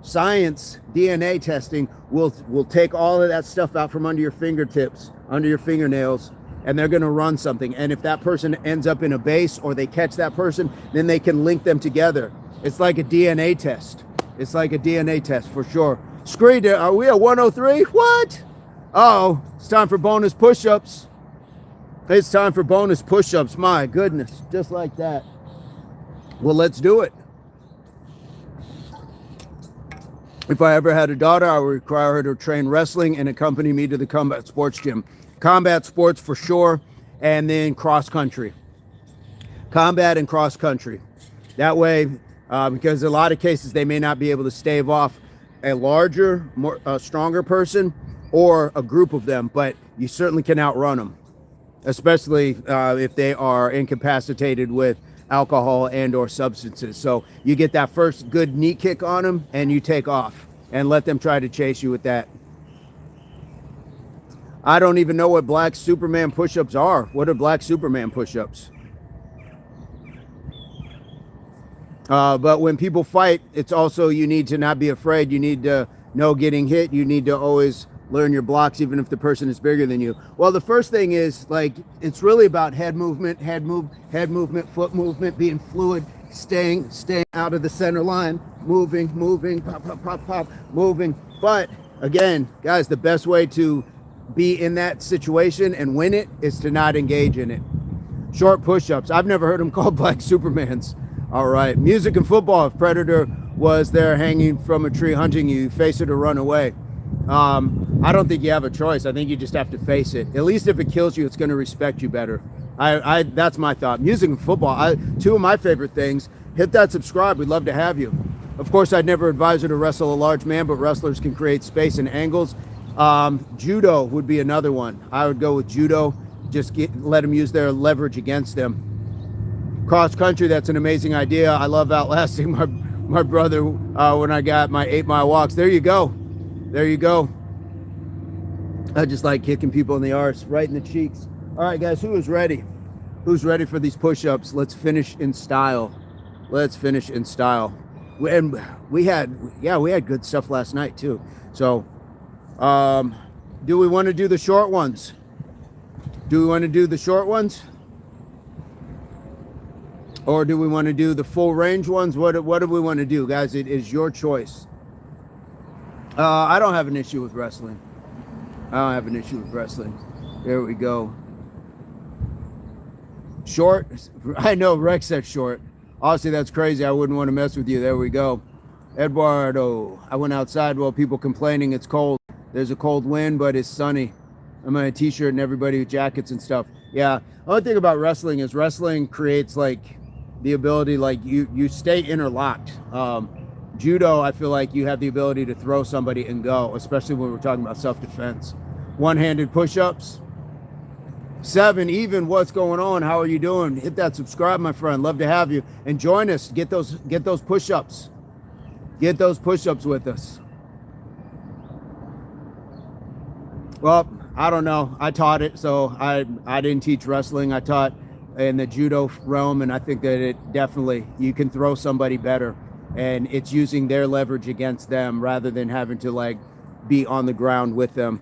Science, DNA testing will take all of that stuff out from under your fingertips, under your fingernails, and they're going to run something. And if that person ends up in a base or they catch that person, then they can link them together. It's like a DNA test. It's like a DNA test for sure. Screen, are we at 103? What? Uh-oh, it's time for bonus push-ups. It's time for bonus push-ups. My goodness, just like that. Well, let's do it. If I ever had a daughter, I would require her to train wrestling and accompany me to the combat sports gym. Combat sports for sure, and then cross country. Combat and cross country. That way, because in a lot of cases, they may not be able to stave off a larger, more stronger person or a group of them, but you certainly can outrun them. Especially if they are incapacitated with alcohol and or substances. So you get that first good knee kick on them and you take off and let them try to chase you with that. I don't even know what black Superman push-ups are. What are black Superman push-ups? But when people fight, it's also you need to not be afraid. You need to know getting hit. You need to always learn your blocks, even if the person is bigger than you. Well, the first thing is like it's really about head movement, foot movement, being fluid, staying out of the center line, moving, pop, moving. But again, guys, the best way to be in that situation and win it is to not engage in it. Short push-ups. I've never heard them called black Supermans. All right, music and football. If Predator was there hanging from a tree hunting you, face it or run away. I don't think you have a choice. I think you just have to face it. At least if it kills you, it's going to respect you better. That's my thought. Music and football, two of my favorite things. Hit that subscribe. We'd love to have you. Of course, I'd never advise you to wrestle a large man, but wrestlers can create space and angles. Judo would be another one. I would go with judo. Just let them use their leverage against them. Cross country, that's an amazing idea. I love outlasting my brother when I got my 8-mile walks. There you go. There you go. I just like kicking people in the arse, right in the cheeks. All right, guys, who is ready? Who's ready for these push-ups? Let's finish in style. Let's finish in style. And we had good stuff last night too. So, do we want to do the short ones? Do we want to do the short ones? Or do we want to do the full range ones? What do we want to do, guys? It is your choice. I don't have an issue with wrestling. There we go. Short. I know Rex said short. Honestly, that's crazy. I wouldn't want to mess with you. There we go. Eduardo. I went outside while people complaining it's cold. There's a cold wind, but it's sunny. I'm in a t-shirt and everybody with jackets and stuff. Yeah. The only thing about wrestling is wrestling creates like the ability, like you stay interlocked. Judo, I feel like you have the ability to throw somebody and go, especially when we're talking about self-defense. One-handed push-ups. 7 even, what's going on? How are you doing? Hit that subscribe, my friend. Love to have you. And join us. Get those push-ups. Get those push-ups with us. Well, I don't know. I taught it, so I didn't teach wrestling. I taught in the judo realm, and I think that it definitely, you can throw somebody better. And it's using their leverage against them rather than having to like be on the ground with them.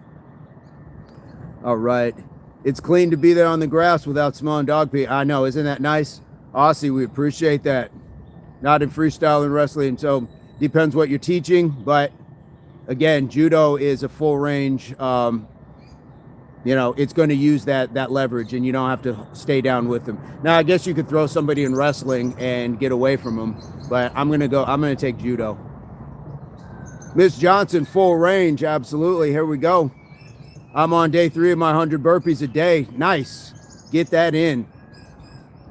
All right. It's clean to be there on the grass without smelling dog pee. I know, isn't that nice? Aussie, we appreciate that. Not in freestyle and wrestling, so depends what you're teaching. But again, judo is a full range. It's going to use that leverage, and you don't have to stay down with them. Now, I guess you could throw somebody in wrestling and get away from them, but I'm going to take judo. Miss Johnson, full range, absolutely. Here we go. I'm on day 3 of my 100 burpees a day. Nice. Get that in.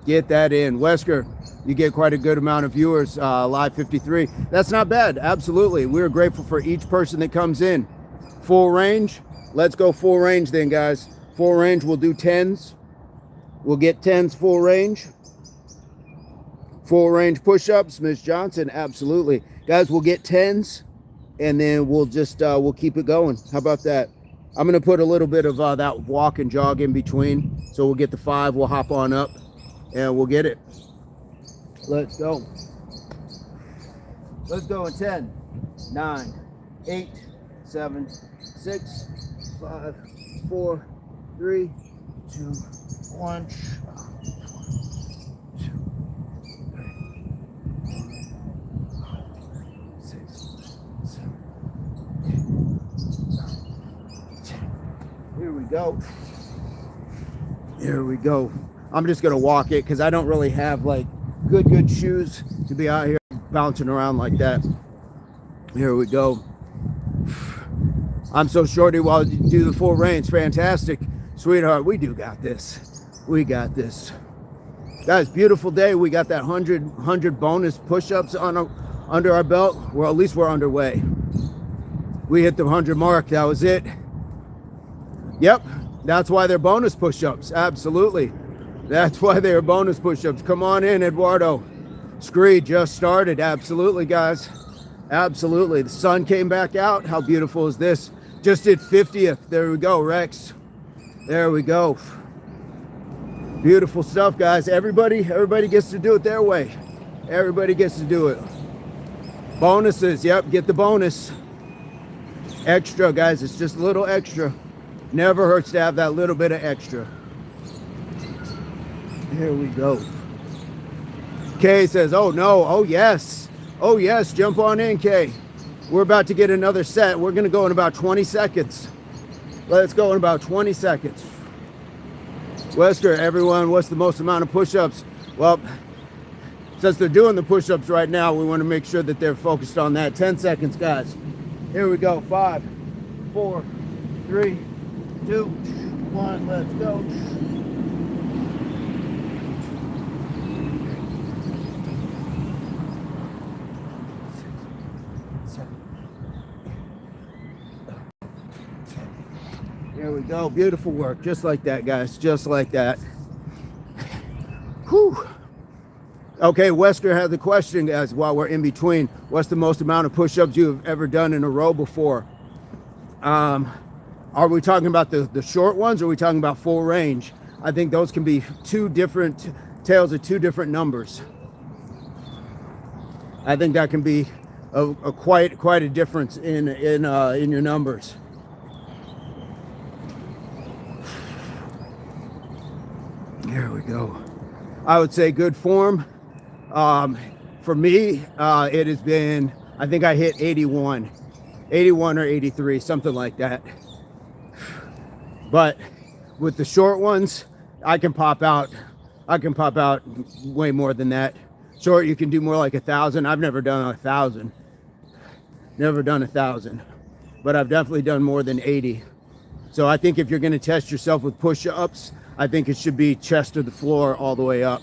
Wesker, you get quite a good amount of viewers, live 53. That's not bad. Absolutely. We're grateful for each person that comes in. Full range. Let's go full range then, guys. Full range, we'll do 10s. We'll get 10s full range. Full range push-ups, Miss Johnson, absolutely. Guys, we'll get 10s, and then we'll just, we'll keep it going. How about that? I'm going to put a little bit of that walk and jog in between. So we'll get the 5, we'll hop on up, and we'll get it. Let's go. Let's go in 10, 9, 8, 7, 6, 5, 4, 3, 2, 1. 6, 7, 8, 9, 10. Here we go. Here we go. I'm just gonna walk it because I don't really have like good shoes to be out here bouncing around like that. Here we go. I'm so shorty while you do the full range. Fantastic. Sweetheart, we got this. We got this. Guys, beautiful day. We got that 100 bonus push-ups under our belt. Well, at least we're underway. We hit the 100 mark. That was it. Yep. That's why they're bonus push-ups. Absolutely. That's why they're bonus push-ups. Come on in, Eduardo. Screed just started. Absolutely, guys. Absolutely. The sun came back out. How beautiful is this? Just did 50th. There we go, Rex. There we go. Beautiful stuff, guys. Everybody gets to do it their way. Everybody gets to do it. Bonuses. Yep, get the bonus. Extra, guys. It's just a little extra. Never hurts to have that little bit of extra. Here we go. Kay says, oh no, oh yes. Oh yes, jump on in, Kay. We're about to get another set. We're gonna go in about 20 seconds. Let's go in about 20 seconds. Wesker, everyone, what's the most amount of push-ups? Well, since they're doing the push-ups right now, we wanna make sure that they're focused on that. 10 seconds, guys. Here we go, 5, 4, 3, 2, 1, let's go. There we go. Beautiful work. Just like that, guys. Just like that. Whew. Okay, Wesker had the question, guys, while we're in between. What's the most amount of push-ups you have ever done in a row before? Are we talking about the short ones, or are we talking about full range? I think those can be two different tales of two different numbers. I think that can be a quite a difference in your numbers. Here we go. I would say good form. For me, it has been, I think I hit 81 or 83, something like that. But with the short ones, I can pop out way more than that. Short, you can do more like 1,000. I've never done 1,000. Never done 1,000. But I've definitely done more than 80. So I think if you're going to test yourself with push-ups, I think it should be chest to the floor all the way up.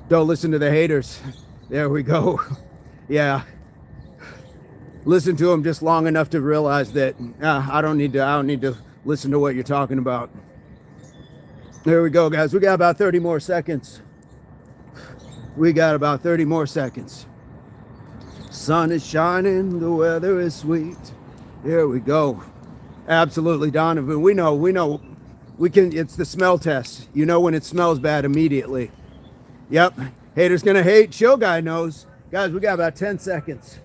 Don't listen to the haters. There we go. Yeah. Listen to them just long enough to realize that I don't need to listen to what you're talking about. There we go, guys. We got about 30 more seconds. We got about 30 more seconds. Sun is shining, the weather is sweet. Here we go. Absolutely, Donovan. We know. We can, it's the smell test. You know when it smells bad immediately. Yep. Haters gonna hate. Chill guy knows. Guys, we got about 10 seconds.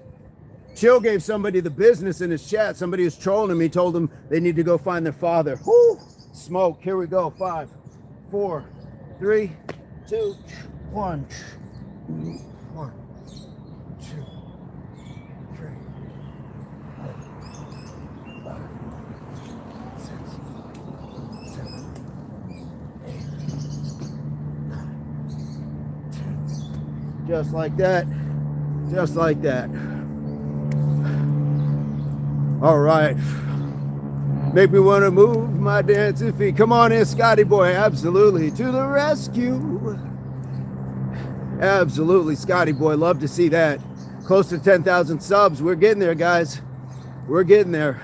Chill gave somebody the business in his chat. Somebody was trolling him. He told them they need to go find their father. Woo! Smoke. Here we go. 5, 4, 3, 2, 1. 1, 2, 3, 4, 5, 6, 7, 8, 9, 10. Just like that. Just like that. All right. Make me want to move my dancing feet. Come on in, Scotty boy. Absolutely. To the rescue. Absolutely, Scotty boy. Love to see that. Close to 10,000 subs. We're getting there, guys. We're getting there.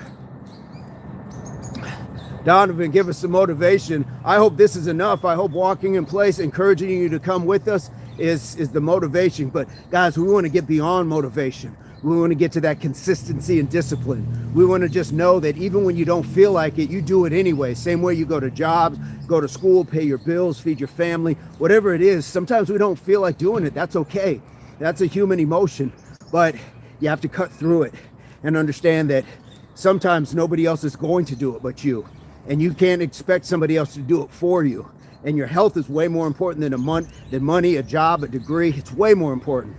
Donovan, give us some motivation. I hope this is enough. I hope walking in place, encouraging you to come with us is the motivation. But guys, we want to get beyond motivation. We want to get to that consistency and discipline. We want to just know that even when you don't feel like it, you do it anyway. Same way you go to jobs, go to school, pay your bills, feed your family, whatever it is. Sometimes we don't feel like doing it. That's okay. That's a human emotion. But you have to cut through it and understand that sometimes nobody else is going to do it but you. And you can't expect somebody else to do it for you. And your health is way more important than money, a job, a degree. It's way more important.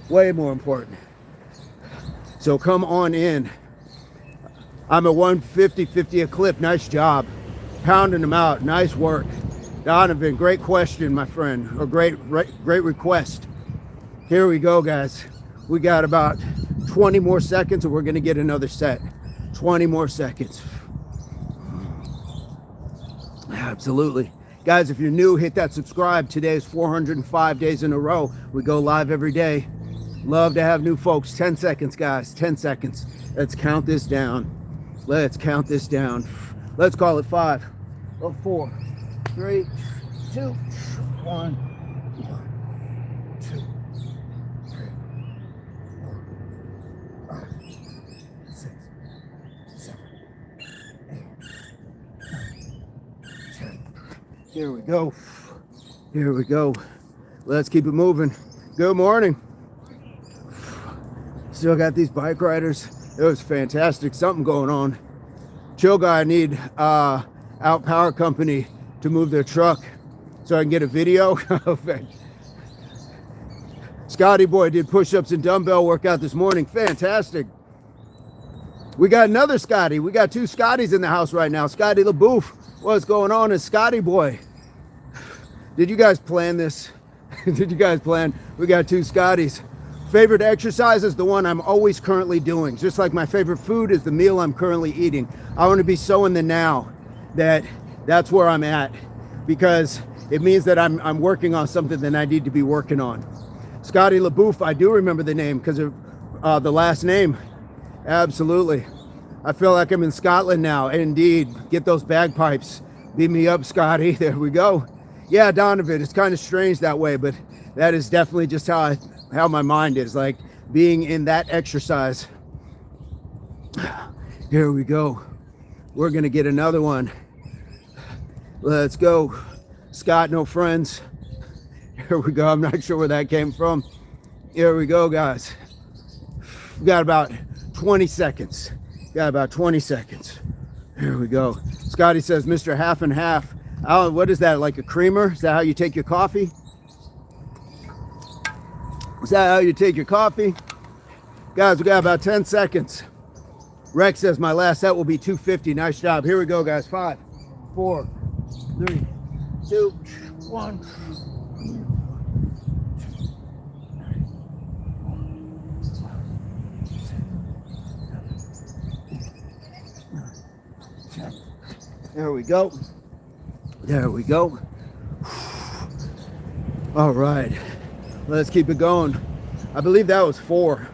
Way more important. So come on in. I'm a 150 a clip. Nice job. Pounding them out. Nice work. Donovan, great question, my friend. Or great request. Here we go, guys. We got about 20 more seconds and we're going to get another set. 20 more seconds. Absolutely. Guys, if you're new, hit that subscribe. Today is 405 days in a row. We go live every day. Love to have new folks. 10 seconds, guys. 10 seconds. Let's count this down. Let's count this down. Let's call it 5, 4, 3, 2, 1. 1, 2, 3, 4, 5, 6, 7, 8, 9, 10. Here we go. Here we go. Let's keep it moving. Good morning. Still got these bike riders. It was fantastic. Something going on. Chill guy need Out Power Company to move their truck so I can get a video. Scotty boy did push-ups and dumbbell workout this morning. Fantastic. We got another Scotty. We got 2 Scotties in the house right now. Scotty LaBouffe. What's going on? Is Scotty boy. Did you guys plan this? Did you guys plan? We got 2 Scotties. Favorite exercise is the one I'm always currently doing. Just like my favorite food is the meal I'm currently eating. I want to be so in the now that that's where I'm at, because it means that I'm working on something that I need to be working on. Scotty LaBouffe, I do remember the name because of the last name. Absolutely. I feel like I'm in Scotland now. Indeed. Get those bagpipes. Beat me up, Scotty. There we go. Yeah, Donovan, it's kind of strange that way, but that is definitely just how my mind is, like being in that exercise. Here we go. We're gonna get another one. Let's go. Scott, no friends. Here we go. I'm not sure where that came from. Here we go, guys. We got about 20 seconds. Got about 20 seconds. Here we go. Scotty says, Mr. Half and Half. Oh, what is that, like a creamer? Is that how you take your coffee? Is that how you take your coffee? Guys, we got about 10 seconds. Rex says, my last set will be 250. Nice job. Here we go, guys. 5, 4, 3, 2, 1. There we go. There we go. All right. Let's keep it going. I believe that was 4.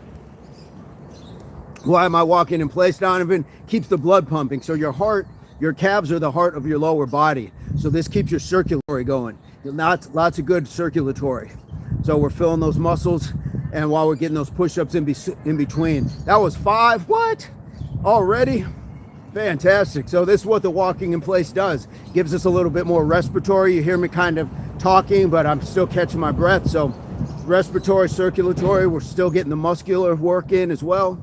Why am I walking in place, Donovan? Keeps the blood pumping. So your heart, your calves are the heart of your lower body. So this keeps your circulatory going. Lots of good circulatory. So we're filling those muscles, and while we're getting those push-ups in between. That was 5. What? Already? Fantastic. So this is what the walking in place does. Gives us a little bit more respiratory. You hear me kind of talking, but I'm still catching my breath. So respiratory, circulatory, we're still getting the muscular work in as well.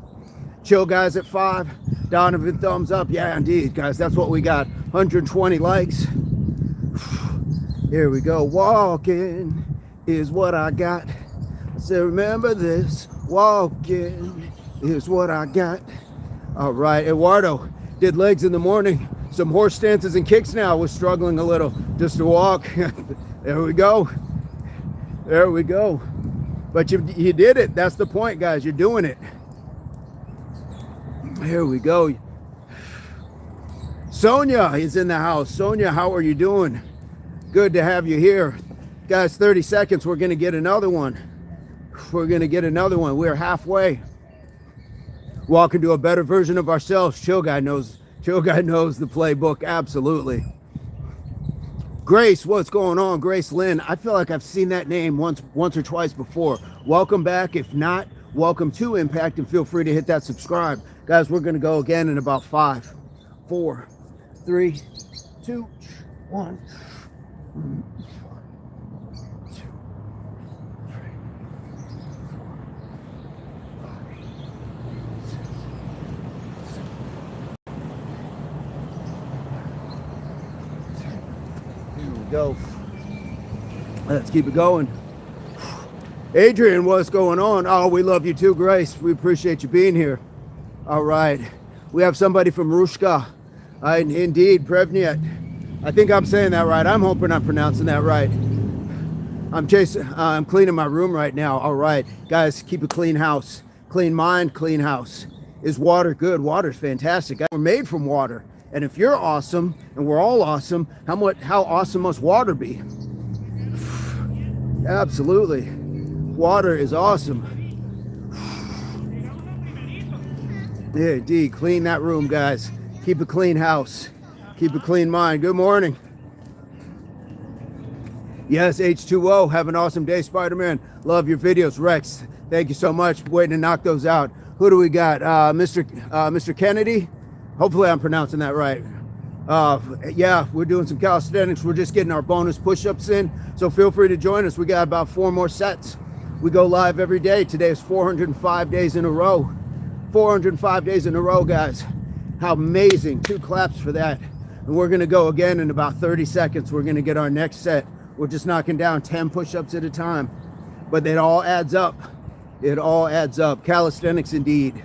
Chill, guys, at 5. Donovan, thumbs up. Yeah, indeed, guys. That's what we got. 120 likes. Here we go. Walking is what I got. So remember this. Walking is what I got. All right, Eduardo did legs in the morning. Some horse stances and kicks now. Was struggling a little just to walk. There we go. There we go. But you did it. That's the point, guys. You're doing it. Here we go. Sonia is in the house. Sonia, how are you doing? Good to have you here. Guys, 30 seconds. We're going to get another one. We're going to get another one. We're halfway. Walking to a better version of ourselves. Chill Guy knows the playbook. Absolutely. Grace, what's going on? Grace Lynn. I feel like I've seen that name once or twice before. Welcome back. If not, welcome to Impact, and feel free to hit that subscribe. Guys, we're going to go again in about 5, 4, 3, 2, 1. Here we go. Let's keep it going. Adrian, what's going on? Oh, we love you too, Grace. We appreciate you being here. All right. We have somebody from Rushka. Indeed, Prevniet. I think I'm saying that right. I'm hoping I'm pronouncing that right. I'm cleaning my room right now. All right. Guys, keep a clean house. Clean mind, clean house. Is water good? Water's fantastic. We're made from water. And if you're awesome, and we're all awesome, how awesome must water be? Absolutely. Water is awesome. Yeah, indeed. Clean that room, guys. Keep a clean house. Keep a clean mind. Good morning. Yes, H2O. Have an awesome day, Spider-Man. Love your videos. Rex, thank you so much. Waiting to knock those out. Who do we got? Mr. Kennedy? Hopefully I'm pronouncing that right. Yeah, we're doing some calisthenics. We're just getting our bonus push-ups in. So feel free to join us. We got about 4 more sets. We go live every day. Today is 405 days in a row. 405 days in a row, guys. How amazing. 2 claps for that. And we're going to go again in about 30 seconds. We're going to get our next set. We're just knocking down 10 push-ups at a time. But it all adds up. It all adds up. Calisthenics indeed.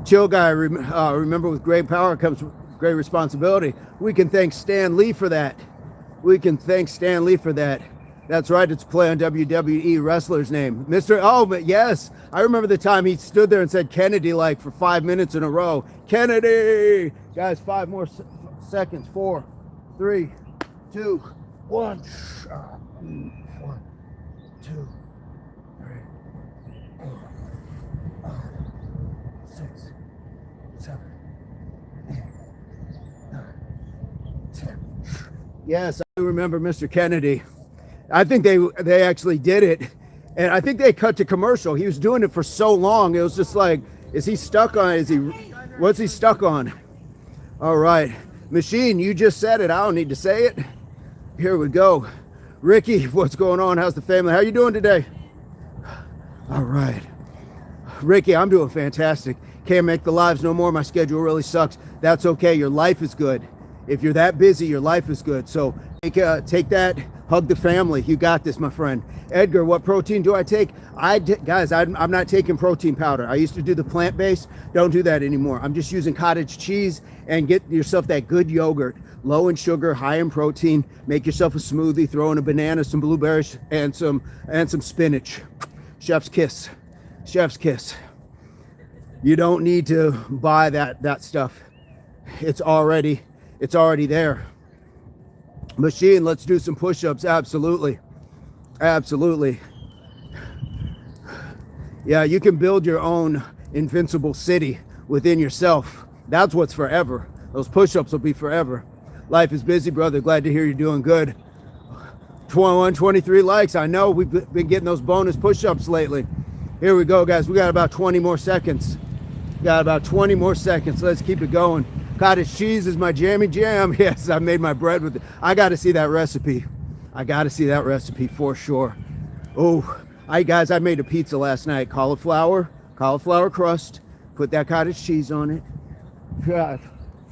Chill Guy, remember with great power comes great responsibility. We can thank Stan Lee for that. We can thank Stan Lee for that. That's right, it's a play on WWE wrestler's name. But yes, I remember the time he stood there and said Kennedy like for 5 minutes in a row. Kennedy! Guys, 5 more seconds. 4, 3, 2, 1. 1, 2, 3, 4, 5, 6, 7, 8, 9, 10. Yes, I remember Mr. Kennedy. I think they actually did it, and I think they cut to commercial. He was doing it for so long. It was just like, is he stuck on? What's he stuck on? All right, Machine, you just said it. I don't need to say it. Here we go. Ricky, what's going on? How's the family? How you doing today? All right. Ricky, I'm doing fantastic. Can't make the lives no more. My schedule really sucks. That's okay. Your life is good. If you're that busy, your life is good. So take that, hug the family. You got this, my friend. Edgar, what protein do I take? Guys, I'm not taking protein powder. I used to do the plant-based. Don't do that anymore. I'm just using cottage cheese and get yourself that good yogurt. Low in sugar, high in protein. Make yourself a smoothie. Throw in a banana, some blueberries, and some spinach. Chef's kiss. Chef's kiss. You don't need to buy that stuff. It's already there. Machine, let's do some push-ups. Absolutely. Absolutely. Yeah, you can build your own invincible city within yourself. That's what's forever. Those push-ups will be forever. Life is busy, brother. Glad to hear you're doing good. 21, 23 likes. I know we've been getting those bonus push-ups lately. Here we go, guys. We got about 20 more seconds. Got about 20 more seconds. Let's keep it going. Cottage cheese is my jammy jam. Yes, I made my bread with it. I got to see that recipe. I got to see that recipe for sure. Oh, guys, I made a pizza last night. Cauliflower crust. Put that cottage cheese on it. 5,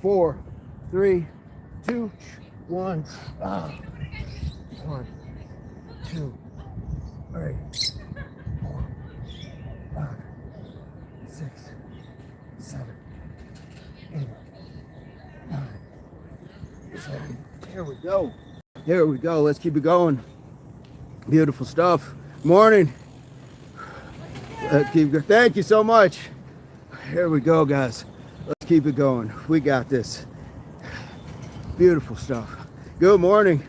4, 3, 2, 1. 1, 2, 3, 4, 5, 6, 7, 8, 9, 10. There we go. There we go. Let's keep it going. Beautiful stuff. Morning. Let's keep going. Thank you so much. Here we go, guys. Let's keep it going. We got this. Beautiful stuff. Good morning.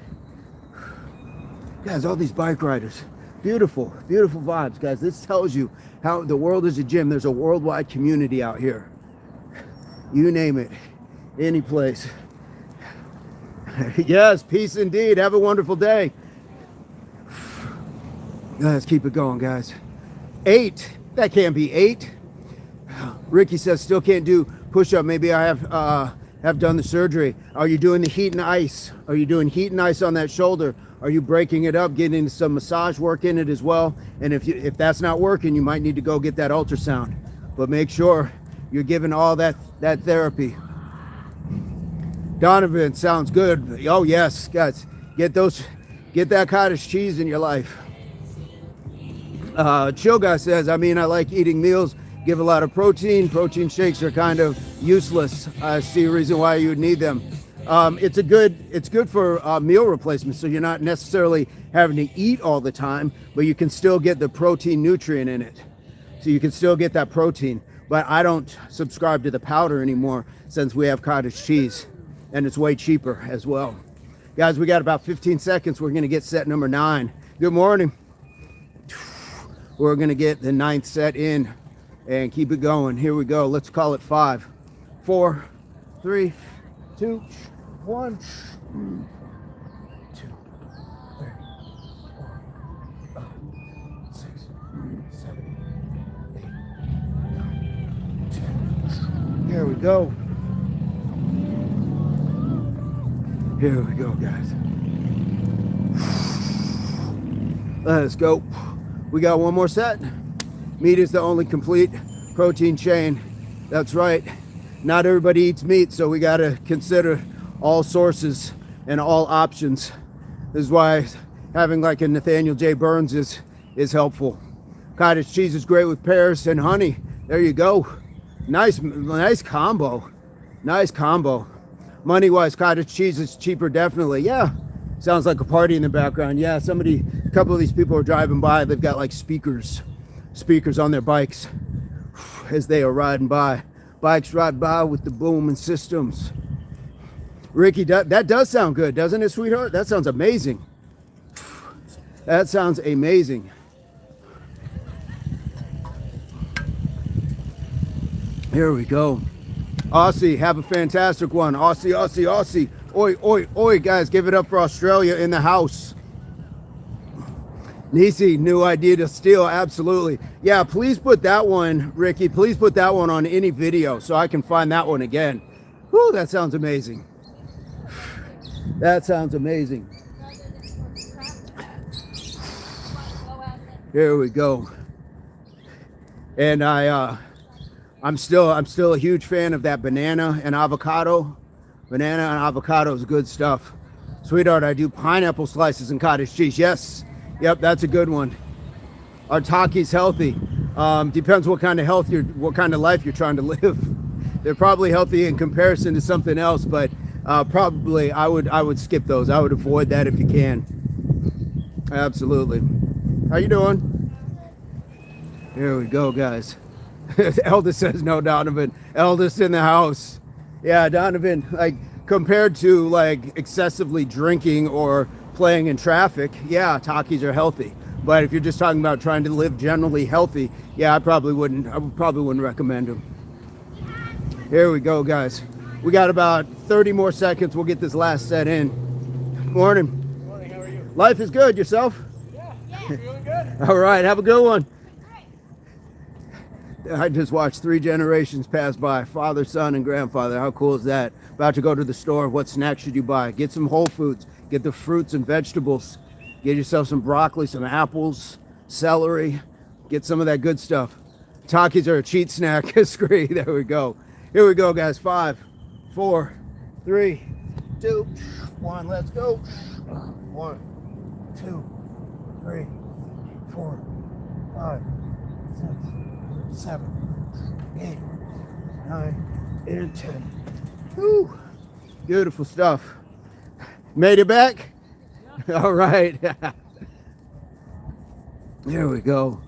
Guys, all these bike riders. Beautiful, beautiful vibes, guys. This tells you how the world is a gym. There's a worldwide community out here. You name it. Any place. Yes, peace indeed. Have a wonderful day. Let's keep it going, guys. 8. That can't be 8. Ricky says still can't do push-up. Maybe I have done the surgery. Are you doing the heat and ice? Are you doing heat and ice on that shoulder? Are you breaking it up, getting some massage work in it as well? And if that's not working, you might need to go get that ultrasound. But make sure you're giving all that therapy. Donovan, sounds good. Oh yes, guys, get that cottage cheese in your life. Chill Guy says, I mean, I like eating meals, give a lot of protein. Protein shakes are kind of useless. I see a reason why you would need them. It's good for meal replacement, so you're not necessarily having to eat all the time, but you can still get the protein nutrient in it. So you can still get that protein. But I don't subscribe to the powder anymore since we have cottage cheese, and it's way cheaper as well. Guys, we got about 15 seconds. We're gonna get set number 9. Good morning. We're gonna get the 9th set in and keep it going. Here we go. Let's call it 5, 4, 3, 2, 1. 2, 3, 4, 5, 6, 7, 8, 9, 10. Here we go. Here we go, guys. Let's go. We got one more set. Meat is the only complete protein chain. That's right. Not everybody eats meat, so we got to consider all sources and all options. This is why having like a Nathaniel J. Burns is helpful. Cottage cheese is great with pears and honey. There you go. Nice combo. Nice combo. Money-wise, cottage cheese is cheaper, definitely. Yeah. Sounds like a party in the background. Yeah, a couple of these people are driving by. They've got like speakers on their bikes as they are riding by. Bikes ride by with the booming systems. Ricky, that does sound good, doesn't it, sweetheart? That sounds amazing. That sounds amazing. Here we go. Aussie, have a fantastic one. Aussie, Aussie, Aussie. Oi, oi, oi, guys, give it up for Australia in the house. Nisi, new idea to steal, absolutely. Yeah, please put that one, Ricky, please put that one on any video so I can find that one again. Whew, that sounds amazing. That sounds amazing. Here we go. And I'm still a huge fan of that banana and avocado. Banana and avocado is good stuff. Sweetheart, I do pineapple slices and cottage cheese. Yes, yep, that's a good one. Are Takis healthy? Depends what kind of what kind of life you're trying to live. They're probably healthy in comparison to something else, but probably I would skip those. I would avoid that if you can. Absolutely. How you doing? Here we go, guys. Eldest says no, Donovan. Eldest in the house. Yeah, Donovan, like compared to like excessively drinking or playing in traffic, yeah, Takis are healthy. But if you're just talking about trying to live generally healthy, yeah, I probably wouldn't recommend them. Here we go, guys. We got about 30 more seconds. We'll get this last set in. Morning. Morning, how are you? Life is good. Yourself? Yeah, feeling good. All right, have a good one. I just watched 3 generations pass by, father, son, and grandfather. How cool is that? About to go to the store. What snacks should you buy? Get some Whole Foods. Get the fruits and vegetables. Get yourself some broccoli, some apples, celery. Get some of that good stuff. Takis are a cheat snack. Scree. There we go. Here we go, guys. 5, 4, 3, 2, 1. Let's go. 1, 2, 3, 4, 5, 6, 7, 8, 9, and 10. Woo. Beautiful stuff. Made it back? Yeah. All right. There we go.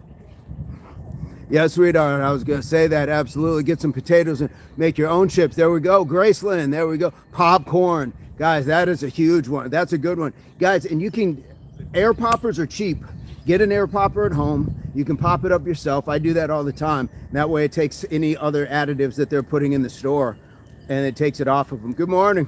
Yeah, sweetheart, I was going to say that. Absolutely. Get some potatoes and make your own chips. There we go. Graceland. There we go. Popcorn. Guys, that is a huge one. That's a good one. Guys, and you can, air poppers are cheap. Get an air popper at home. You can pop it up yourself. I do that all the time. That way it takes any other additives that they're putting in the store and it takes it off of them. Good morning.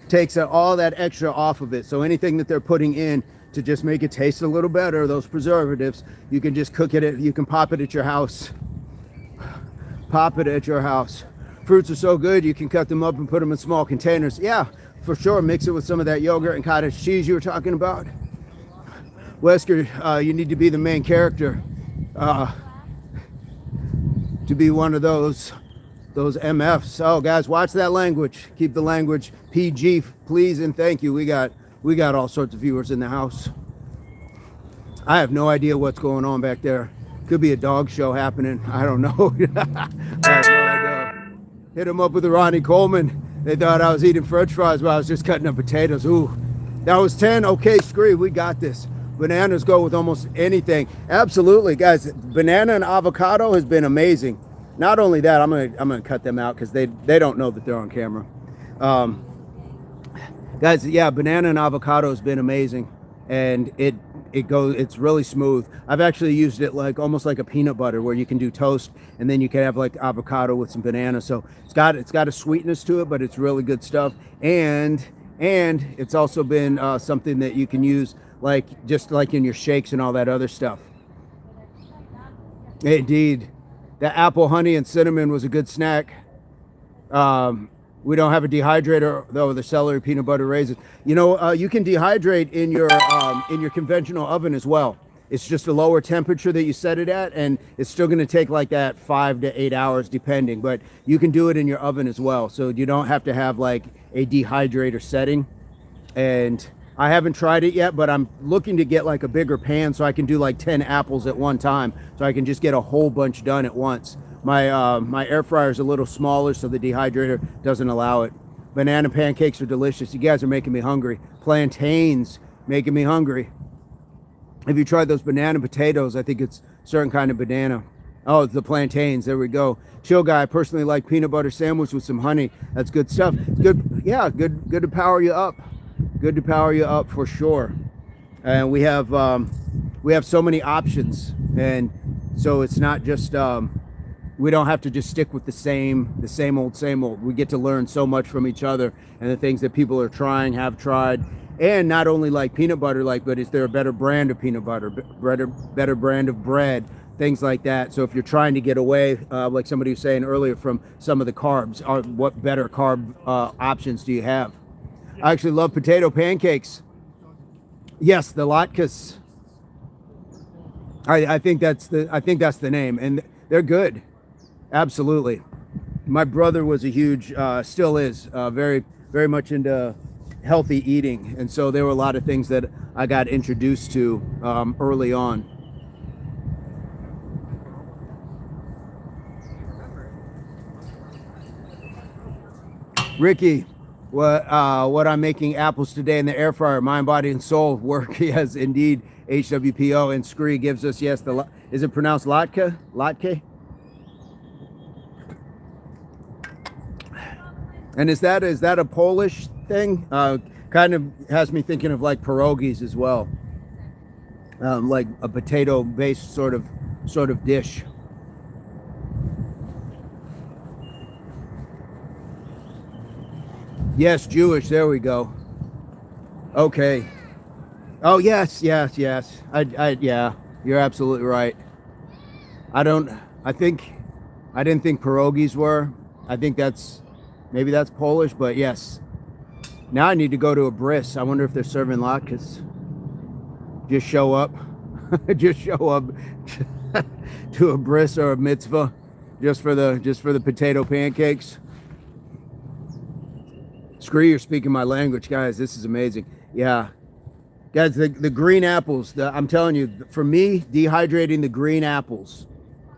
Takes all that extra off of it. So anything that they're putting in to just make it taste a little better, those preservatives, you can just cook it, you can pop it at your house. Pop it at your house. Fruits are so good, you can cut them up and put them in small containers. Yeah, for sure, mix it with some of that yogurt and cottage cheese you were talking about. Wesker, you need to be the main character. To be one of those MFs. Oh, guys, watch that language. Keep the language PG, please and thank you. We got all sorts of viewers in the house. I have no idea what's going on back there. Could be a dog show happening. I don't know. I have no idea. Hit him up with the Ronnie Coleman. They thought I was eating French fries while I was just cutting up potatoes. Ooh, that was 10. Okay, screw, we got this. Bananas go with almost anything. Absolutely, guys. Banana and avocado has been amazing. Not only that, I'm gonna cut them out because they don't know that they're on camera. Guys, yeah, banana and avocado has been amazing, and it's really smooth. I've actually used it like almost like a peanut butter, where you can do toast and then you can have like avocado with some banana. So it's got a sweetness to it, but it's really good stuff. And it's also been something that you can use just like in your shakes and all that other stuff. Indeed. The apple, honey, and cinnamon was a good snack. We don't have a dehydrator though. The celery, peanut butter, raisins. You know, you can dehydrate in your conventional oven as well. It's just a lower temperature that you set it at, and it's still going to take like that 5 to 8 hours depending. But you can do it in your oven as well, so you don't have to have like a dehydrator setting. And I haven't tried it yet, but I'm looking to get like a bigger pan so I can do like 10 apples at one time, so I can just get a whole bunch done at once. My air fryer is a little smaller, so the dehydrator doesn't allow it. Banana pancakes are delicious. You guys are making me hungry. Plantains making me hungry. Have you tried those banana potatoes? I think it's a certain kind of banana. Oh, it's the plantains. There we go. Chill guy. I personally like peanut butter sandwich with some honey. That's good stuff. Good. Yeah, good to power you up. Good to power you up for sure. And we have so many options, and so it's not just we don't have to just stick with the same old. We get to learn so much from each other and the things that people are trying, have tried, and not only like peanut butter, but is there a better brand of peanut butter, better brand of bread, things like that. So if you're trying to get away, like somebody was saying earlier, from some of the carbs, what better carb options do you have? I actually love potato pancakes. Yes, the latkes. I think that's the name, and they're good. Absolutely. My brother was a huge, still is, very much into healthy eating, and so there were a lot of things that I got introduced to early on. Ricky, what I'm making apples today in the air fryer, mind, body, and soul work. Yes, indeed. HWPO and Scree gives us, yes, is it pronounced latke? Latke? And is that a Polish thing? Kind of has me thinking of like pierogies as well, like a potato-based sort of dish. Yes, Jewish. There we go. Okay. Oh yes. Yeah. You're absolutely right. I didn't think pierogies were. I think maybe that's Polish, but yes. Now I need to go to a bris. I wonder if they're serving latkes. Just show up. Just show up to a bris or a mitzvah just for the potato pancakes. Screw, you're speaking my language, guys. This is amazing. Yeah. Guys, the green apples, I'm telling you, for me, dehydrating the green apples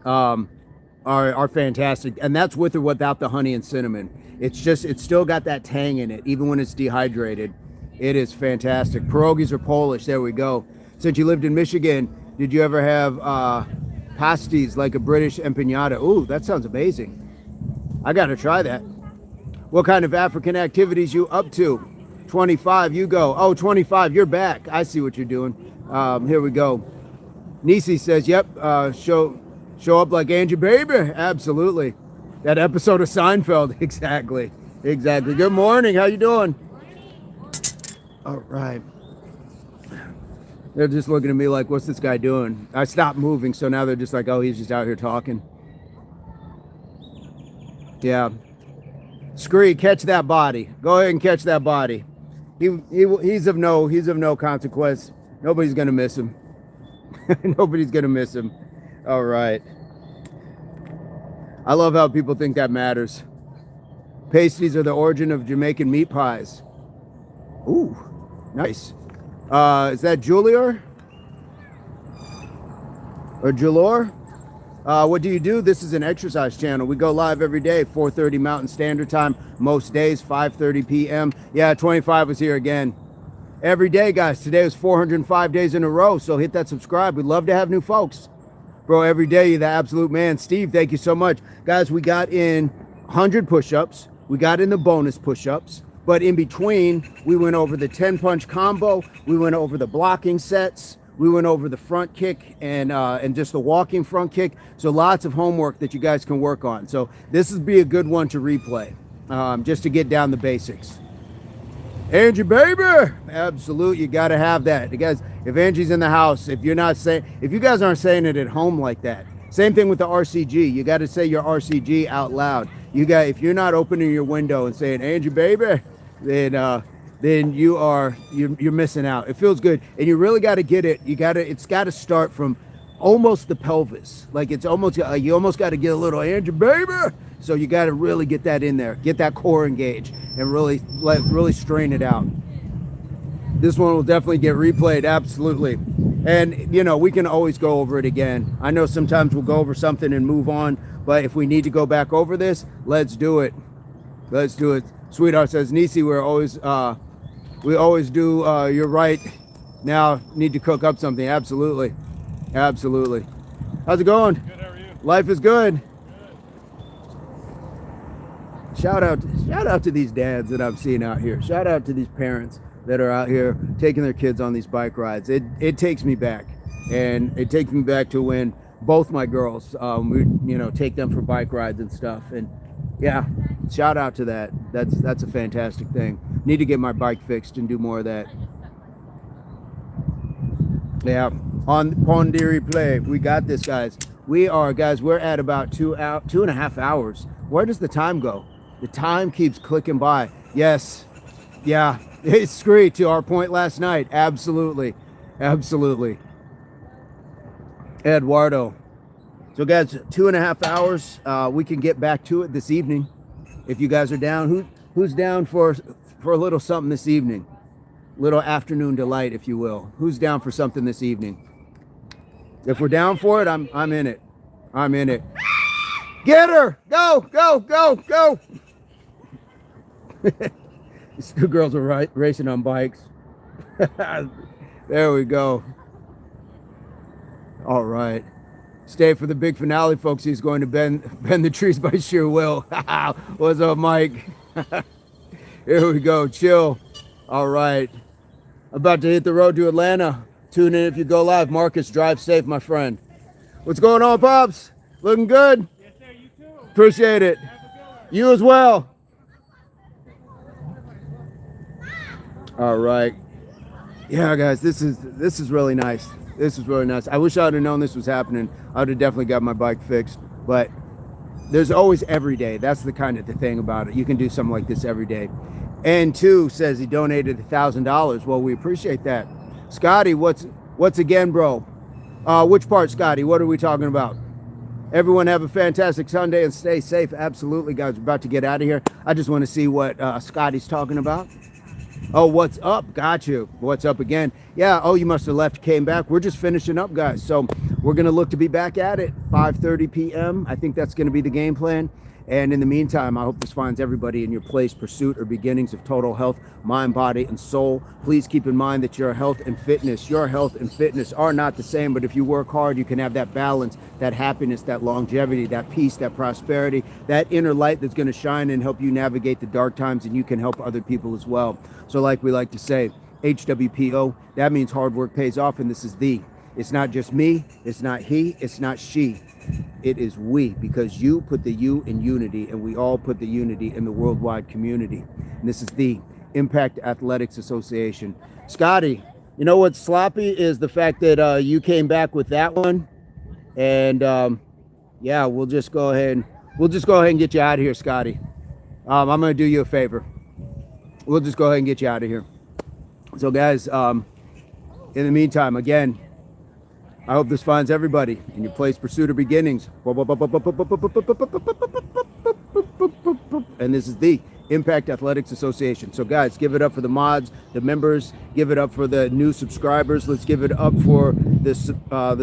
are fantastic. And that's with or without the honey and cinnamon. It's still got that tang in it, even when it's dehydrated. It is fantastic. Pierogies are Polish. There we go. Since you lived in Michigan, did you ever have pasties like a British empanada? Ooh, that sounds amazing. I got to try that. What kind of African activities you up to? 25, you go. Oh, 25, you're back. I see what you're doing. Here we go. Nisi says, yep, show up like Angie Baby. Absolutely. That episode of Seinfeld. Exactly. Good morning. How you doing? All right. They're just looking at me like, what's this guy doing? I stopped moving, so now they're just like, oh, he's just out here talking. Yeah. Scree, catch that body. Go ahead and catch that body. He's of no consequence. Nobody's gonna miss him. Nobody's gonna miss him. All right. I love how people think that matters. Pasties are the origin of Jamaican meat pies. Ooh, nice. Is that Julior? Or Julor? What do you do? This is an exercise channel. We go live every day, 4:30 Mountain Standard Time. Most days, 5:30 p.m. Yeah, 25 was here again. Every day, guys. Today was 405 days in a row, so hit that subscribe. We'd love to have new folks. Bro, every day, you're the absolute man. Steve, thank you so much. Guys, we got in 100 push-ups. We got in the bonus push-ups. But in between, we went over the 10-punch combo. We went over the blocking sets. We went over the front kick and just the walking front kick. So lots of homework that you guys can work on. So this would be a good one to replay, just to get down the basics. Angie Baby, absolute, you got to have that. You guys, if Angie's in the house, if you guys aren't saying it at home like that, same thing with the RCG. You got to say your RCG out loud. If you're not opening your window and saying Angie Baby, then you're missing out. It feels good, and you really got to get it. It's got to start from almost the pelvis, like it's almost you almost got to get a little Angie Baby. So you got to really get that in there, get that core engaged, and really strain it out. This one will definitely get replayed, absolutely. And we can always go over it again. I know sometimes we'll go over something and move on, but if we need to go back over this, let's do it. Let's do it. Sweetheart says, Nisi, we always do. You're right. Now need to cook up something. Absolutely. How's it going? Good, how are you? Life is good. Shout out to these dads that I'm seeing out here. Shout out to these parents that are out here taking their kids on these bike rides. It takes me back, and it takes me back to when both my girls, we take them for bike rides and stuff. And yeah, shout out to that. That's a fantastic thing. Need to get my bike fixed and do more of that. Yeah, on Pondiri Play, we got this, guys. We're at about 2.5 hours. Where does the time go? The time keeps clicking by. Yes, yeah, it's great to our point last night. Absolutely. Eduardo. So guys, 2.5 hours. We can get back to it this evening. If you guys are down, who's down for a little something this evening? Little afternoon delight, if you will. Who's down for something this evening? If we're down for it, I'm in it. I'm in it. Get her! Go, go, go, go! These two girls are racing on bikes. There we go. All right. Stay for the big finale, folks. He's going to bend the trees by sheer will. What's up, Mike? Here we go. Chill. All right. About to hit the road to Atlanta. Tune in if you go live. Marcus, drive safe, my friend. What's going on, Pops? Looking good? Yes, sir. You too. Appreciate it. Have a good one. You as well. All right. Yeah, guys, this is really nice. This is really nice. I wish I would have known this was happening. I would have definitely got my bike fixed. But there's always every day. That's the kind of the thing about it. You can do something like this every day. And two says he donated $1,000. Well, we appreciate that. Scotty, what's again, bro? Which part, Scotty? What are we talking about? Everyone have a fantastic Sunday and stay safe. Absolutely, guys. We're about to get out of here. I just want to see what Scotty's talking about. Oh, what's up? Got you. What's up again? Yeah. Oh, you must have left, came back. We're just finishing up, guys. So we're going to look to be back at it 5:30 p.m. I think that's going to be the game plan. And in the meantime, I hope this finds everybody in your place, pursuit, or beginnings of total health, mind, body, and soul. Please keep in mind that your health and fitness are not the same, but if you work hard, you can have that balance, that happiness, that longevity, that peace, that prosperity, that inner light that's going to shine and help you navigate the dark times, and you can help other people as well. So like we like to say, HWPO, that means hard work pays off, and this is the. It's not just me, it's not he, it's not she. It is we, because you put the you in unity, and we all put the unity in the worldwide community. And this is the Impact Athletics Association. Scotty, you know what's sloppy is the fact that you came back with that one, and yeah, we'll just go ahead and get you out of here, Scotty. I'm gonna do you a favor. We'll just go ahead and get you out of here. So, guys, in the meantime, again, I hope this finds everybody in your place, pursuit, or beginnings. And this is the Impact Athletics Association. So, guys, give it up for the mods, the members. Give it up for the new subscribers. Let's give it up for the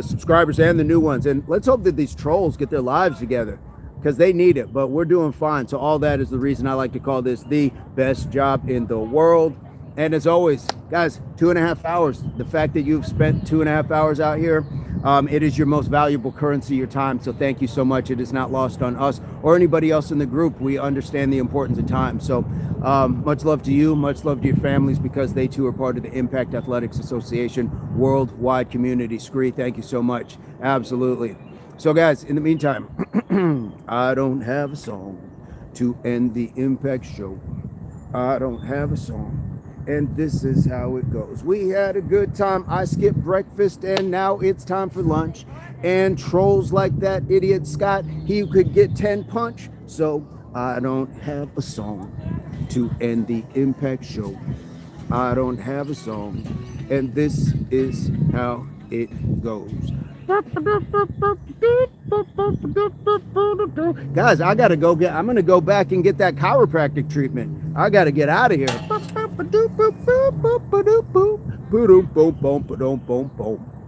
subscribers and the new ones. And let's hope that these trolls get their lives together, because they need it. But we're doing fine. So all that is the reason I like to call this the best job in the world. And as always, guys, 2.5 hours. The fact that you've spent 2.5 hours out here, it is your most valuable currency, your time. So thank you so much. It is not lost on us or anybody else in the group. We understand the importance of time. So much love to you. Much love to your families, because they too are part of the Impact Athletics Association worldwide community. Scree, thank you so much. Absolutely. So guys, in the meantime, I don't have a song to end the Impact show. I don't have a song. And this is how it goes. We had a good time. I skipped breakfast and now it's time for lunch. And trolls like that idiot Scott, he could get 10 punch. So I don't have a song to end the Impact show. I don't have a song. And this is how it goes. Guys, I'm gonna go back and get that chiropractic treatment. I gotta get out of here.